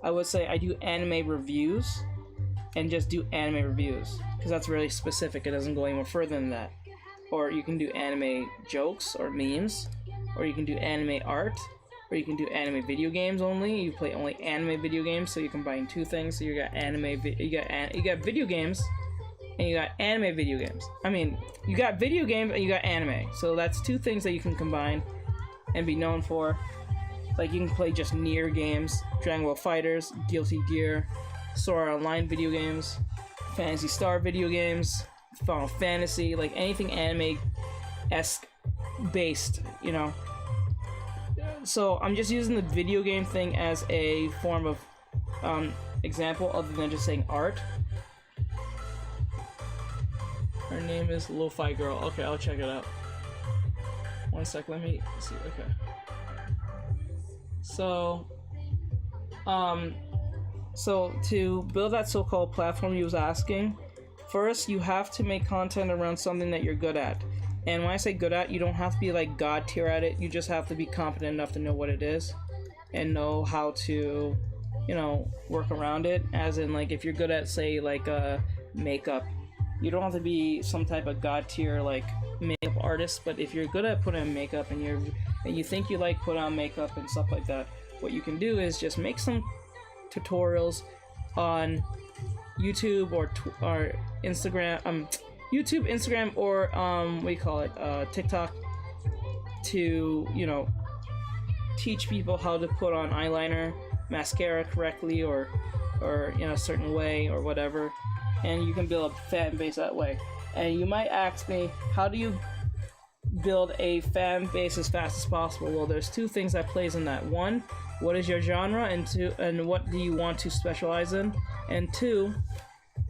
I would say I do anime reviews, and just do anime reviews, because that's really specific. It doesn't go any more further than that. Or you can do anime jokes or memes, or you can do anime art, or you can do anime video games only. You play only anime video games, so you combine two things. So you got you got video games, and you got anime video games. I mean, you got video games and you got anime. So that's two things that you can combine and be known for. Like you can play just Nier games, Dragon Ball Fighters, Guilty Gear, Sword Art Online video games, Phantasy Star video games, Final Fantasy, like anything anime-esque based, you know. So I'm just using the video game thing as a form of example, other than just saying art. Her name is Lo-Fi Girl. Okay, I'll check it out. One sec, let me see. Okay. So to build that so-called platform you was asking, first you have to make content around something that you're good at. And when I say good at, you don't have to be like god tier at it. You just have to be competent enough to know what it is and know how to, you know, work around it. As in, like, if you're good at, say, like makeup, you don't have to be some type of god tier like makeup artist. But if you're good at putting on makeup and you think you like put on makeup and stuff like that, what you can do is just make some tutorials on YouTube or Instagram, YouTube, Instagram, or what do you call it, TikTok, to, you know, teach people how to put on eyeliner, mascara correctly, or you know, a certain way or whatever, and you can build a fan base that way. And you might ask me, how do you build a fan base as fast as possible? Well, there's two things that plays in that. One, what is your genre, and what do you want to specialize in? And two,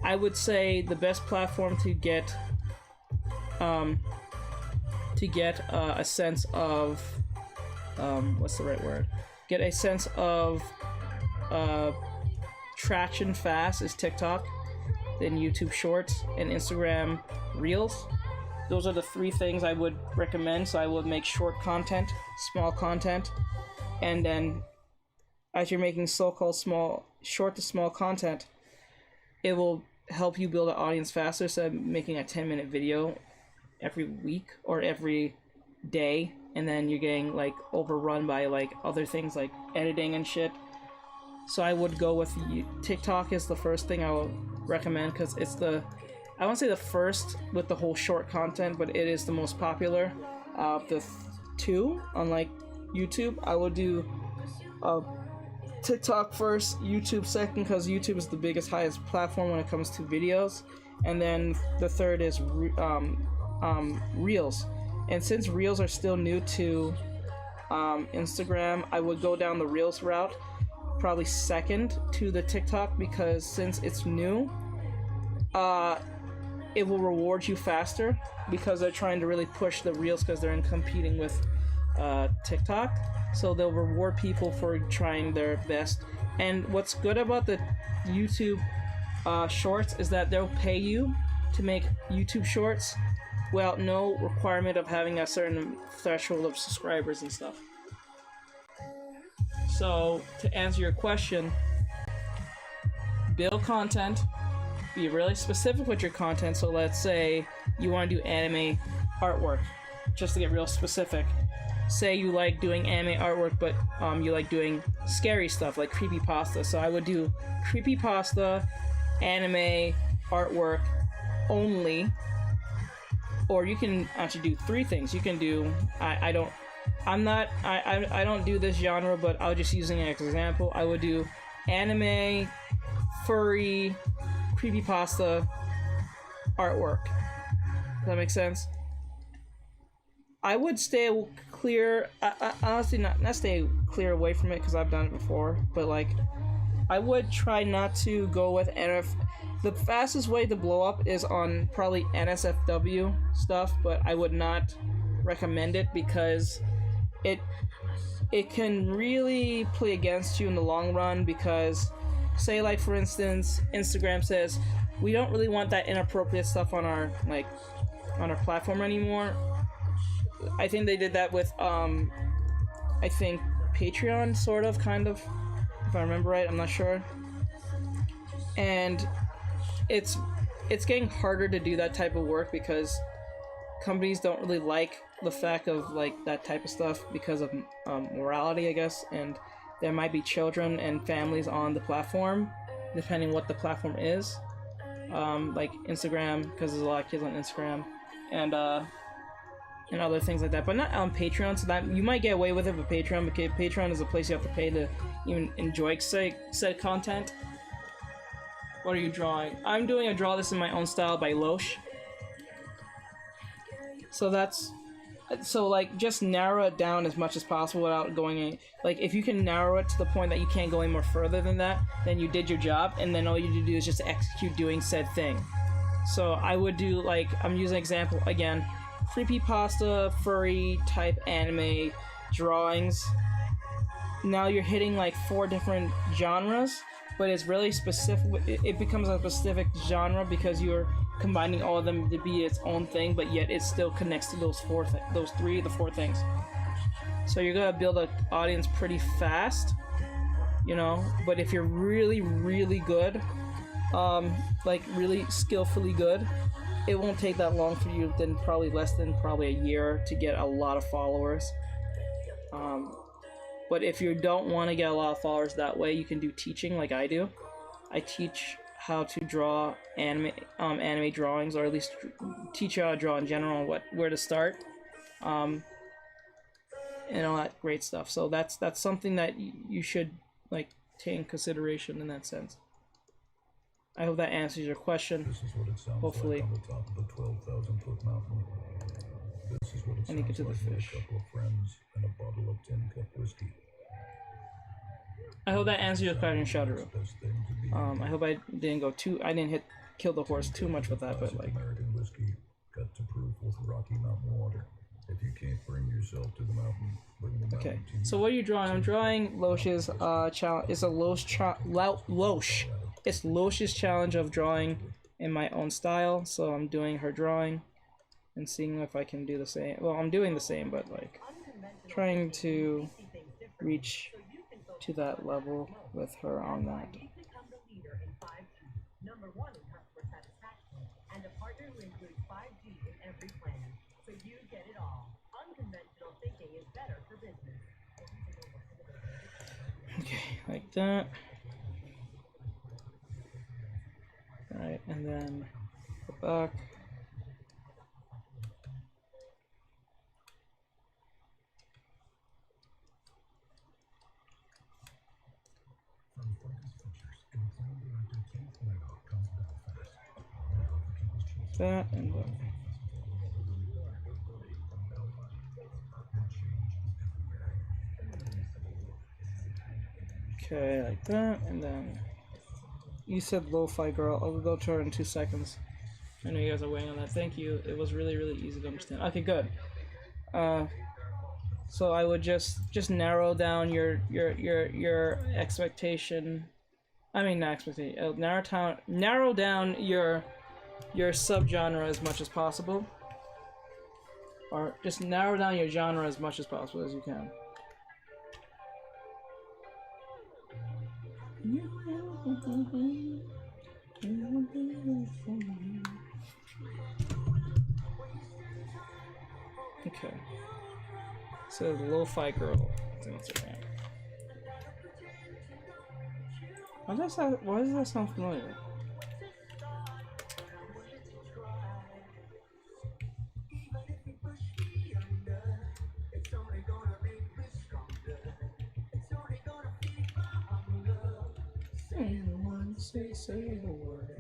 I would say the best platform to get a sense of what's the right word? Get a sense of traction fast is TikTok, then YouTube Shorts, and Instagram Reels. Those are the three things I would recommend. So I would make short content, small content, and then as you're making so-called short to small content, it will help you build an audience faster. So making a 10-minute video every week or every day, and then you're getting like overrun by like other things like editing and shit. So I would go with TikTok is the first thing I would recommend, because it's I won't say the first with the whole short content, but it is the most popular of the two. Unlike YouTube, I would do TikTok first, YouTube second, because YouTube is the biggest, highest platform when it comes to videos, and then the third is Reels. And since Reels are still new to Instagram, I would go down the Reels route, probably second to the TikTok, because since it's new, it will reward you faster, because they're trying to really push the Reels, because they're competing with TikTok. So they'll reward people for trying their best. And what's good about the YouTube shorts is that they'll pay you to make YouTube shorts without no requirement of having a certain threshold of subscribers and stuff. So to answer your question, build content, be really specific with your content. So let's say you want to do anime artwork, just to get real specific. Say you like doing anime artwork, but you like doing scary stuff like creepypasta. So I would do creepypasta, anime artwork only. Or you can actually do three things. You can do, I I don't do this genre, but I'll just using an example. I would do anime, furry, creepypasta, artwork. Does that make sense? I would stay clear. Honestly, not stay clear away from it because I've done it before. But like, I would try not to go with NF. The fastest way to blow up is on probably NSFW stuff, but I would not recommend it because it can really play against you in the long run. Because say like for instance, Instagram says we don't really want that inappropriate stuff on our platform anymore. I think they did that with I think Patreon, sort of, kind of, if I remember right. I'm not sure. And it's getting harder to do that type of work because companies don't really like the fact of like that type of stuff because of morality, I guess, and there might be children and families on the platform, depending what the platform is. Like Instagram, because there's a lot of kids on Instagram, and other things like that, but not on Patreon. So that you might get away with it with Patreon, because Patreon is a place you have to pay to even enjoy said content. What are you drawing? I'm doing a draw this in my own style by Loesch. So like just narrow it down as much as possible without going in. Like if you can narrow it to the point that you can't go any more further than that, then you did your job, and then all you need to do is just execute doing said thing. So I would do, like, I'm using an example again, creepypasta, furry type anime drawings. Now you're hitting like 4 different genres, but it's really specific. It becomes a specific genre because you're combining all of them to be its own thing, but yet it still connects to those 4 things. So you're gonna build an audience pretty fast, you know. But if you're really, really good, like really skillfully good, it won't take that long for you. Then probably less than a year to get a lot of followers. But if you don't want to get a lot of followers that way, you can do teaching like I do. I teach how to draw anime drawings, or at least teach you how to draw in general, where to start, and all that great stuff. So that's something that you should like take in consideration in that sense. I hope that answers your question. This is what it sounds Hopefully. like on the top of a 12,000-foot mountain. This is what it I need to sounds get to the like with fish. a couple of friends and a bottle of tin cup whiskey. I hope that answers your question, Shadowroo. Best thing to be. I hope I didn't kill the horse too much with that, but Classic like. American whiskey, cut to proof with Rocky Mountain water. If you can't bring yourself to the mountain, bring the mountain Okay, to you. so what are you drawing? I'm drawing Loesch's challenge. It's a Loesch. It's Loesch's challenge of drawing in my own style. So I'm doing her drawing and seeing if I can do the same. Well, I'm doing the same, but like trying to reach to that level with her on that. Number 1 in customer satisfaction, and a partner who includes 5G in every plan, so you get it all. Unconventional thinking is better for business. Okay, like that. Alright, and then go back. That and then. Okay, like that, and then you said lo-fi girl. I'll go to her in 2 seconds. I know you guys are waiting on that. Thank you. It was really, really easy to understand. Okay, good. So I would just narrow down your expectation. I mean, not expectation. Narrow down your subgenre as much as possible, or just narrow down your genre as much as possible as you can. Okay. So the lo-fi girl. That's Instagram. Why does that sound familiar? say the word.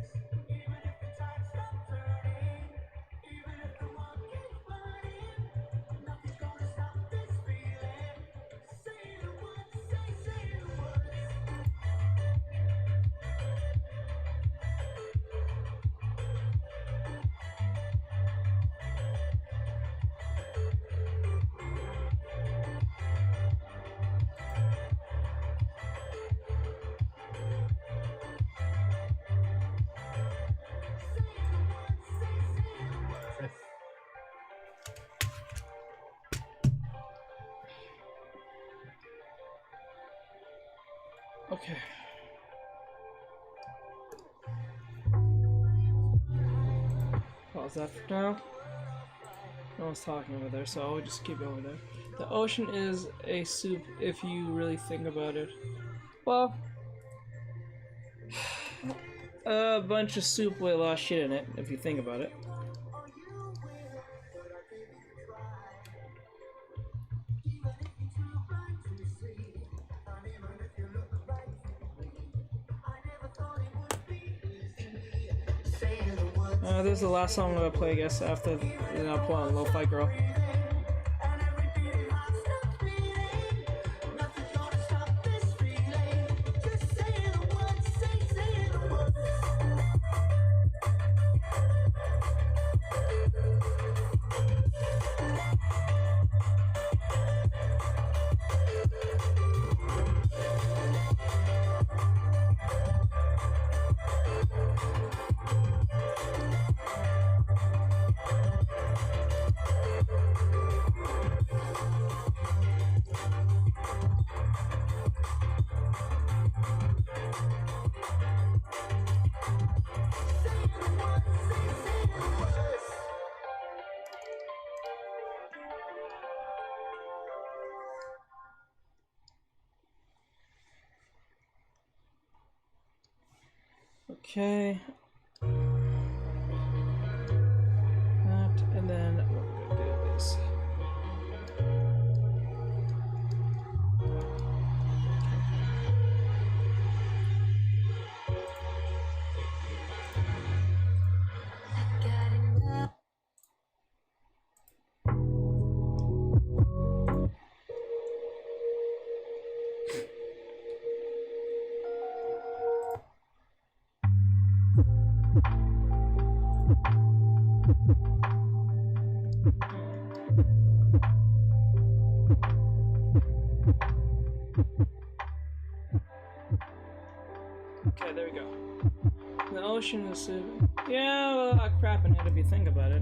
Okay. Pause that for now. No one's talking over there, so I'll just keep going there. The ocean is a soup if you really think about it. Well, a bunch of soup with a lot of shit in it, if you think about it. This is the last song I'm gonna play, I guess, after then I'll put on Lo-Fi Girl. Okay. That, and then we're gonna do this. Okay, there we go. The ocean is, yeah, well, a lot of crap in it if you think about it.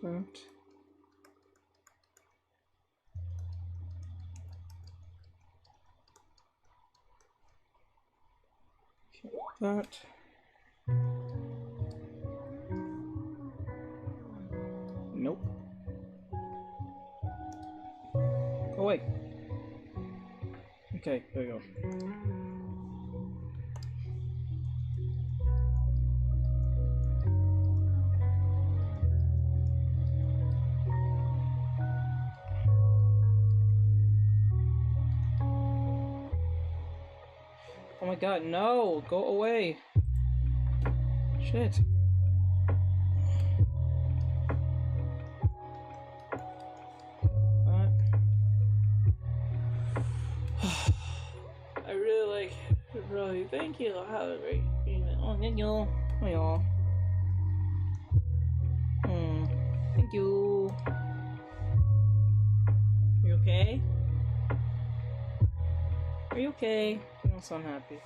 That. That. Nope. Oh wait. Okay, there we go. Oh my god, no! Go away! Shit. I really like it, really. Thank you. Have a great evening. Oh, thank you. Oh, y'all. Thank you. You okay? Are you okay? You don't sound happy.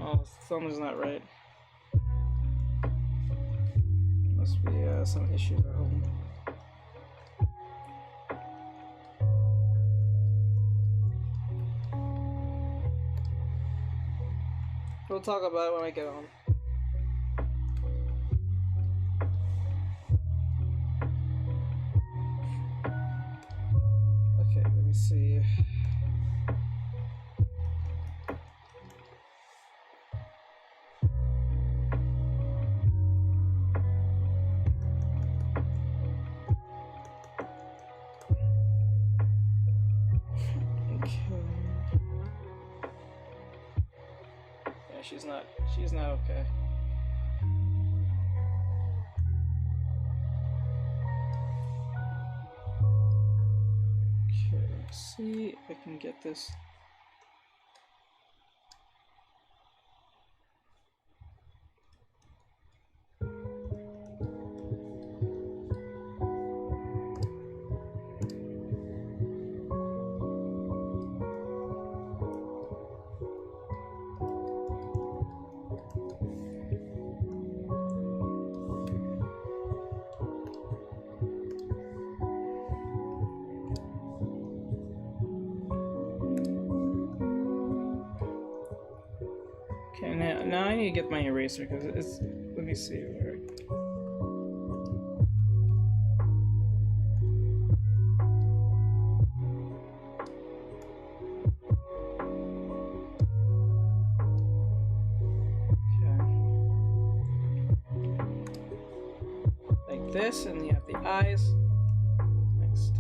Oh, something's not right. Must be some issues at home. We'll talk about it when I get home. Okay, let me see. Okay. Yeah, she's not okay. Okay, let's see if I can get this. Okay, now I need to get my eraser because it's. Let me see where. Like this, and you have the eyes. Next.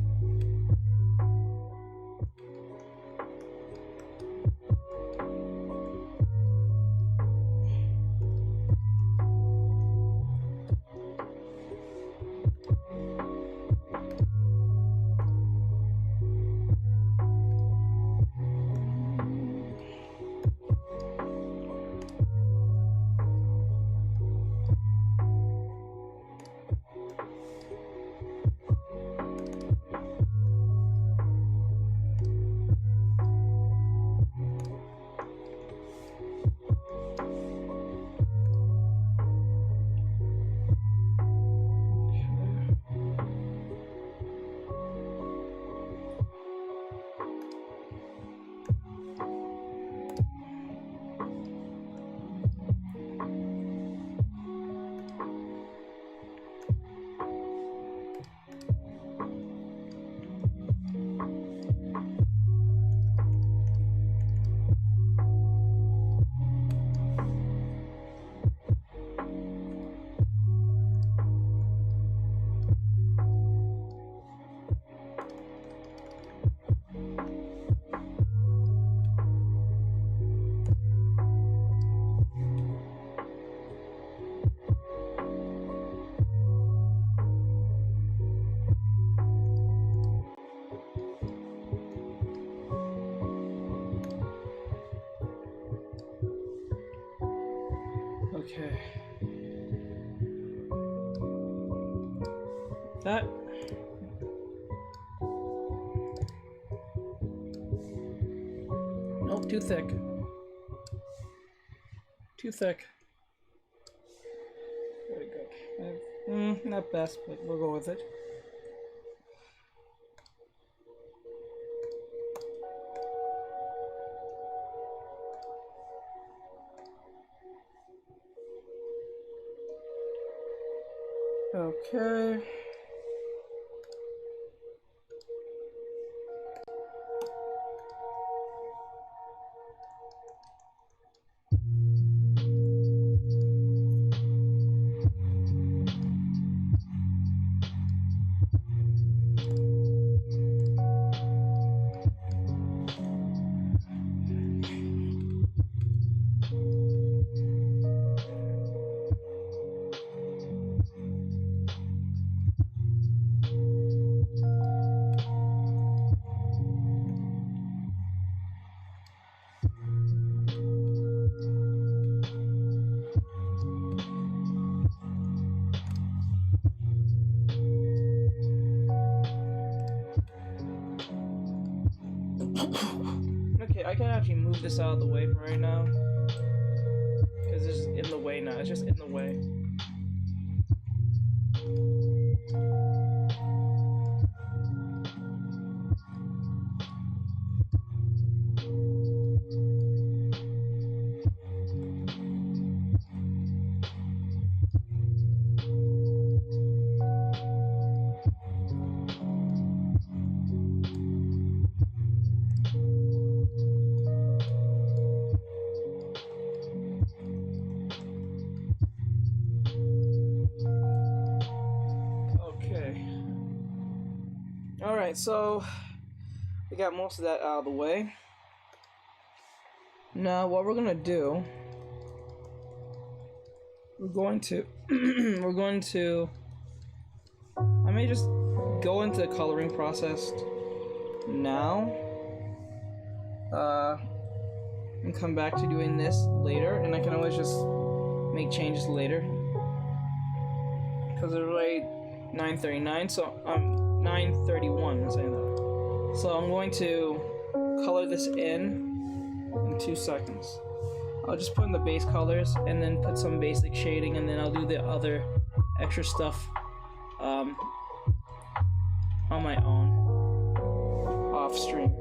Okay. That. Nope, too thick. Too thick. Very good. Not best, but we'll go with it. Okay. Okay, I can actually move this out of the way for right now. Because it's just in the way now. It's just in the way. Okay. Alright, so we got most of that out of the way. Now what we're gonna do, we're going to I may just go into the coloring process now, and come back to doing this later, and I can always just make changes later. Because it's already 9:39, so I'm 9:31. I'm saying that. So I'm going to color this in 2 seconds. I'll just put in the base colors and then put some basic shading, and then I'll do the other extra stuff on my own off stream.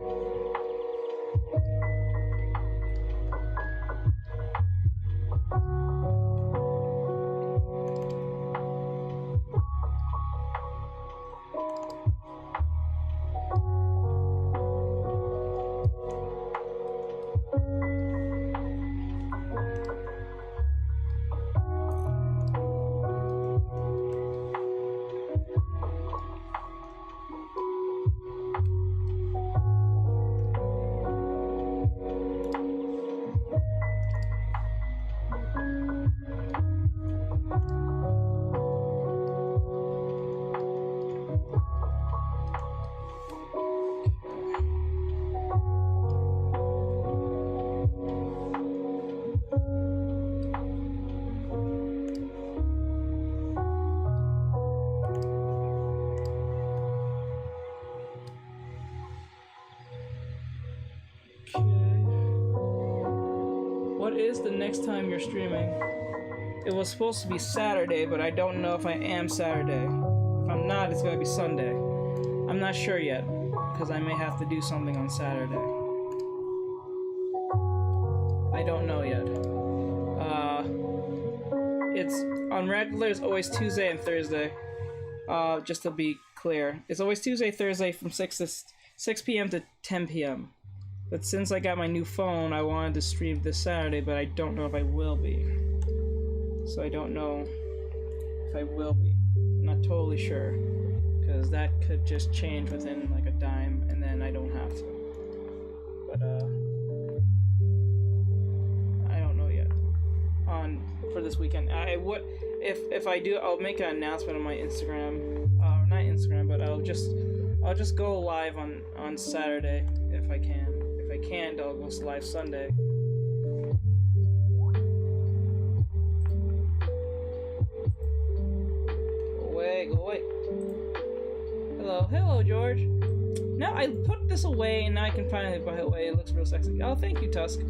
What is the next time you're streaming? It was supposed to be Saturday, but I don't know if I am Saturday. If I'm not, it's gonna be Sunday. I'm not sure yet, because I may have to do something on Saturday. I don't know yet. It's on regular, it's always Tuesday and Thursday. Just to be clear. It's always Tuesday, Thursday from 6 p.m. to 10 p.m. But since I got my new phone, I wanted to stream this Saturday, but I don't know if I will be. So I don't know if I will be. I'm not totally sure, because that could just change within like a dime, and then I don't have to. But I don't know yet. For this weekend, I would, if I do, I'll make an announcement on my Instagram. Not Instagram, but I'll just go live on Saturday if I can. If I can't, I'll go live Sunday. Go away. Hello, George. Now I put this away, and now I can finally put it away. It looks real sexy. Oh, thank you, Tusk.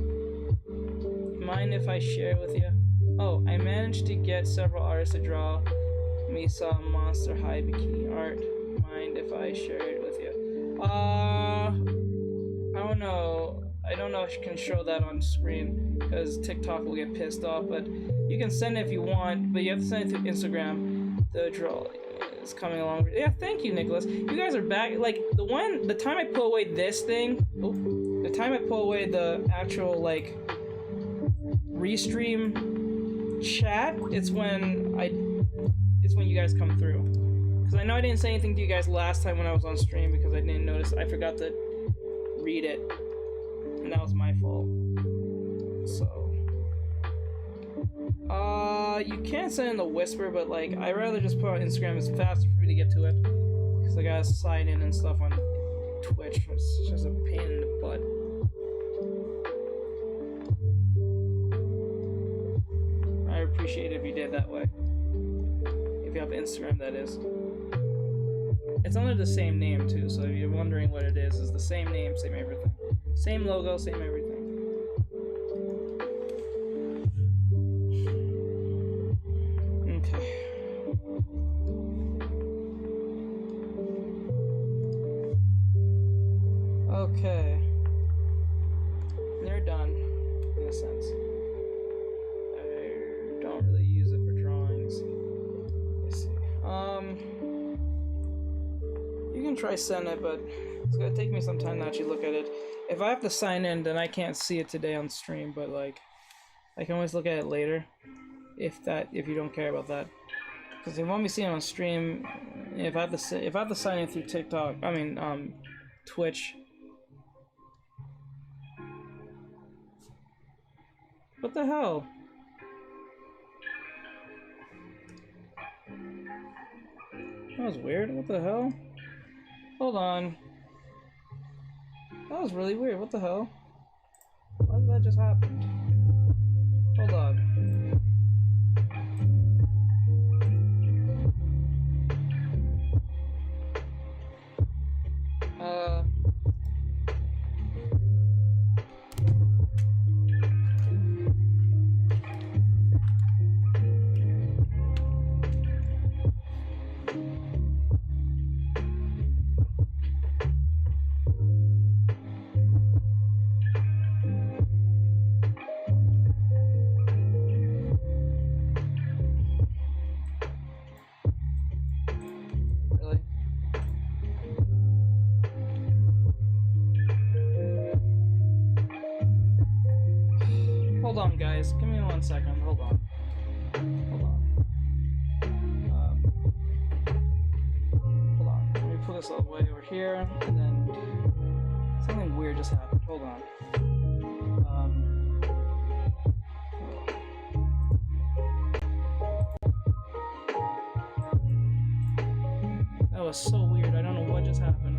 Mind if I share with you? Oh, I managed to get several artists to draw me some Monster High bikini art. Mind if I share it with you? I don't know. I don't know if you can show that on screen, because TikTok will get pissed off, but you can send it if you want, but you have to send it to Instagram. The draw is coming along. Yeah, thank you, Nicholas. You guys are back. Like, the time I pull away this thing, the time I pull away the actual, like, restream chat, it's when you guys come through. Because I know I didn't say anything to you guys last time when I was on stream because I didn't notice. I forgot to read it. And that was my fault. So. You can send in the whisper, but like, I'd rather just put on Instagram. It's faster for me to get to it. Because I gotta sign in and stuff on Twitch. It's just a pain in the butt. I appreciate it if you did that way. If you have Instagram, that is. It's under the same name too, so if you're wondering what it is, it's the same name, same everything. Same logo, same everything. Okay. Okay. They're done, in a sense. I don't really use it for drawings. Let's see. You can try send it, but it's gonna take me some time to actually look at it. If I have to sign in, then I can't see it today on stream, but like, I can always look at it later. If you don't care about that. Because if you want me to see it on stream, if I have to sign in through TikTok, Twitch. What the hell? That was weird. What the hell? Hold on. That was really weird. What the hell? Why did that just happen? Hold on. Hold on, guys. Give me 1 second. Hold on. Hold on. Hold on. Let me put this all the way over here, and then something weird just happened. Hold on. That was so weird. I don't know what just happened.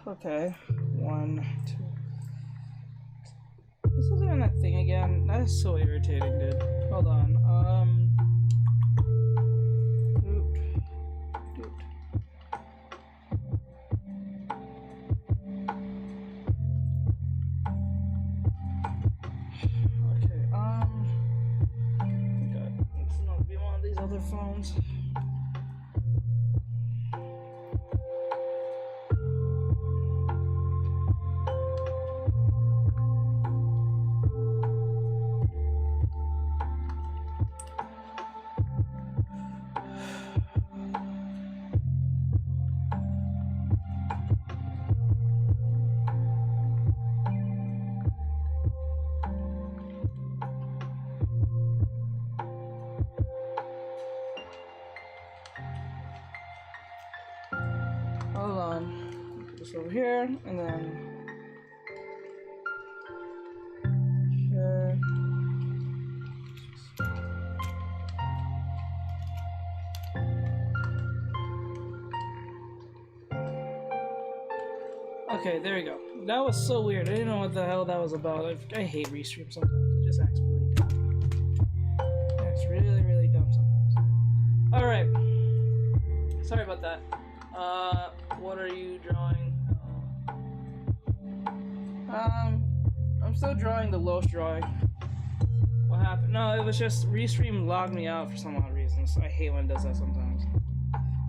Okay, 1, 2. This is doing that thing again. That is so irritating, dude. Hold on. Okay, I think it's not be one of these other phones. here, and then here. Okay, there we go. That was so weird. I didn't know what the hell that was about. I hate restream sometimes. It just acts really dumb. It's really, really dumb sometimes. Alright. Sorry about that. What are you drawing? I'm still drawing the Lowe's drawing. What happened? No, it was just Restream logged me out for some odd reasons. I hate when it does that sometimes.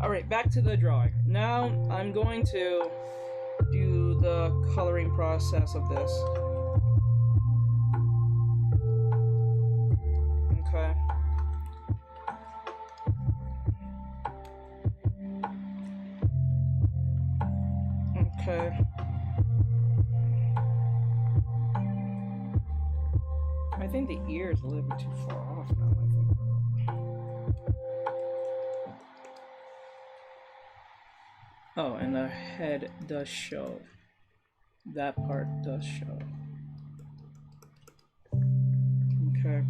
Alright, back to the drawing. Now, I'm going to do the coloring process of this. Okay. Okay. I think the ear is a little bit too far off now, I think. Oh, and the head does show. That part does show. Okay.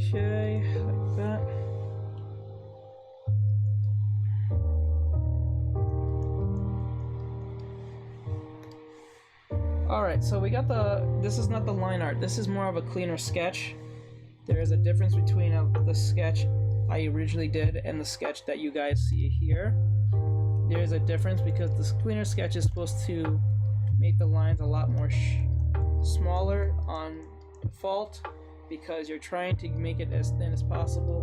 Okay, like that. Alright, so we got this is not the line art, this is more of a cleaner sketch. There is a difference between the sketch I originally did and the sketch that you guys see here. There's a difference because this cleaner sketch is supposed to make the lines a lot more smaller on default, because you're trying to make it as thin as possible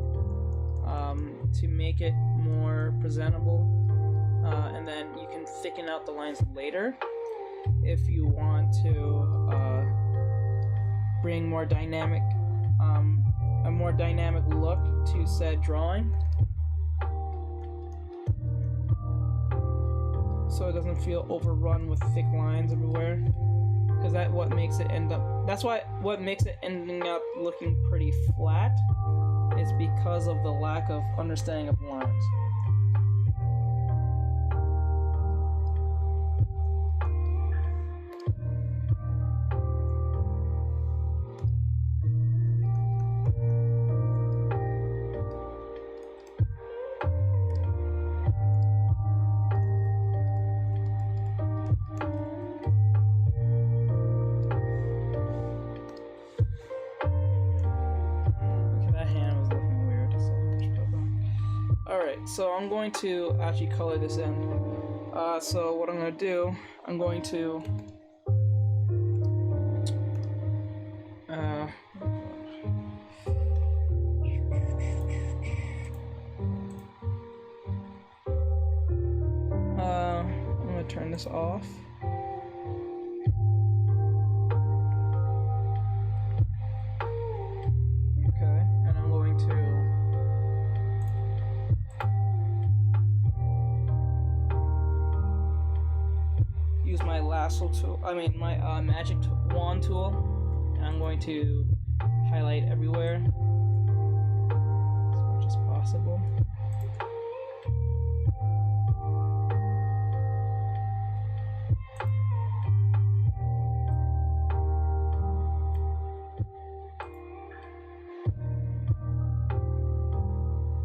to make it more presentable, and then you can thicken out the lines later if you want to bring more dynamic, a more dynamic look to said drawing, so it doesn't feel overrun with thick lines everywhere. Because what makes it ending up looking pretty flat is because of the lack of understanding of lines. So I'm going to actually color this in. So what I'm going to do, I'm going to turn this off. Okay, and I'm going to use my lasso tool, my magic wand tool, and I'm going to highlight everywhere as much as possible.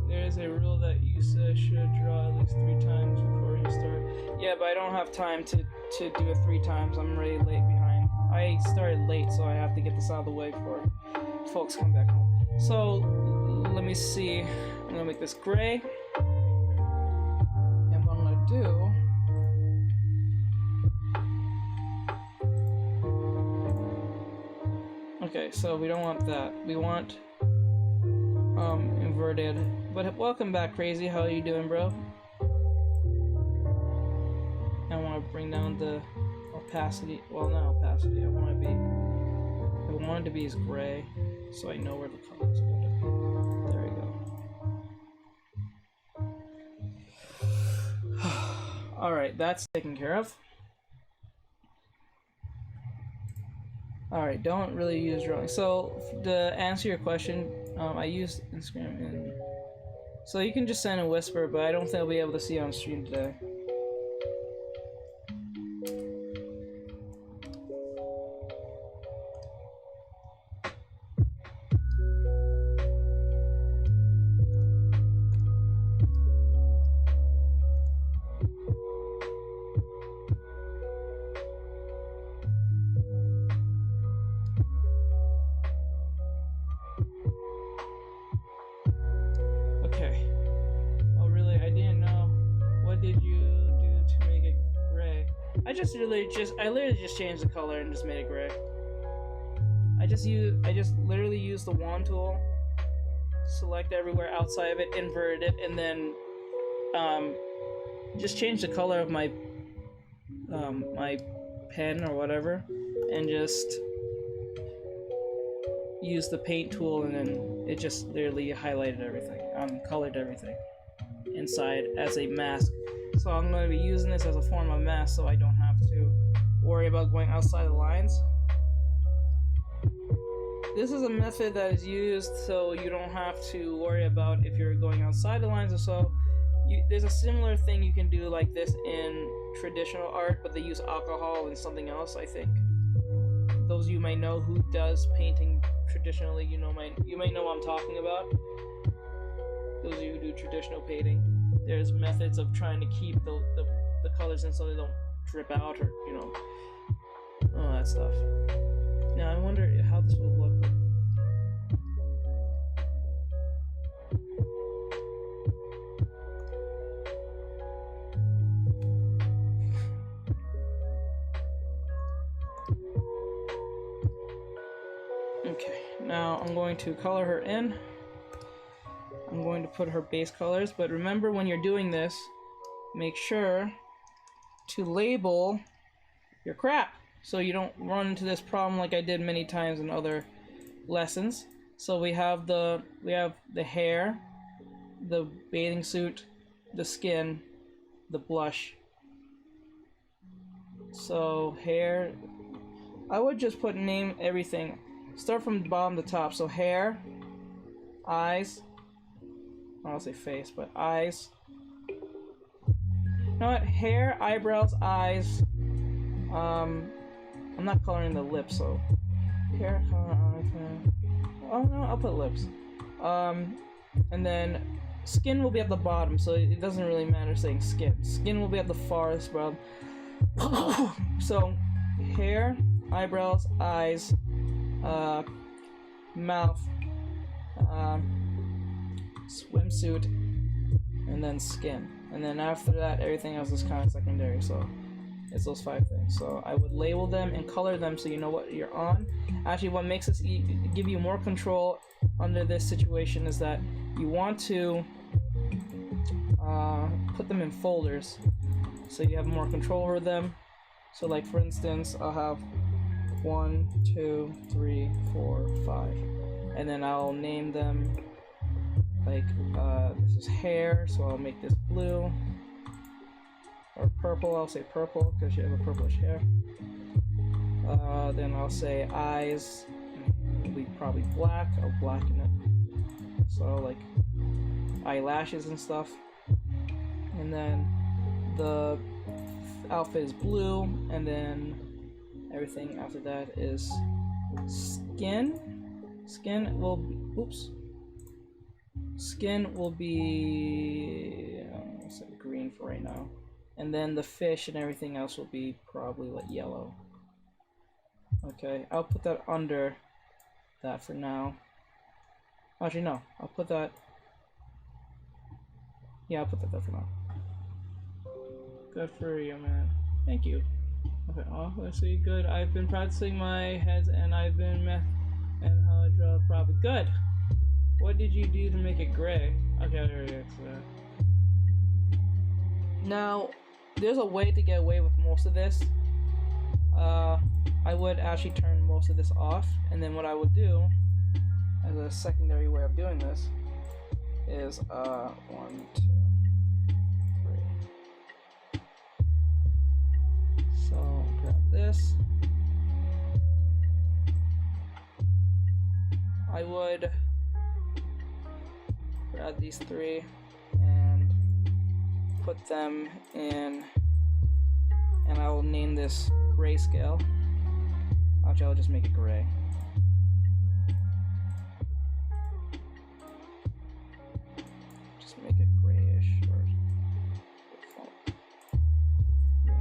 There's a rule that you should draw at least 3 times before you start. Yeah, but I don't have time to do it 3 times. I'm really late behind. I started late, so I have to get this out of the way before folks come back home. So let me see. I'm gonna make this gray, and what I'm gonna do. Okay, so we don't want that. We want inverted. But welcome back, Crazy. How are you doing, bro? I want to bring down the opacity. Well, not opacity. I want it to be as gray, so I know where the colors are going to be. There we go. All right, that's taken care of. Alright, don't really use drawing. So, to answer your question, I use Instagram and... So you can just send a whisper, but I don't think I'll be able to see it on stream today. I literally just changed the color and just made it gray. I just literally used the wand tool, select everywhere outside of it, invert it, and then just change the color of my my pen or whatever, and just use the paint tool, and then it just literally highlighted everything, colored everything inside as a mask. So I'm going to be using this as a form of mask, so I don't have to worry about going outside the lines. This is a method that is used so you don't have to worry about if you're going outside the lines or so. There's a similar thing you can do like this in traditional art, but they use alcohol and something else, I think. Those of you might know who does painting traditionally, you may know what I'm talking about. Those of you who do traditional painting, there's methods of trying to keep the colors in so they don't drip out, or all that stuff. Now I wonder how this will look. Okay, now I'm going to color her in. I'm going to put her base colors, but remember when you're doing this, make sure to label your crap so you don't run into this problem like I did many times in other lessons. So we have the hair, the bathing suit, the skin, the blush. So hair, I would just name everything. Start from the bottom to top. So hair, eyes, I'll say face, but eyes. You know what? Hair, eyebrows, eyes. I'm not coloring the lips, so hair, color, eyes. Oh no, I'll put lips. And then skin will be at the bottom, so it doesn't really matter saying skin. Skin will be at the farthest bottom. So hair, eyebrows, eyes, mouth, swimsuit, and then skin. And then after that, everything else is kind of secondary, so it's those 5 things. So I would label them and color them so you know what you're on. Actually, what makes this give you more control under this situation is that you want to put them in folders so you have more control over them. So like for instance, I'll have 1, 2, 3, 4, 5, and then I'll name them like this is hair, so I'll make this blue, or purple. I'll say purple because she has a purplish hair. Then I'll say eyes, it'll be probably black. I'll blacken it, so like eyelashes and stuff. And then the outfit is blue, and then everything after that is skin. Skin will be, skin will be let's say green for right now, and then the fish and everything else will be probably like yellow. Okay, I'll put that under that for now. Actually no, I'll put that, yeah, I'll put that there for now. Good for you, man. Thank you. Okay, oh, let's see, good. I've been practicing my heads, and I've been and how I draw properly. Good. What did you do to make it gray? Okay, there it is. Now, there's a way to get away with most of this. I would actually turn most of this off, and then what I would do, as a secondary way of doing this, is 1, 2, 3. So grab this, I would grab these three and put them in, and I will name this grayscale. Actually, I'll just make it gray. Just make it grayish. Yeah.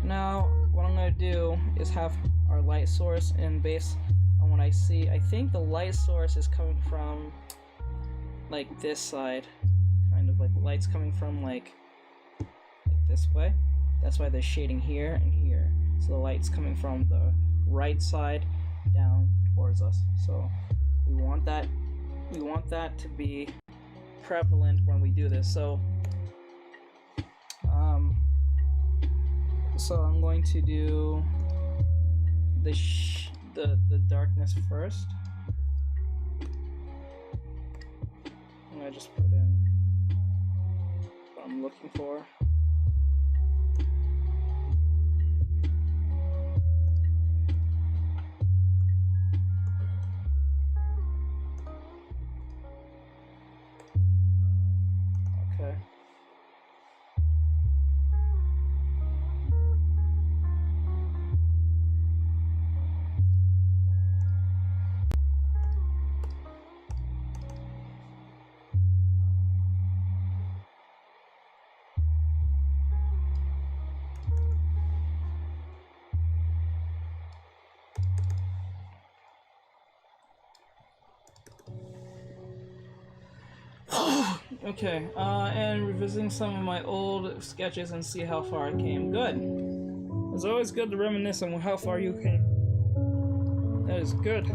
Now, what I'm going to do is have our light source, and based on what I see, I think the light source is coming from like this side. Kind of like the light's coming from like this way. That's why there's shading here and here. So the light's coming from the right side down towards us. So we want that to be prevalent when we do this. So I'm going to do the darkness first. I'm gonna just put in what I'm looking for. Okay. Okay, and revisiting some of my old sketches and see how far I came. Good. It's always good to reminisce on how far you came. That is good.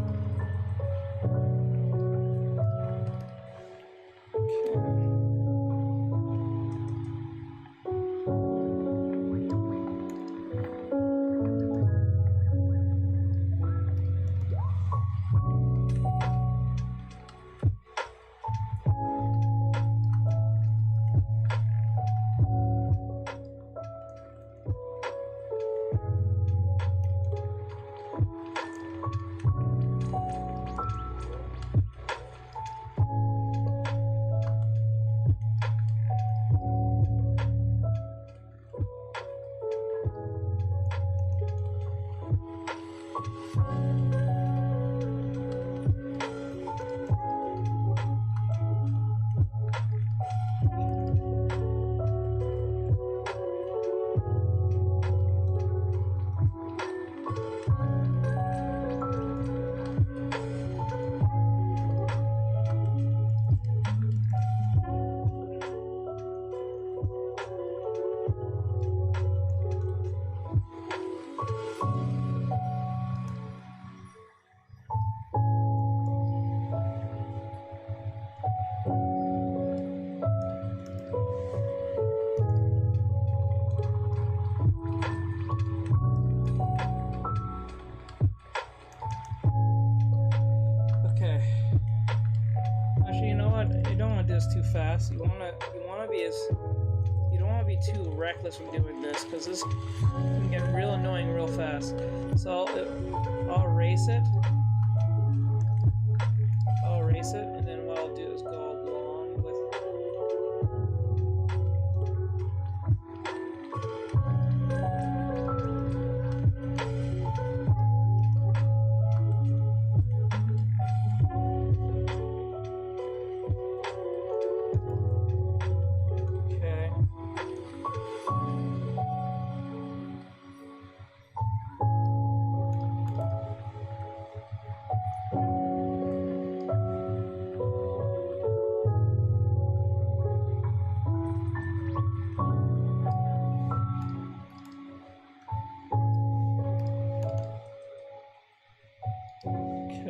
Too fast. You don't want to be too reckless when doing this, because this can get real annoying real fast. So I'll erase it. And then what I'll do is go along with.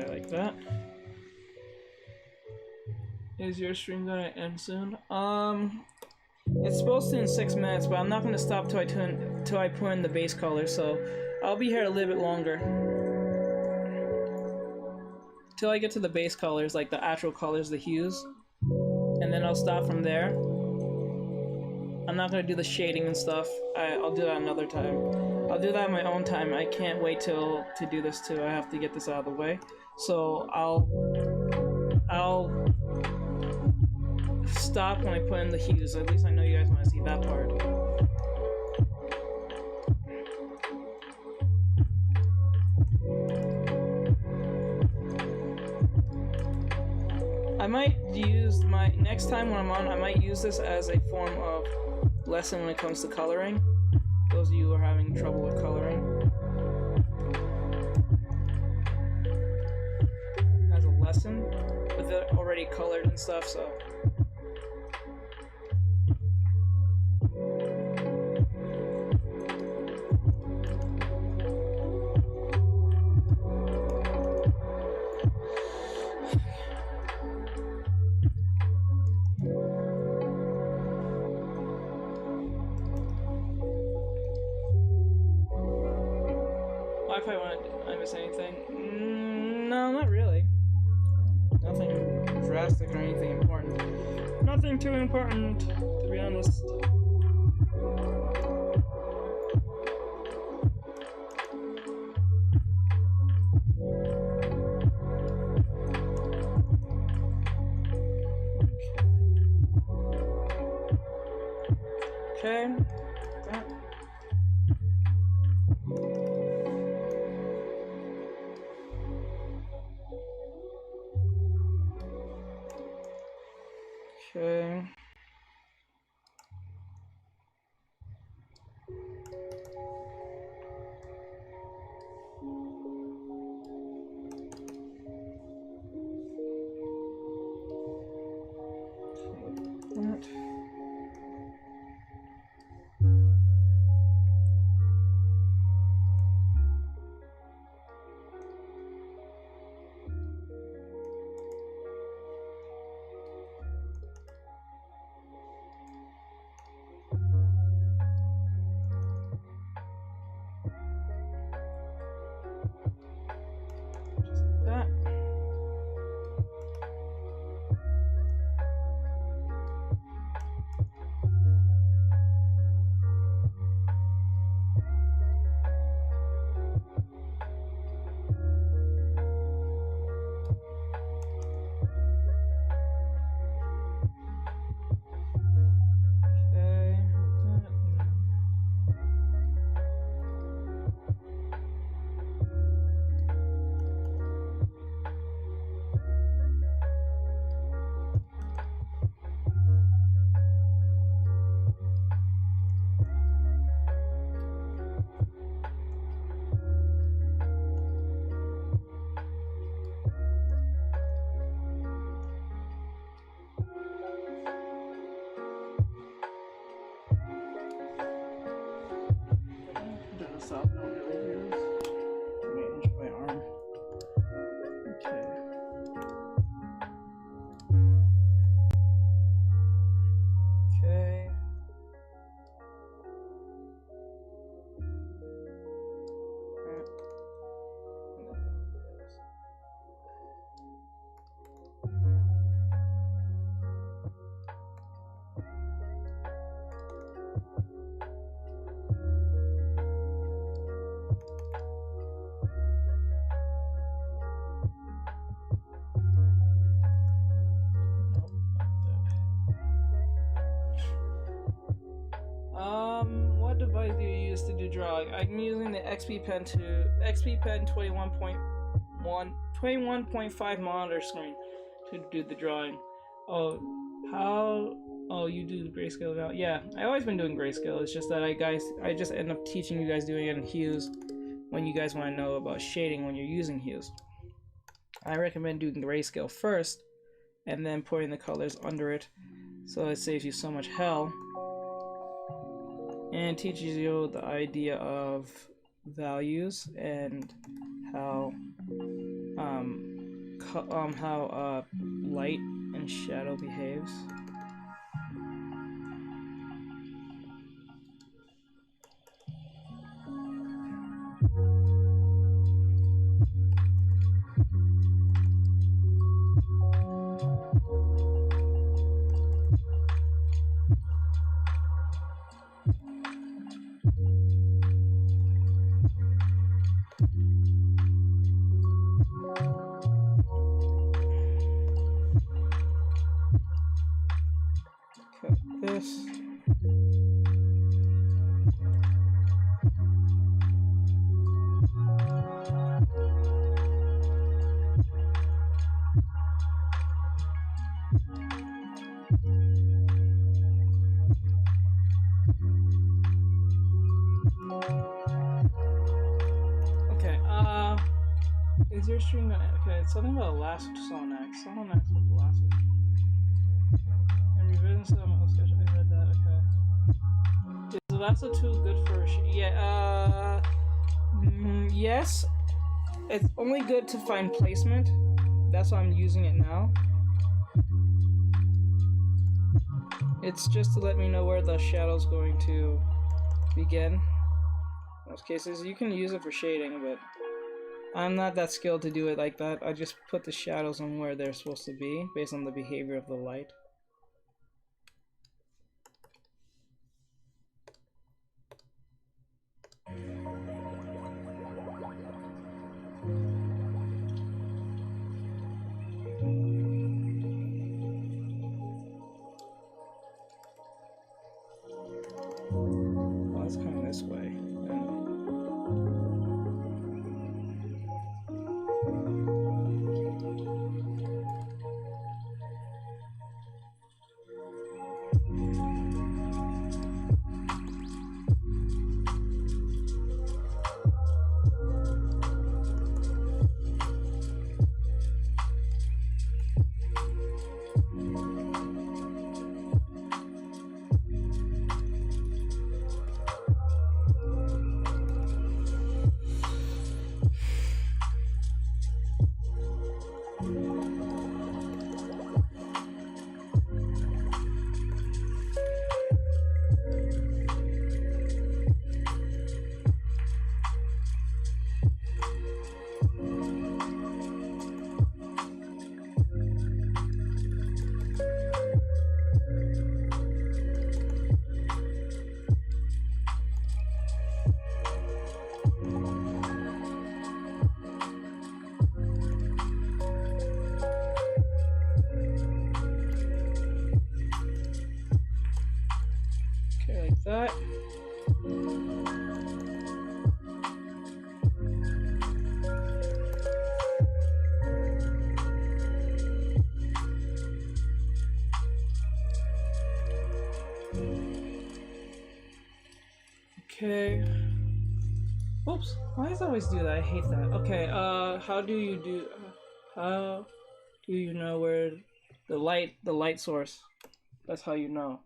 Like that. Is your stream gonna end soon? It's supposed to in 6 minutes, but I'm not gonna stop till I put in the base color, so I'll be here a little bit longer. Till I get to the base colors, like the actual colors, the hues. And then I'll stop from there. I'm not gonna do the shading and stuff. I'll do that another time. I'll do that at my own time. I can't wait to do this too. I have to get this out of the way. So I'll stop when I put in the hues. At least I know you guys want to see that part. I might use my next time when I'm on, I might use this as a form of lesson when it comes to coloring. Those of you who are having trouble with coloring. As a lesson, with it already colored and stuff, so. If I miss anything? No, not really. Nothing drastic or anything important. Nothing too important, to be honest. Okay. Okay. That. That. Okay. Doesn't stop. I don't really hear this. Wait, injure my arm. Okay. Okay. What device do you use to do drawing? I'm using the XP Pen 21.5 monitor screen to do the drawing. Oh, you do grayscale now? Yeah, I always been doing grayscale. It's just that I just end up teaching you guys doing it in hues when you guys want to know about shading when you're using hues. I recommend doing grayscale first and then putting the colors under it, so it saves you so much hell. And teaches you the idea of values and how light and shadow behaves. Is your stream gonna okay? It's something about last Sonax. Sonax was the last one. And revision some else. I read that. Okay. Is the last one too good for? Yeah. Yes. It's only good to find placement. That's why I'm using it now. It's just to let me know where the shadow's going to begin. In most cases, you can use it for shading, but I'm not that skilled to do it like that. I just put the shadows on where they're supposed to be based on the behavior of the light. Well, it's coming this way. Okay, like that. Okay. Oops. Why does it always do that? I hate that. Okay, how do you know where the light source? That's how you know.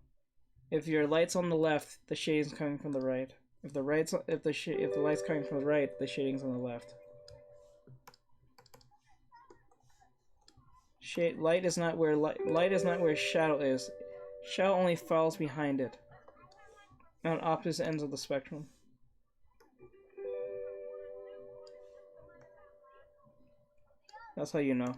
If your light's on the left, the shading's coming from the right. If the light's coming from the right, the shading's on the left. Light is not where shadow is. Shadow only falls behind it. On opposite ends of the spectrum. That's how you know.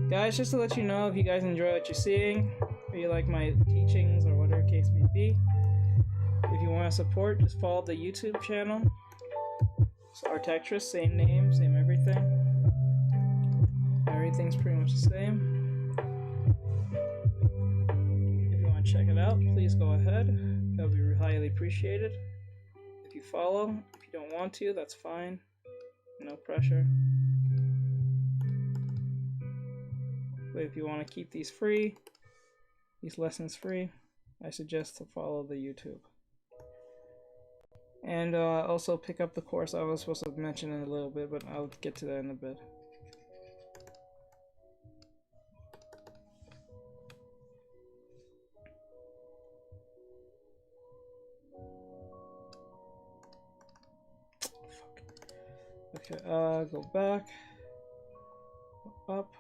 Guys, just to let you know, if you guys enjoy what you're seeing, or you like my teachings or whatever case may be. If you want to support, just follow the YouTube channel. It's Artectress, same name, same everything. Everything's pretty much the same. If you want to check it out, please go ahead. That would be highly appreciated. If you follow, if you don't want to, that's fine. No pressure. But if you want to keep these free, these lessons free, I suggest to follow the YouTube. And also pick up the course I was supposed to mention in a little bit, but I'll get to that in a bit. Okay, go back, up.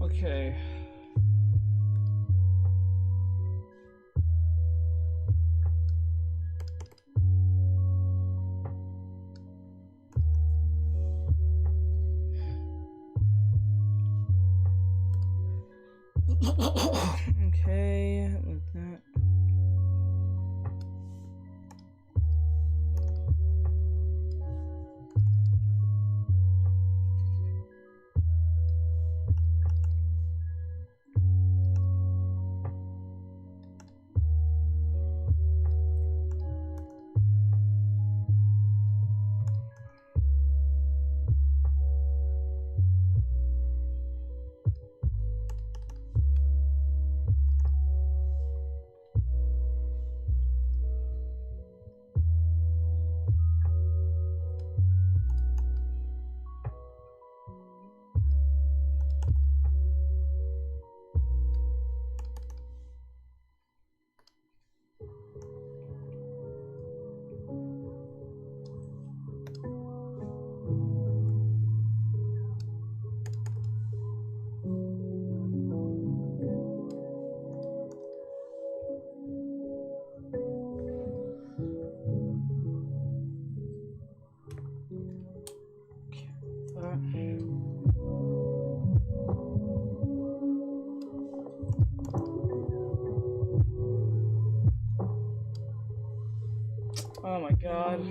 Okay. Okay, like that. Oh my god.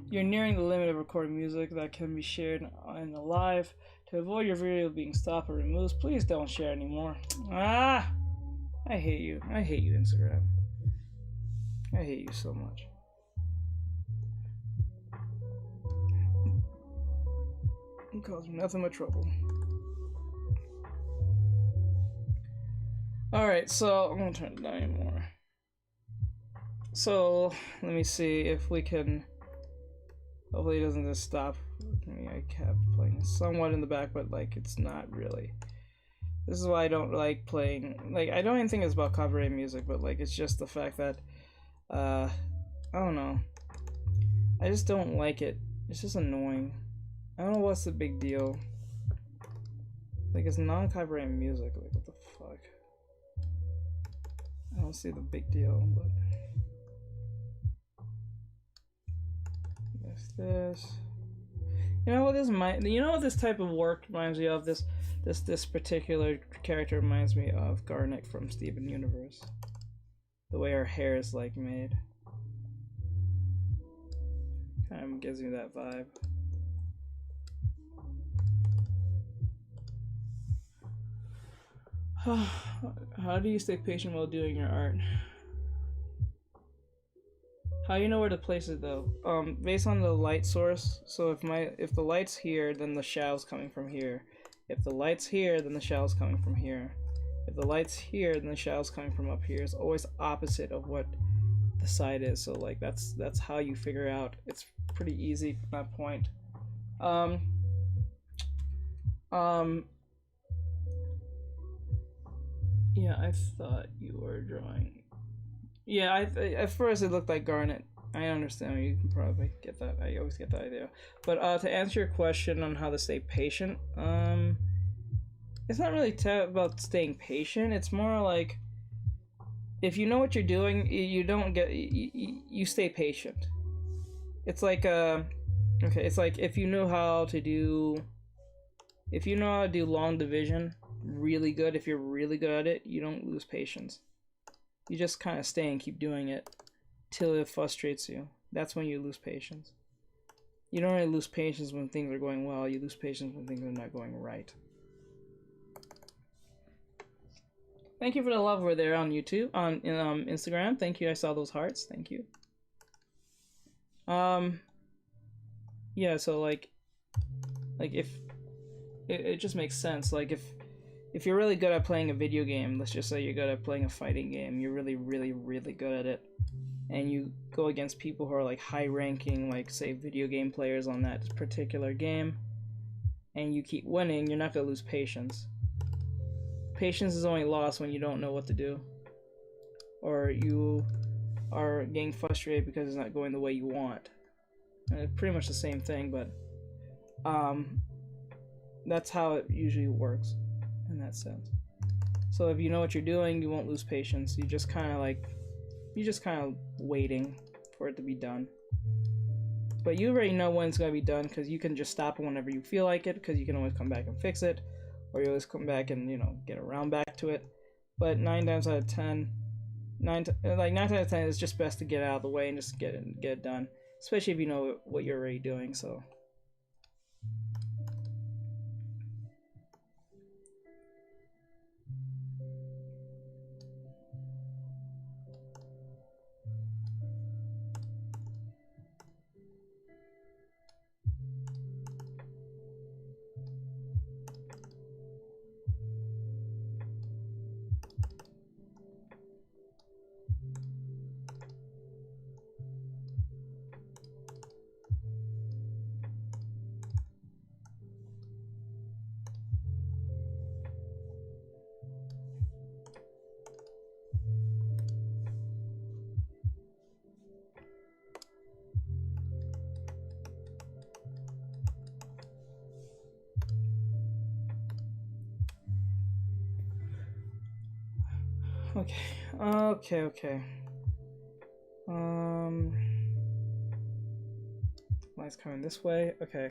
You're nearing the limit of recorded music that can be shared in the live. To avoid your video being stopped or removed, please don't share anymore. Ah! I hate you. I hate you, Instagram. I hate you so much. You cause me nothing but trouble. Alright, so I'm gonna turn it down anymore. So let me see if we can. Hopefully it doesn't just stop. I kept playing somewhat in the back, but like it's not really. This is why I don't like playing. Like I don't even think it's about copyright music, but like it's just the fact that I don't know. I just don't like it. It's just annoying. I don't know what's the big deal. Like it's non-copyright music. Like what the fuck? I don't see the big deal, but there's this. You know what this you know what this type of work reminds me of? This particular character reminds me of Garnet from Steven Universe. The way her hair is like made. Kind of gives me that vibe. How do you stay patient while doing your art? How do you know where to place it though? Based on the light source. So if the light's here, then the shadow's coming from here. If the light's here, then the shadow's coming from here. If the light's here, then the shadow's coming from up here. It's always opposite of what the side is. So like that's how you figure out. It's pretty easy from that point. Yeah, I thought you were drawing. Yeah, at first it looked like Garnet. I understand. You can probably get that. I always get that idea. But to answer your question on how to stay patient, it's not really about staying patient. It's more like if you know what you're doing, you don't get you stay patient. It's like okay, it's like if you know how to do long division really good, if you're really good at it, you don't lose patience. You just kind of stay and keep doing it till it frustrates you. That's when you lose patience. You don't really lose patience when things are going well. You lose patience when things are not going right. Thank you for the love over there on YouTube, on Instagram. Thank you. I saw those hearts. Thank you. Yeah. So like if it just makes sense. Like if you're really good at playing a video game, let's just say you're good at playing a fighting game, you're really, really, really good at it, and you go against people who are like high-ranking, like say video game players on that particular game, and you keep winning, you're not gonna lose patience. Patience is only lost when you don't know what to do, or you are getting frustrated because it's not going the way you want. And it's pretty much the same thing, but that's how it usually works in that sense. So if you know what you're doing, you won't lose patience. You're just kind of waiting for it to be done. But you already know when it's gonna be done because you can just stop it whenever you feel like it, because you can always come back and fix it, or you always come back and get around back to it. But 9 times out of 10, 9 times out of 10, it's just best to get out of the way and just get it done, especially if you know what you're already doing. So. Okay. Light's coming this way. Okay,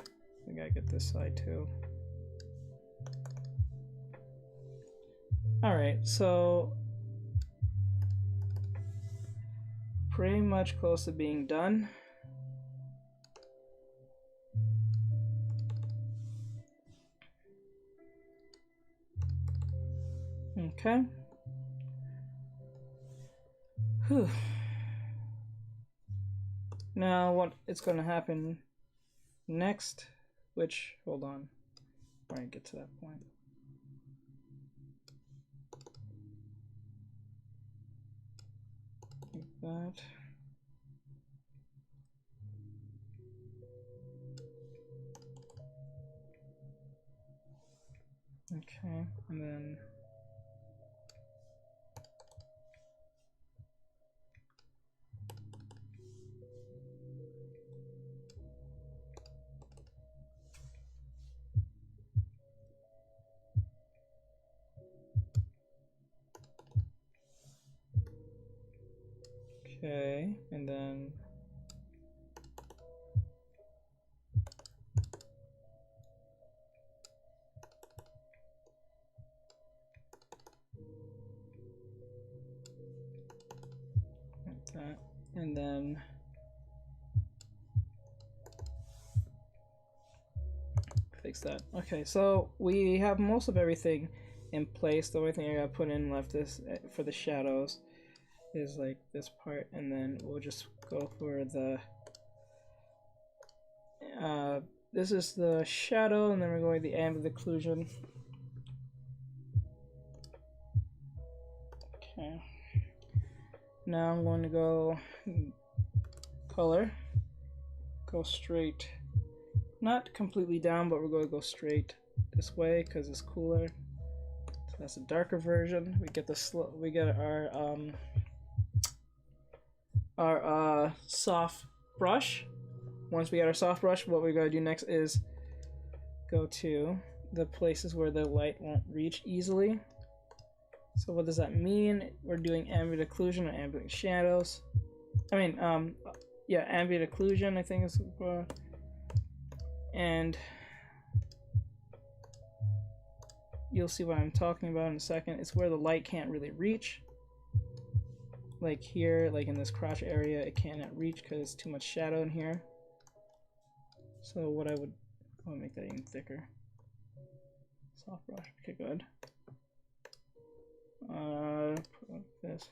we gotta get this side too. Alright, so pretty much close to being done. Okay. Whew. Now what is going to happen next, which, hold on, before I get to that point. Like that. Okay, and then okay, and then like that, and then fix that. Okay, so we have most of everything in place. The only thing I gotta put in left is for the shadows is like this part, and then we'll just go for the this is the shadow, and then we're going to the ambient occlusion. Okay. Now I'm going to go color, go straight, not completely down, but we're going to go straight this way because it's cooler. So that's a darker version. We get the we get our soft brush. Once we get our soft brush, what we're going to do next is go to the places where the light won't reach easily. So what does that mean? We're doing ambient occlusion or ambient shadows. I mean, yeah, ambient occlusion, I think is, and you'll see what I'm talking about in a second. It's where the light can't really reach. Like here, like in this crotch area, it cannot reach because it's too much shadow in here. So what I'll make that even thicker. Soft brush, okay, good. Put like this.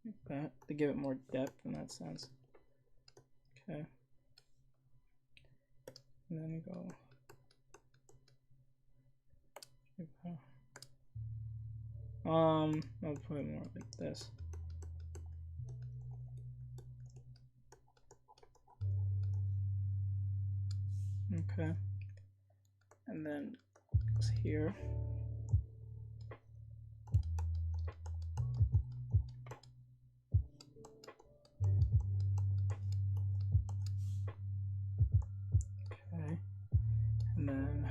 Like that, to give it more depth in that sense. Okay. And then go. I'll put it more like this. Okay. And then it's here. Okay. And then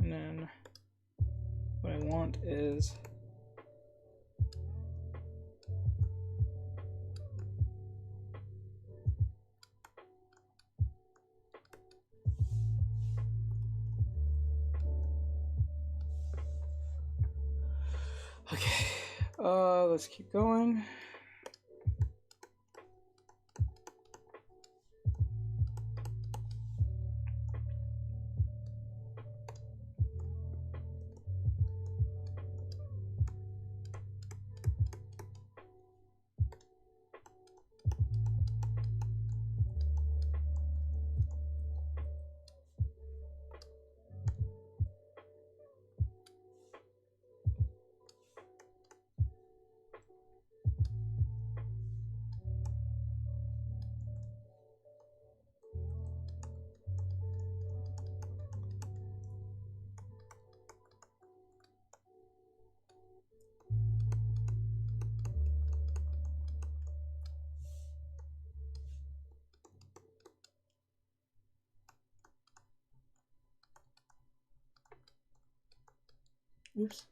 and then what I want is okay. Let's keep going. Oops.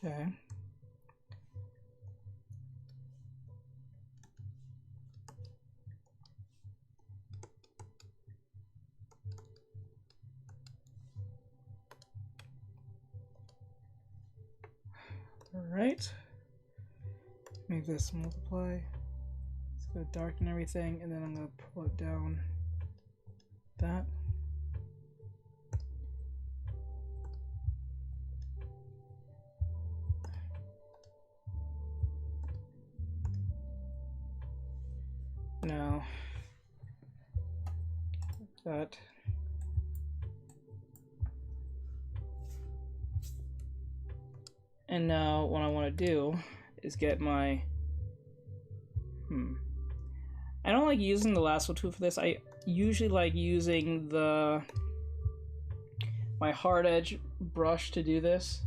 Okay. All right. Make this multiply. It's gonna darken everything, and then I'm gonna pull it down. That. Now, that. And now what I want to do is get my I don't like using the lasso tool for this. I usually like using my hard edge brush to do this.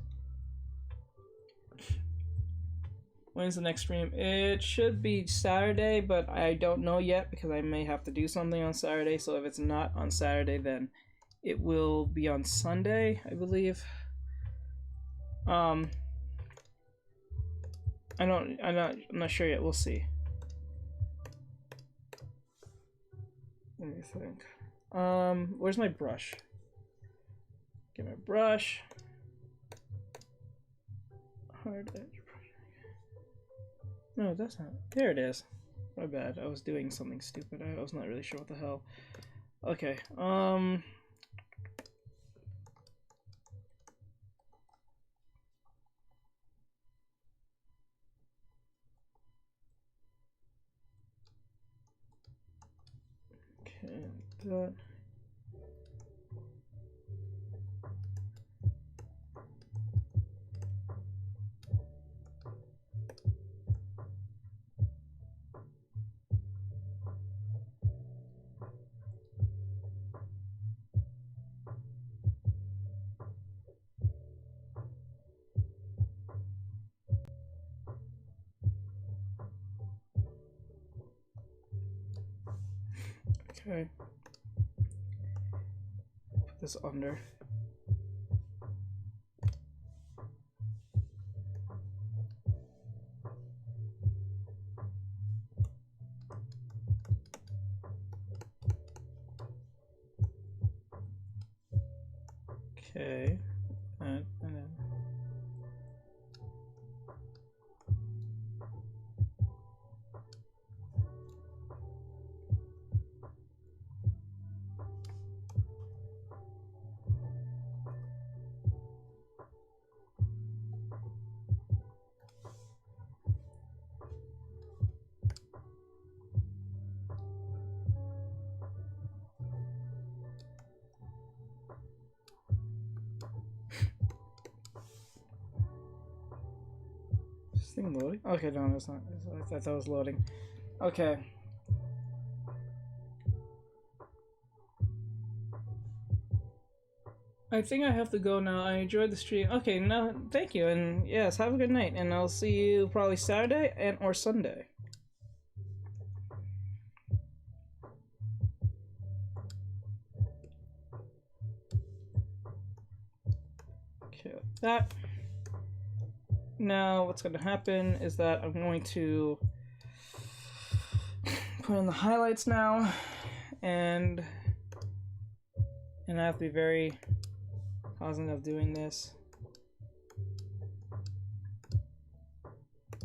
When's the next stream? It should be Saturday, but I don't know yet because I may have to do something on Saturday. So if it's not on Saturday, then it will be on Sunday, I believe. I'm not sure yet. We'll see. Let me think. Where's my brush? Get my brush. Hard edge brush. No, that's not. There it is. My bad. I was doing something stupid. I was not really sure what the hell. Okay. Okay, that. Okay. Put this under. Okay. And then. Is this thing loading? Okay, no, it's not. I thought that was loading. Okay. I think I have to go now. I enjoyed the stream. Okay, no, thank you, and yes, have a good night, and I'll see you probably Saturday and or Sunday. Okay, like that. Now, what's going to happen is that I'm going to put in the highlights now, and I have to be very cognizant of doing this.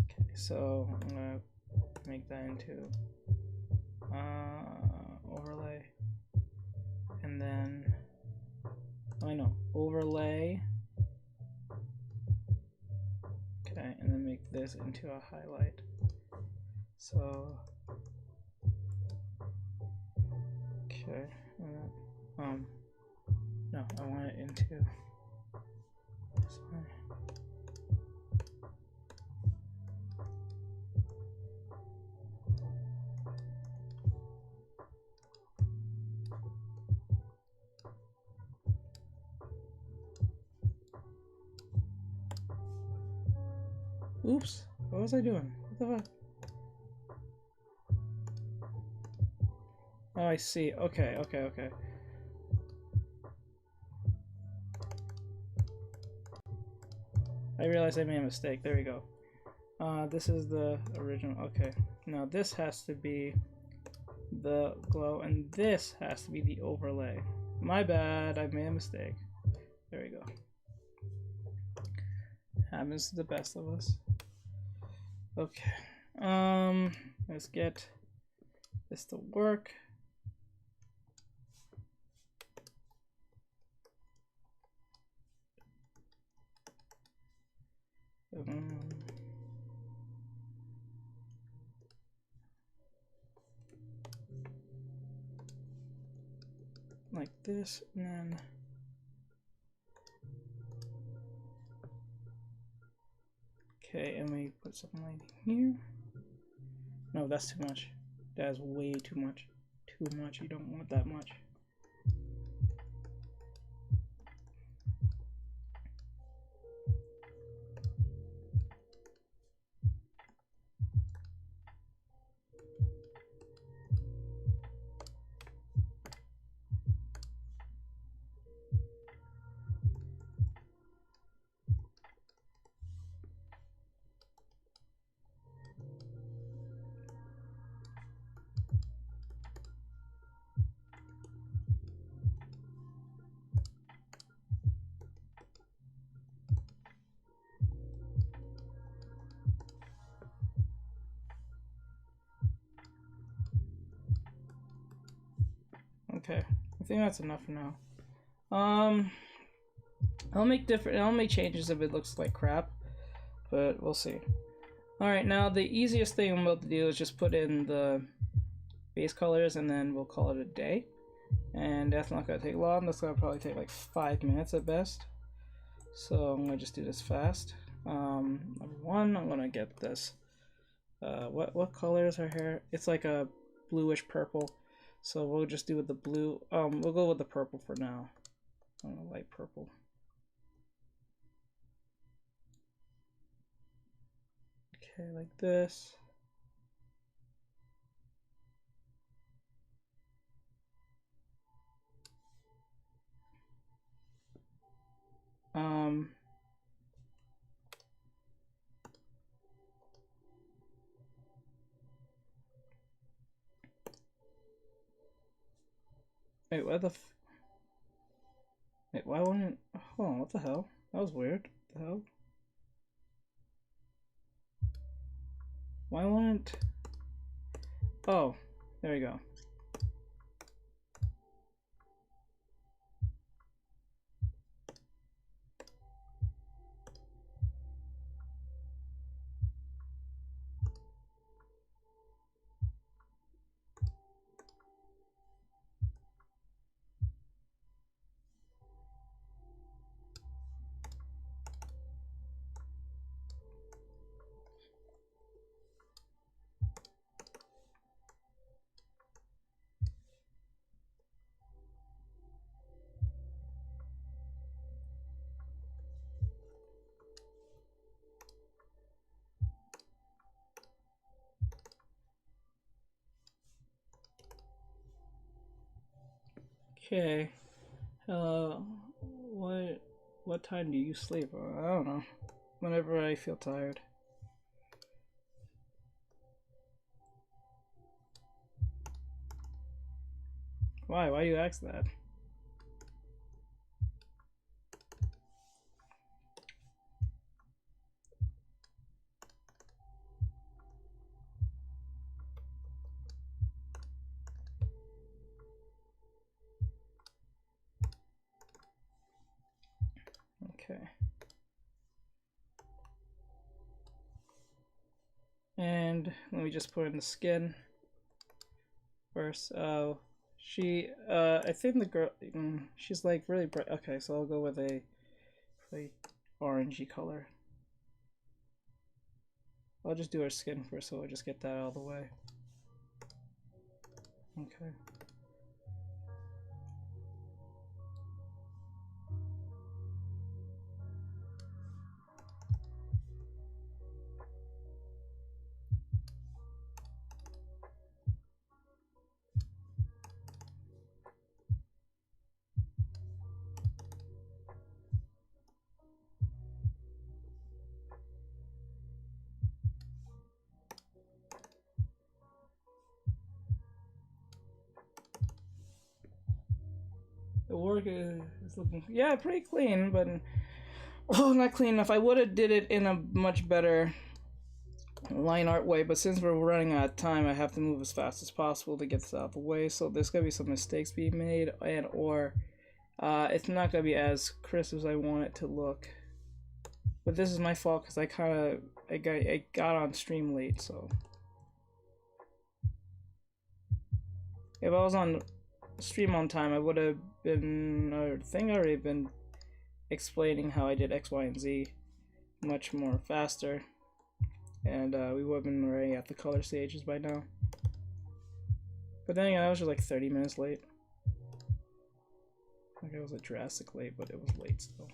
Okay, so I'm gonna make that into overlay, and then overlay. Okay, and then make this into a highlight. So okay, no, I want it into this one. Oops, what was I doing? What the fuck? Oh, I see. Okay. I realized I made a mistake. There we go. This is the original. Okay. Now this has to be the glow, and this has to be the overlay. My bad. I made a mistake. There we go. Happens to the best of us. Okay. Let's get this to work. Like this, and then okay, and we put something like here. No, that's too much. That's way too much. Too much. You don't want that much. Okay, I think that's enough for now. I'll make changes if it looks like crap, but we'll see. Alright, now the easiest thing I'm about to do is just put in the base colors and then we'll call it a day. And that's not gonna take long, that's gonna probably take like 5 minutes at best. So I'm gonna just do this fast. Number one, I'm gonna get this. What color is her hair? It's like a bluish purple. So we'll just do with the blue. We'll go with the purple for now. Light purple. Okay, like this. Wait, wait, why wouldn't... Hold on, what the hell? That was weird. What the hell? Why wouldn't... Oh, there we go. Okay. What time do you sleep? I don't know. Whenever I feel tired. Why? Why do you ask that? Okay. And let me just put in the skin first. I think the girl, she's like really bright. Okay, so I'll go with a really orangey color. I'll just do her skin first, so I'll just get that out of the way. Okay. The work is looking, yeah, pretty clean, but not clean enough. I would have did it in a much better line art way, but since we're running out of time, I have to move as fast as possible to get this out of the way. So there's gonna be some mistakes being made, and or it's not gonna be as crisp as I want it to look. But this is my fault because I got on stream late, so if I was on stream on time, I would have been, I think I already been explaining how I did X, Y, and Z much more faster, and we would have been already at the color stages by now. But then again, I was just like 30 minutes late. Like I was a drastic late, but it was late still.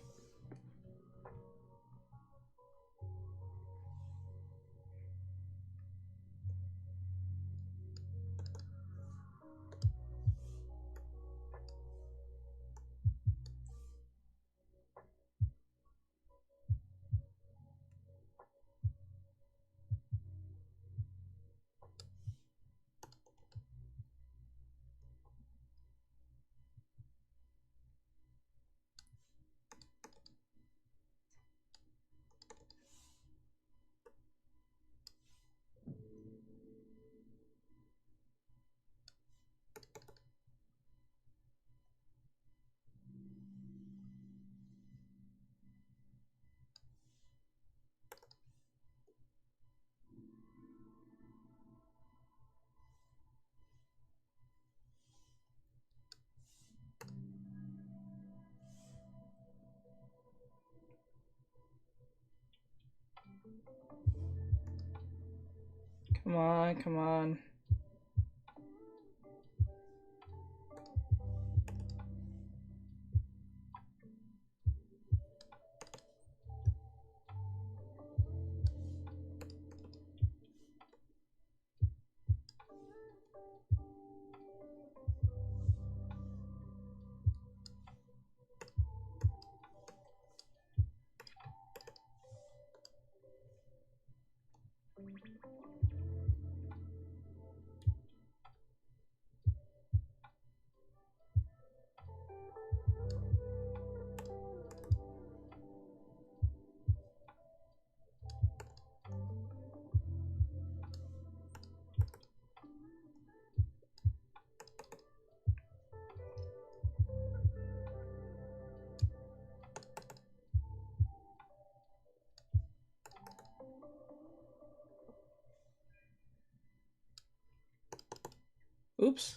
Come on, come on. Oops.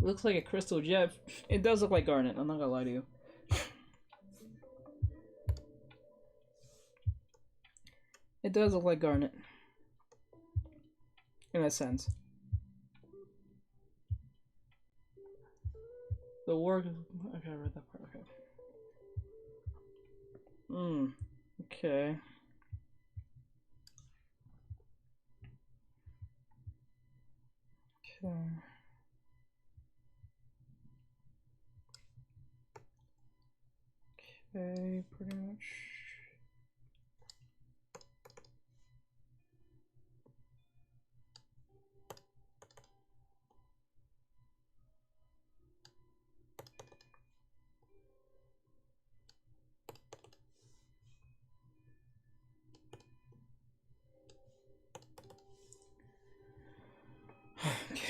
Looks like a crystal jet. It does look like garnet, I'm not gonna lie to you. It does look like garnet. In a sense. The work... Okay, I read that part, okay. Okay. Okay. Okay, pretty much. Okay.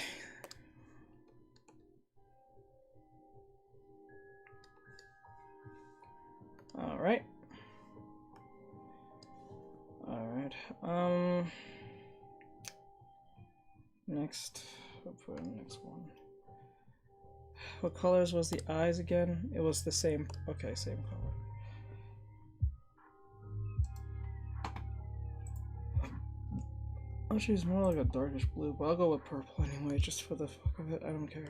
Alright. Alright. Next. I'll put in the next one. What colors was the eyes again? It was the same. Okay, same color. Actually, it's more like a darkish blue, but I'll go with purple anyway, just for the fuck of it. I don't care.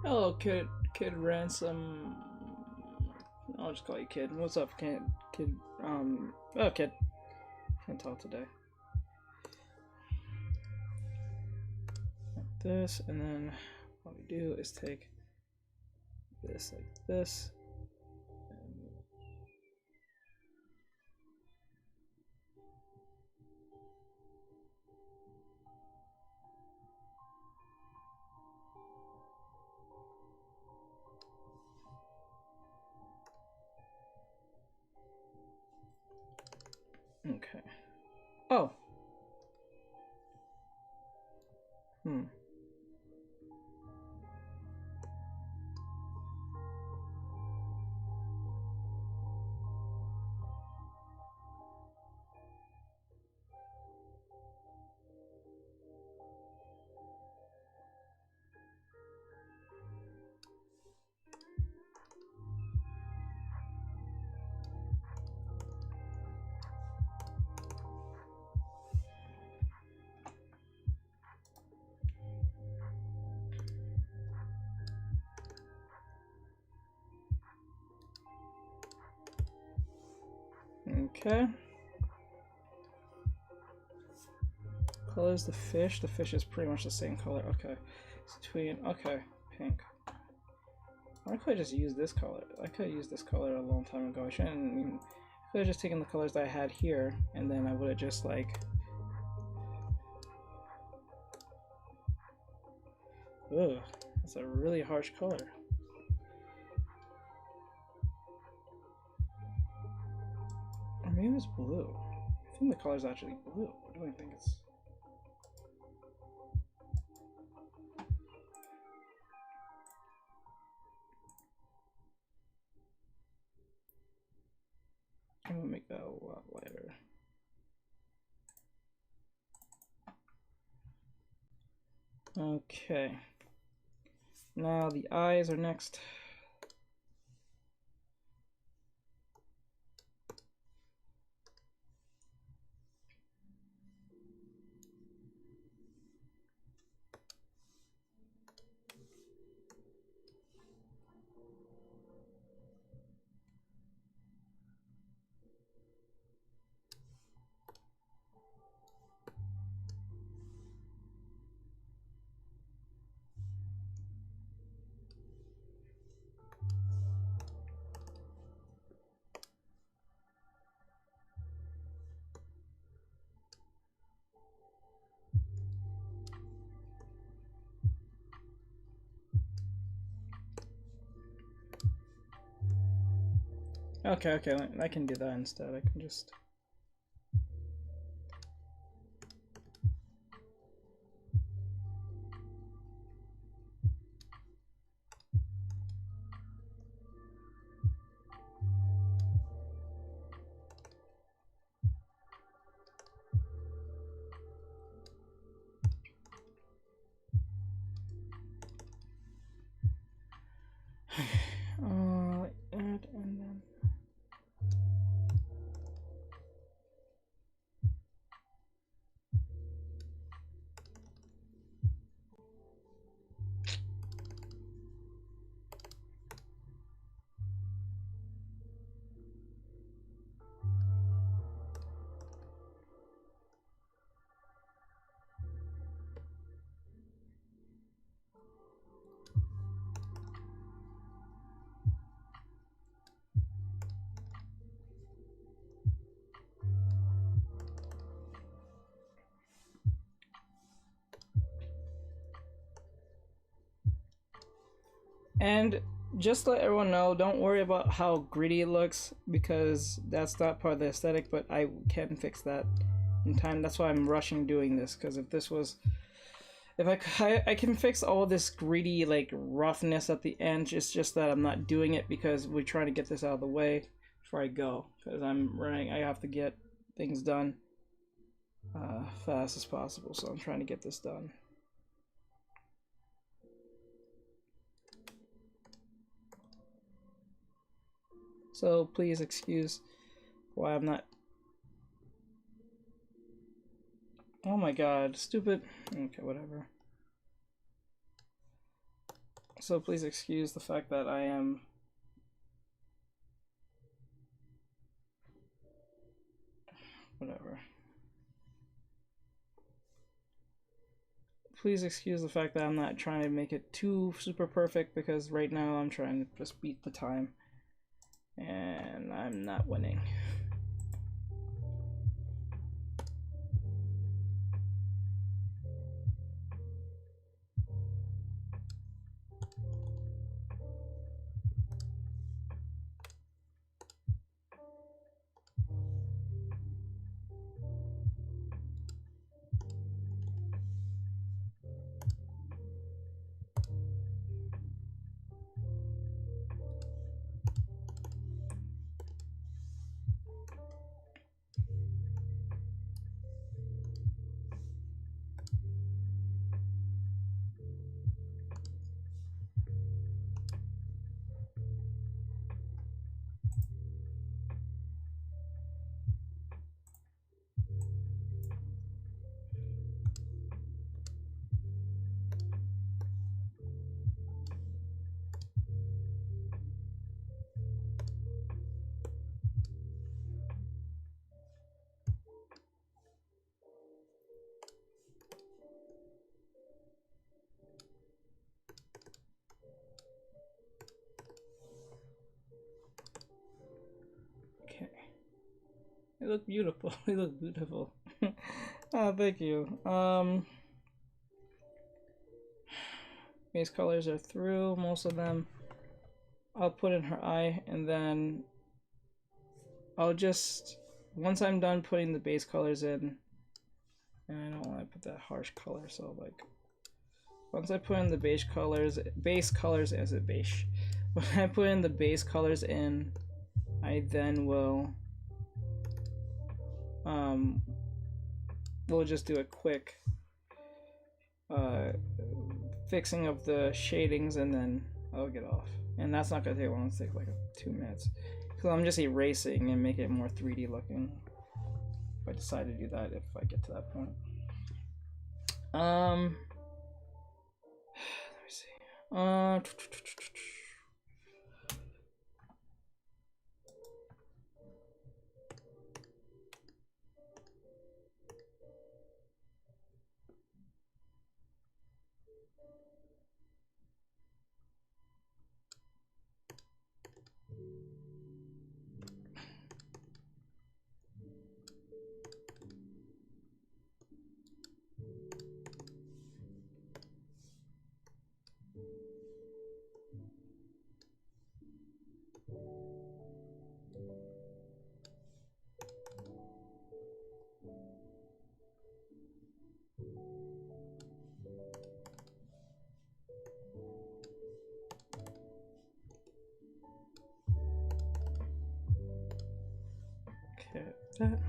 Hello, Kid Ransom. I'll just call you Kid. What's up, Kid? Oh, Kid. Can't talk today. Like this, and then what we do is take this like this. Okay. Oh. Okay. color is the fish? The fish is pretty much the same color. Okay. It's between, okay, pink. Why could I just use this color? I could have used this color a long time ago. I shouldn't even, I could have just taken the colors that I had here, and then I would have just like, ugh, that's a really harsh color. Or maybe it's blue. I think the color is actually blue. What do I think it's? I'm gonna make that a lot lighter. Okay. Now the eyes are next. Okay, I can do that instead. I can just... like that, and then... And just to let everyone know, don't worry about how gritty it looks, because that's not part of the aesthetic, but I can fix that in time. That's why I'm rushing doing this, because if this was... If I can fix all this gritty, like, roughness at the end. It's just that I'm not doing it because we're trying to get this out of the way before I go, because I'm running. I have to get things done fast as possible, so I'm trying to get this done. So please excuse why I'm not... Oh my god, stupid... Okay, whatever. So please excuse the fact that I am... Whatever. Please excuse the fact that I'm not trying to make it too super perfect, because right now I'm trying to just beat the time. And I'm not winning. They look beautiful. They look beautiful. Oh, thank you. Base colors are through, most of them. I'll put in her eye, and then I'll just, once I'm done putting the base colors in, and I don't want to put that harsh color, so like, once I put in the base colors as a base, when I put in the base colors in, I then will, we'll just do a quick fixing of the shadings, and then I'll get off. And that's not gonna take long, it's take like 2 minutes. Because I'm just erasing and make it more 3D looking. If I decide to do that, if I get to that point. Let me see. Okay, that.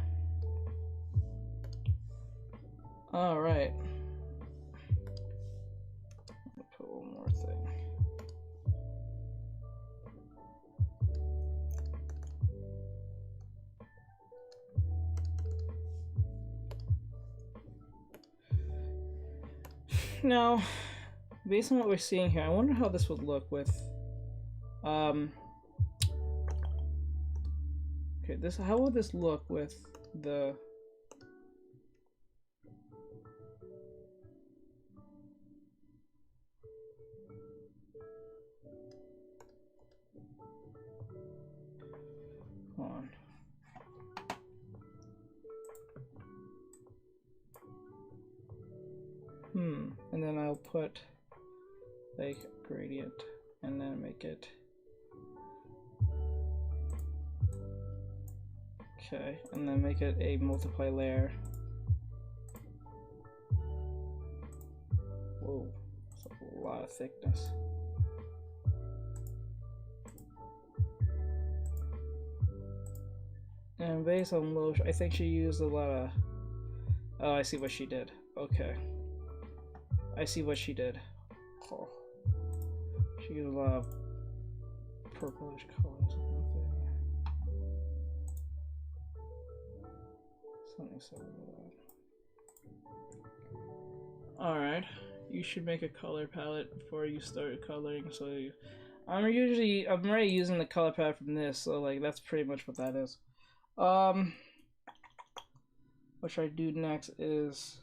All right. I'll put one more thing. Now, based on what we're seeing here, I wonder how this would look with, okay, how would this look with the, hold on. And then I'll put like gradient and then make it, okay, and then make it a multiply layer. Whoa, that's a lot of thickness. And based on low, I think she used a lot of, oh, I see what she did. Okay. I see what she did. Oh. She used a lot of purplish colors. Something similar. Alright. You should make a color palette before you start coloring. So I'm already using the color palette from this, so like that's pretty much what that is. What should I do next is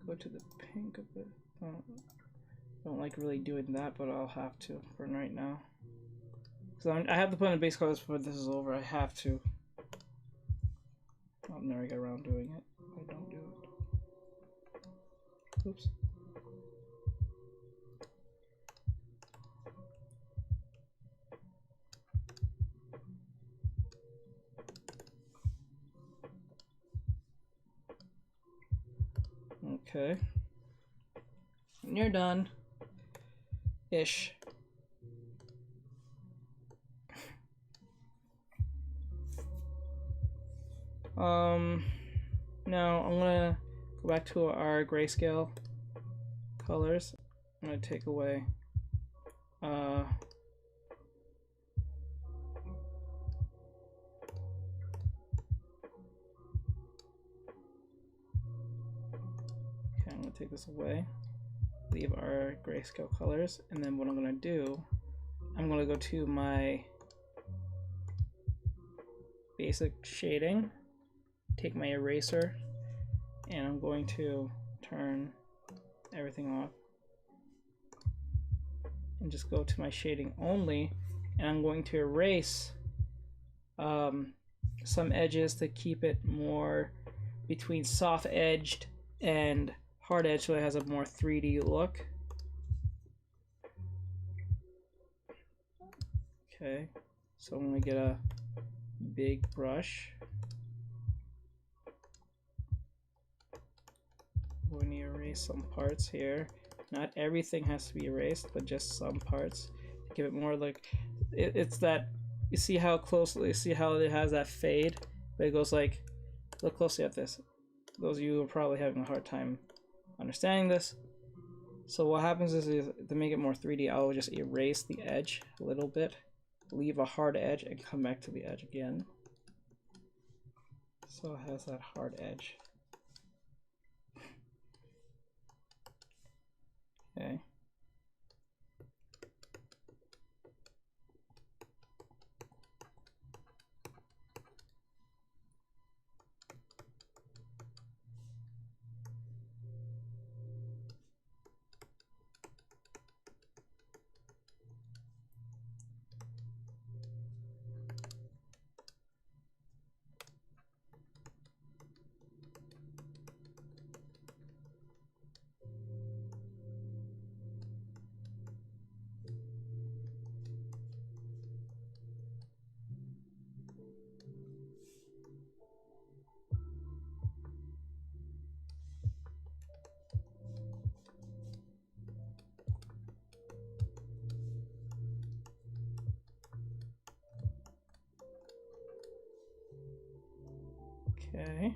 go to the pink a bit. Don't like really doing that, but I'll have to for right now. So I have to put in the base colors before this is over. I have to. I'll never get around doing it. I don't do it. Oops. Okay. And you're done. Ish. Now I'm gonna go back to our grayscale colors. I'm gonna take away okay, I'm gonna take this away, leave our grayscale colors, and then what I'm gonna do, I'm gonna go to my basic shading, take my eraser, and I'm going to turn everything off and just go to my shading only, and I'm going to erase some edges to keep it more between soft edged and hard edged, so it has a more 3D look. Okay, so I'm gonna get a big brush. We're going to erase some parts here. Not everything has to be erased, but just some parts to give it more like it's that. You see how closely, you see how it has that fade, but it goes like, look closely at this. Those of you who are probably having a hard time understanding this. So what happens is to make it more 3D, I'll just erase the edge a little bit, leave a hard edge, and come back to the edge again. So it has that hard edge. Okay. Okay.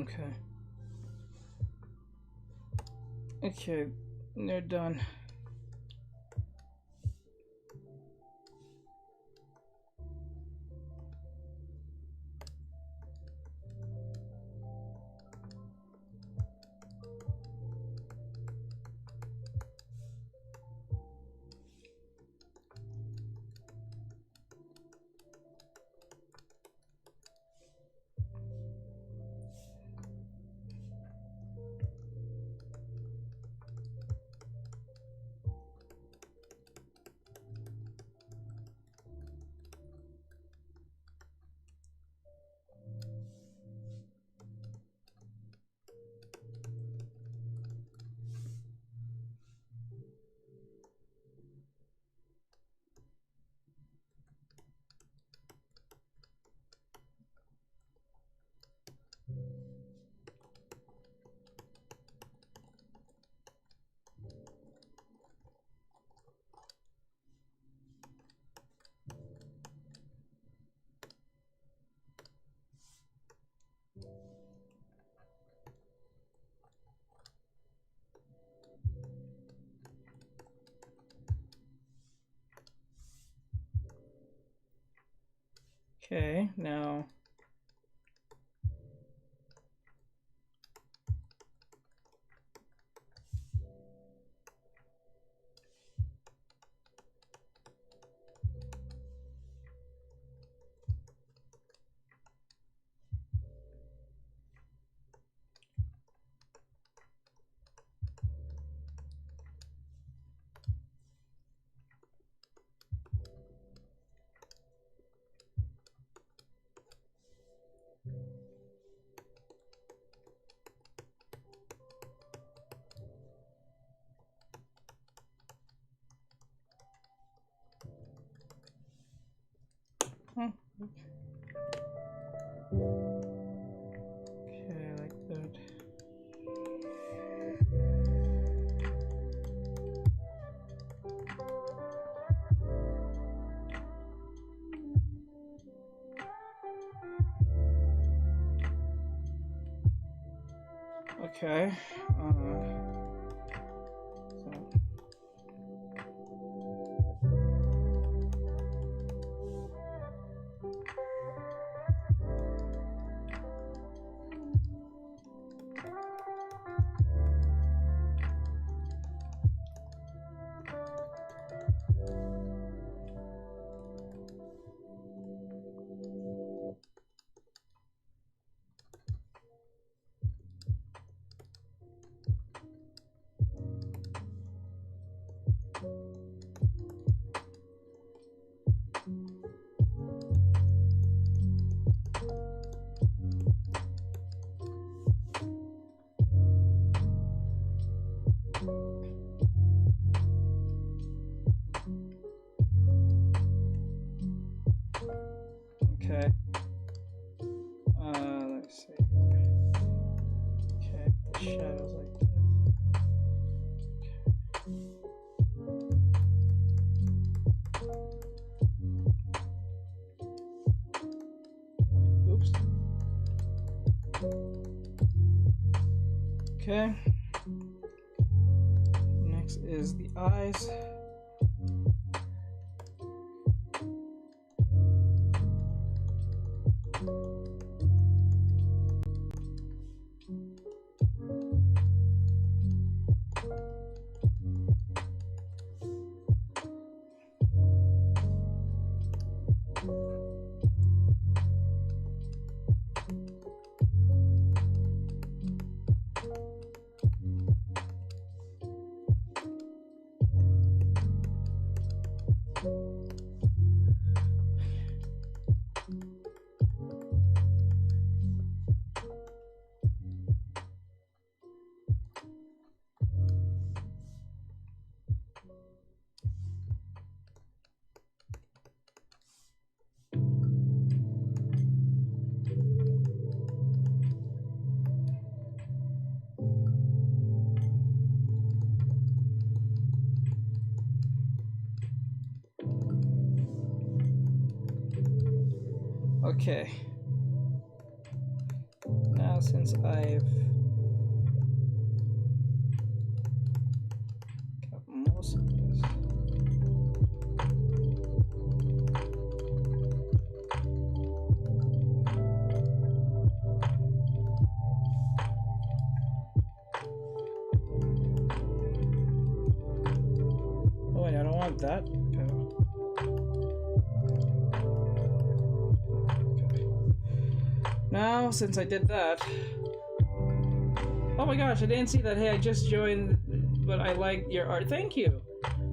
Okay. Okay, they're done. Okay, now oh, okay, like that. Okay. So Okay. Next is the eyes. Okay. Now since I've got most of this. Oh wait, I don't want that. Now, since I did that... Oh my gosh, I didn't see that. Hey, I just joined, but I like your art. Thank you!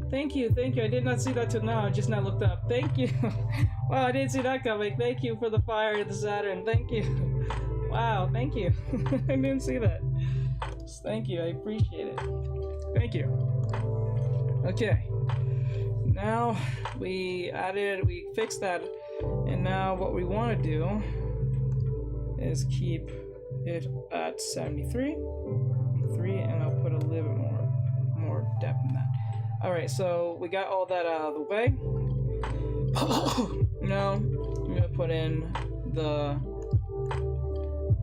Thank you, thank you. I did not see that till now. I just now looked up. Thank you! Wow, I didn't see that coming. Thank you for the fire of the Saturn. Thank you. Wow, thank you. I didn't see that. Thank you, I appreciate it. Thank you. Okay. Now, we fixed that. And now what we want to do is keep it at 73, and I'll put a little bit more depth in that. All right, so we got all that out of the way. Now I'm gonna put in the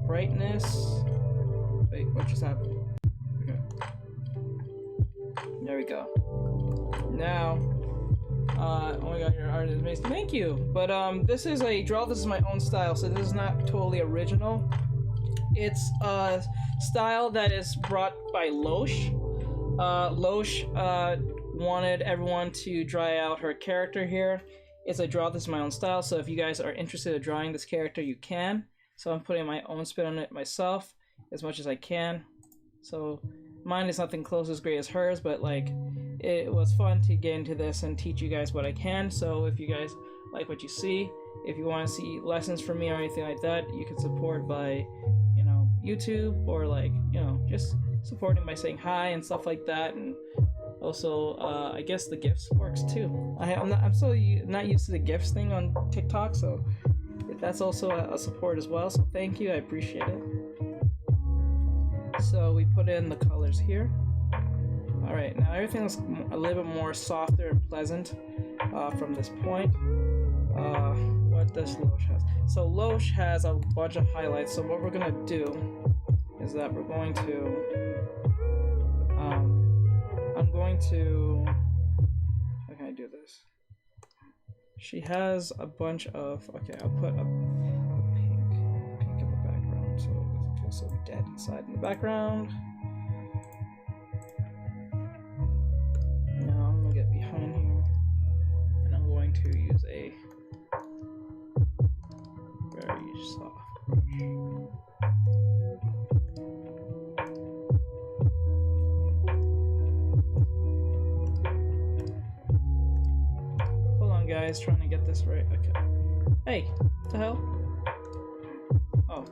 brightness. Wait, what just happened? Okay. There we go. Now, oh my god, your art is amazing. Thank you. But this is my own style, so this is not totally original. It's a style that is brought by Loesch. Loesch wanted everyone to draw out her character here. It's I draw this in my own style, so if you guys are interested in drawing this character, you can. So I'm putting my own spin on it myself as much as I can. So mine is nothing close as great as hers, but like it was fun to get into this and teach you guys what I can. So if you guys like what you see, if you want to see lessons from me or anything like that, you can support by, you know, YouTube, or like, you know, just supporting by saying hi and stuff like that. And also I guess the gifts works too. I'm still not used to the gifts thing on TikTok, so that's also a support as well. So thank you, I appreciate it. So we put in the colors here. All right, now everything's a little bit more softer and pleasant from this point. What does Loesch has? So Loesch has a bunch of highlights. So what we're gonna do is that we're going to I'm going to, how can I do this? She has a bunch of, okay, I'll put a pink in the background so it doesn't feel so dead inside in the background. Now I'm gonna get behind here and I'm going to use a very soft brush. Guys, trying to get this right. Okay. Hey, what the hell? Oh.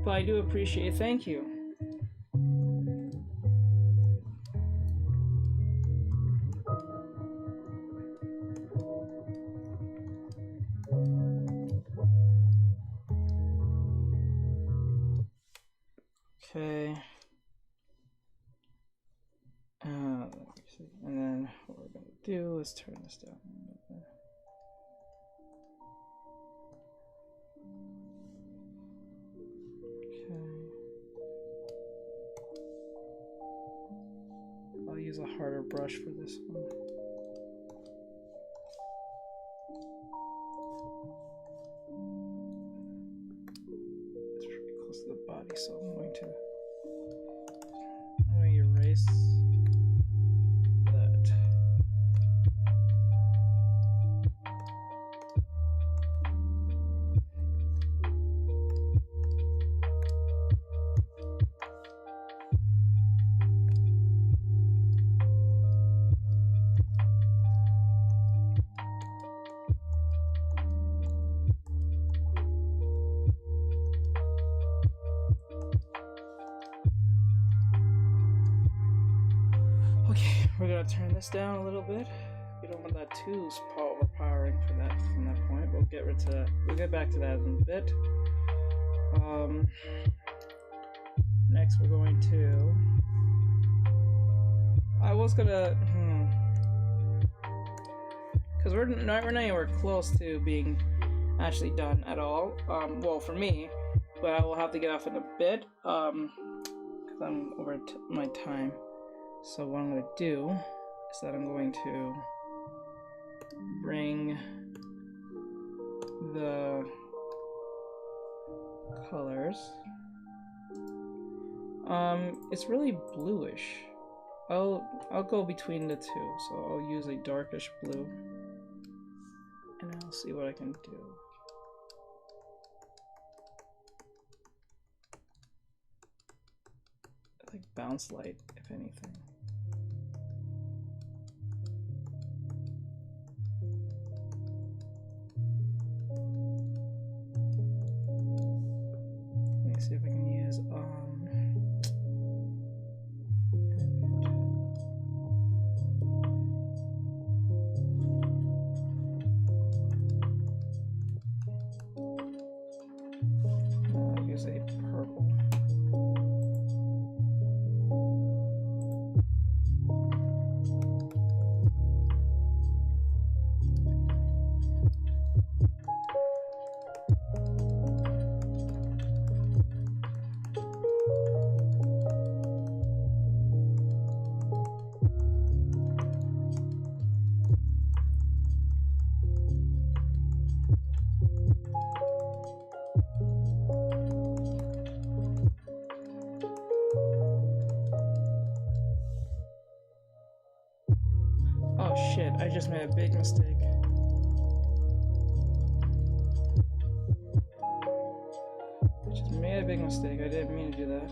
But I do appreciate it. Thank you. Okay. And then what we're gonna do is turn this down a little bit. Okay. I'll use a harder brush for this one. It's pretty close to the body, so I'm going to erase that. Okay, we're gonna turn this down a little bit. We don't want that too overpowering from that point. We'll get rid of that. We'll get back to that in a bit. Next we're going to. I was gonna, because we're not anywhere close to being actually done at all. Well, for me, but I will have to get off in a bit. Because I'm over my time. So what I'm going to do is that I'm going to bring the colors. It's really bluish. I'll go between the two. So I'll use a darkish blue, and I'll see what I can do. I think bounce light, if anything. Let me see if I can use I'll use a purple. Oh shit, I just made a big mistake. I just made a big mistake. I didn't mean to do that.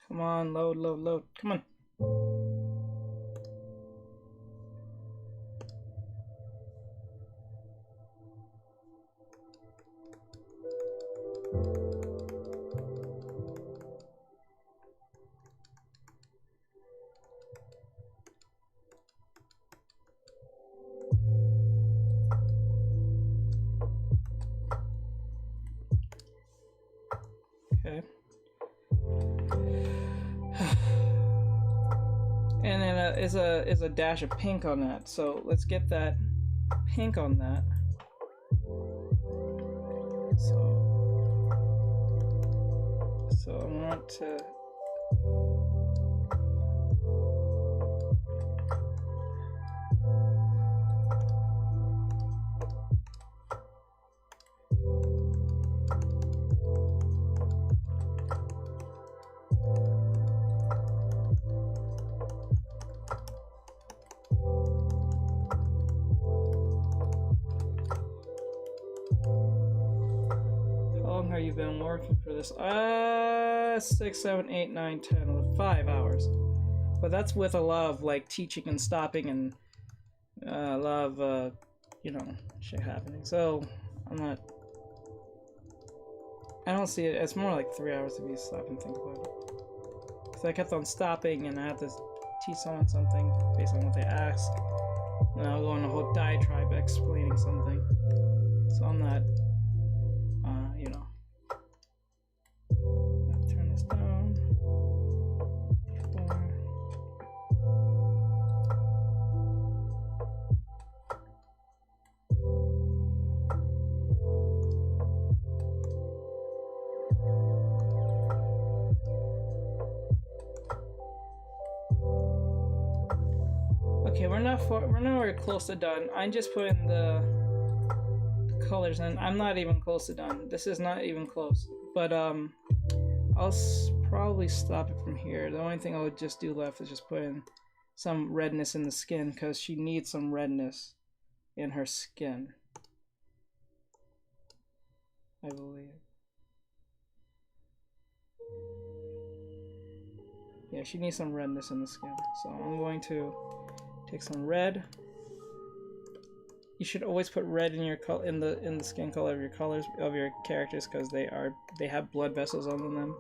Come on, load, load, load. Come on. Okay. And then is a dash of pink on that. So let's get that pink on that. So I want to we've been working for this? 6, 7, 8, 9, 10, 5 hours. But that's with a lot of like teaching and stopping and a lot of you know, shit happening. So I don't see it. It's more like 3 hours if you stop and think about it. So I kept on stopping and I had to teach someone something based on what they ask. And I'll go on a whole diatribe explaining something. So I'm not, you know. I'll turn this down. 4. Okay, we're nowhere close to done. I just put in the colors and I'm not even close to done. This is not even close. But I'll probably stop it from here. The only thing I would just do left is just put in some redness in the skin because she needs some redness in her skin, I believe. Yeah, she needs some redness in the skin. So I'm going to take some red. You should always put red in your in the skin color of your colors of your characters because they have blood vessels on them,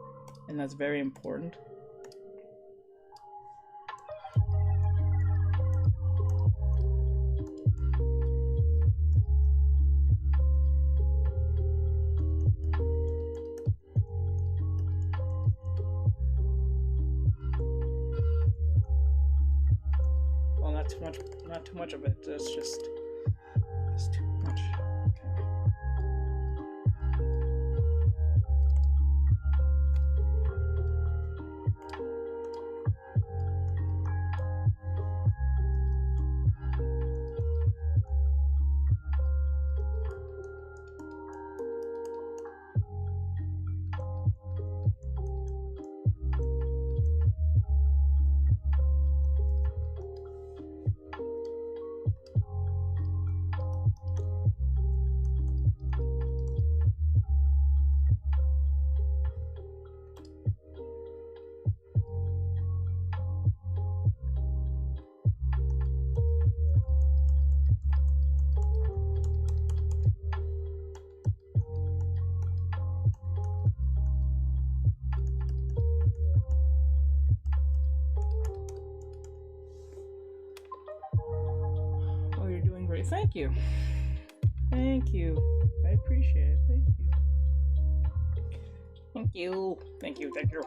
and that's very important. Well, not too much of it. It's just too much. Okay. Oh, you're doing great. Thank you. Thank you. I appreciate it. Thank you. Thank you. Thank you. Thank you.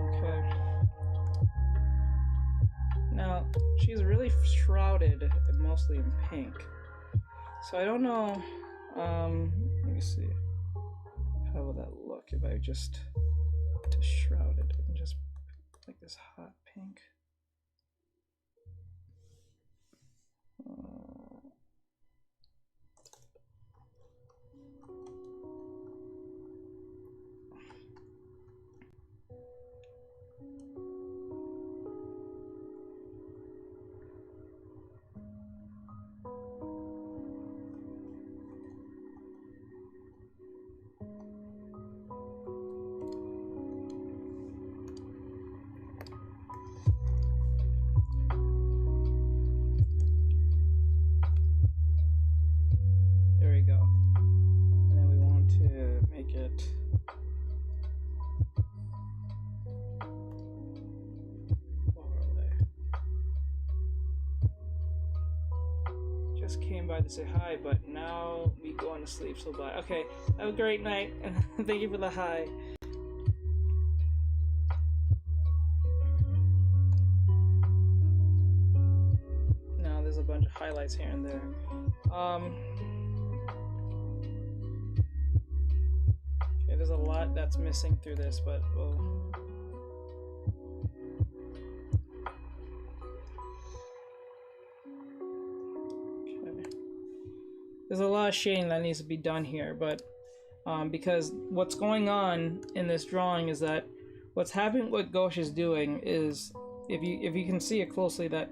Okay. Now, she's really shrouded, mostly in pink. So I don't know, let me see. How will that look if I just shroud it and just like this hot pink? There we go. And then we want to make it overlay. Just came by to say hi, but now we going to sleep, so bye. Okay, have a great night, and thank you for the hi. Now there's a bunch of highlights here and there. Okay, there's a lot that's missing through this, but we'll... Okay. there's a lot of shading that needs to be done here, but because what's going on in this drawing is that what's happening, what Ghosh is doing is, if you can see it closely, that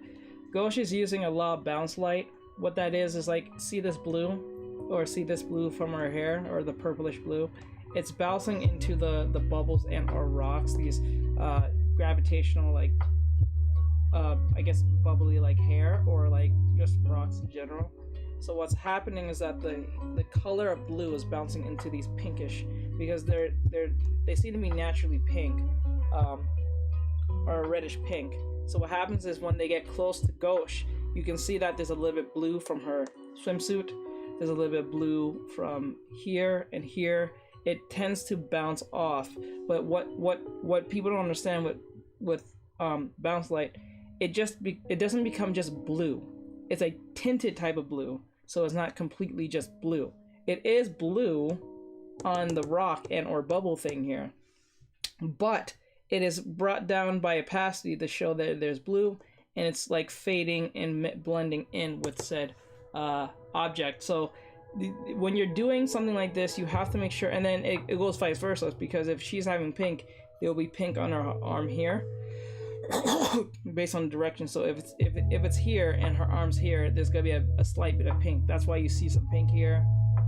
Ghosh is using a lot of bounce light. What that is like, see this blue, or see this blue from her hair, or the purplish blue? It's bouncing into the bubbles and or rocks, these gravitational, like, I guess bubbly like hair, or like just rocks in general. So what's happening is that the color of blue is bouncing into these pinkish, because they seem to be naturally pink, or reddish pink. So what happens is when they get close to Ghosh, you can see that there's a little bit blue from her swimsuit. There's a little bit blue from here and here. It tends to bounce off. But what people don't understand with bounce light, it doesn't become just blue. It's a tinted type of blue, so it's not completely just blue. It is blue on the rock and or bubble thing here, but it is brought down by opacity to show that there's blue, and it's like fading and blending in with said object. So when you're doing something like this, you have to make sure, and then it goes vice versa, because if she's having pink, there'll be pink on her arm here based on the direction. So if it's here and her arm's here, there's gonna be a slight bit of pink. That's why you see some pink here,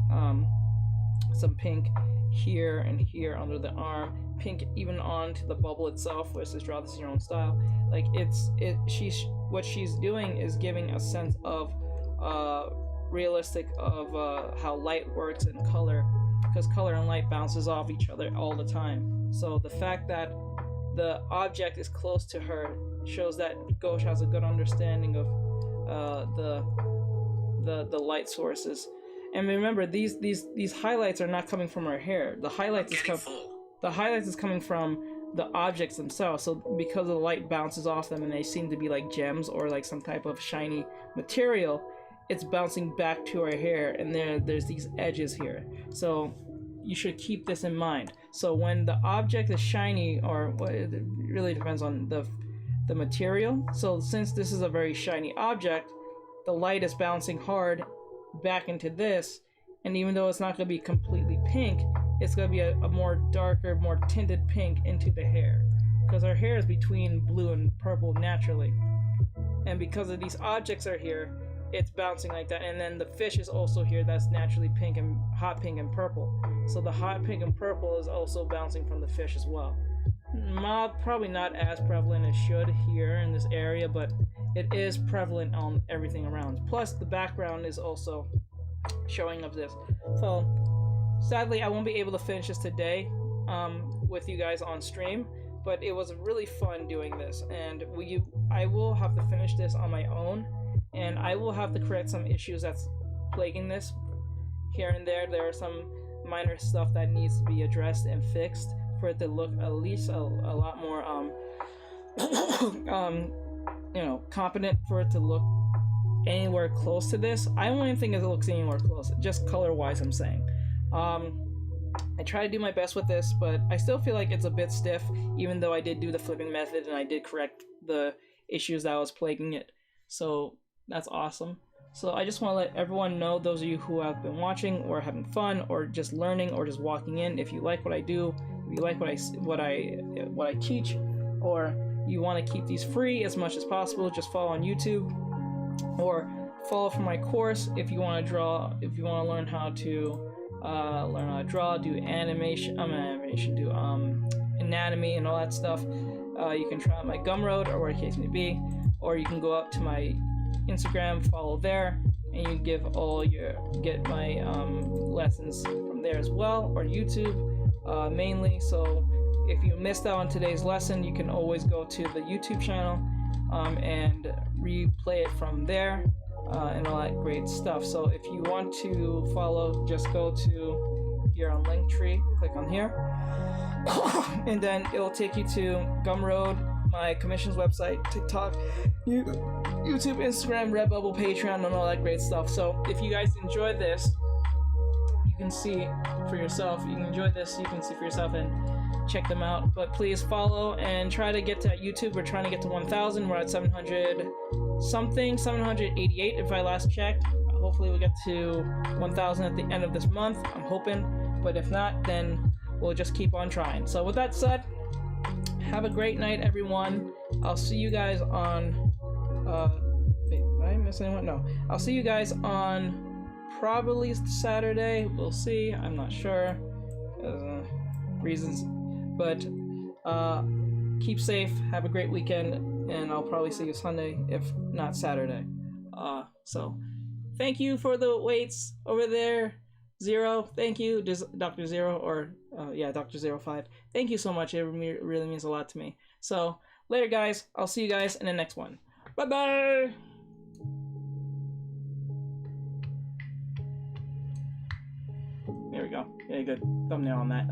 some pink here and here under the arm, pink even onto the bubble itself, where it says draw this in your own style. Like what she's doing is giving a sense of realistic of how light works and color, because color and light bounces off each other all the time. So the fact that the object is close to her shows that Ghosh has a good understanding of the light sources. And remember, these highlights are not coming from her hair. The highlights is coming from the objects themselves. So because the light bounces off them and they seem to be like gems or like some type of shiny material, it's bouncing back to her hair, and there's these edges here. So you should keep this in mind. So when the object is shiny, or it really depends on the material. So since this is a very shiny object, the light is bouncing hard back into this, and even though it's not going to be completely pink, it's going to be a more darker, more tinted pink into the hair, because our hair is between blue and purple naturally, and because of these objects are here, it's bouncing like that. And then the fish is also here, that's naturally pink and hot pink and purple, so the hot pink and purple is also bouncing from the fish as well. Probably not as prevalent as should here in this area, but it is prevalent on everything around. Plus the background is also showing of this. So sadly I won't be able to finish this today with you guys on stream, but it was really fun doing this, and I will have to finish this on my own, and I will have to correct some issues that's plaguing this here and there. There are some minor stuff that needs to be addressed and fixed for it to look at least a lot more competent, for it to look anywhere close to this. I don't even think it looks anywhere close, just color wise I'm saying. I try to do my best with this, but I still feel like it's a bit stiff, even though I did do the flipping method and I did correct the issues that was plaguing it. So that's awesome. So I just want to let everyone know, those of you who have been watching or having fun or just learning or just walking in, if you like what I do, if you like what I teach, or you want to keep these free as much as possible, just follow on YouTube or follow for my course if you want to draw, if you want to learn how to draw, do animation, do anatomy and all that stuff. You can try out my Gumroad or whatever the case may be, or you can go up to my Instagram, follow there, and you get my lessons from there as well, or YouTube mainly. So if you missed out on today's lesson, you can always go to the YouTube channel and replay it from there, and all that great stuff. So if you want to follow, just go to here on Linktree, click on here, and then it will take you to Gumroad, my commissions website, TikTok, YouTube, Instagram, Redbubble, Patreon, and all that great stuff. So if you guys enjoy this, you can see for yourself. You can enjoy this, you can see for yourself and check them out. But please follow and try to get to YouTube. We're trying to get to 1,000. We're at 700 something, 788 if I last checked. hopefully we'll get to 1,000 at the end of this month. I'm hoping, but if not, then we'll just keep on trying. So with that said, have a great night, everyone. I'll see you guys on wait, did I miss anyone? No, I'll see you guys on probably Saturday. We'll see. I'm not sure, reasons, but keep safe, have a great weekend, and I'll probably see you Sunday, if not Saturday. So thank you for the waits over there, Zero. Thank you, Dr. Zero, or yeah, Dr. 05. Thank you so much. It really means a lot to me. So later, guys. I'll see you guys in the next one. Bye bye. There we go. Yeah, good thumbnail on that.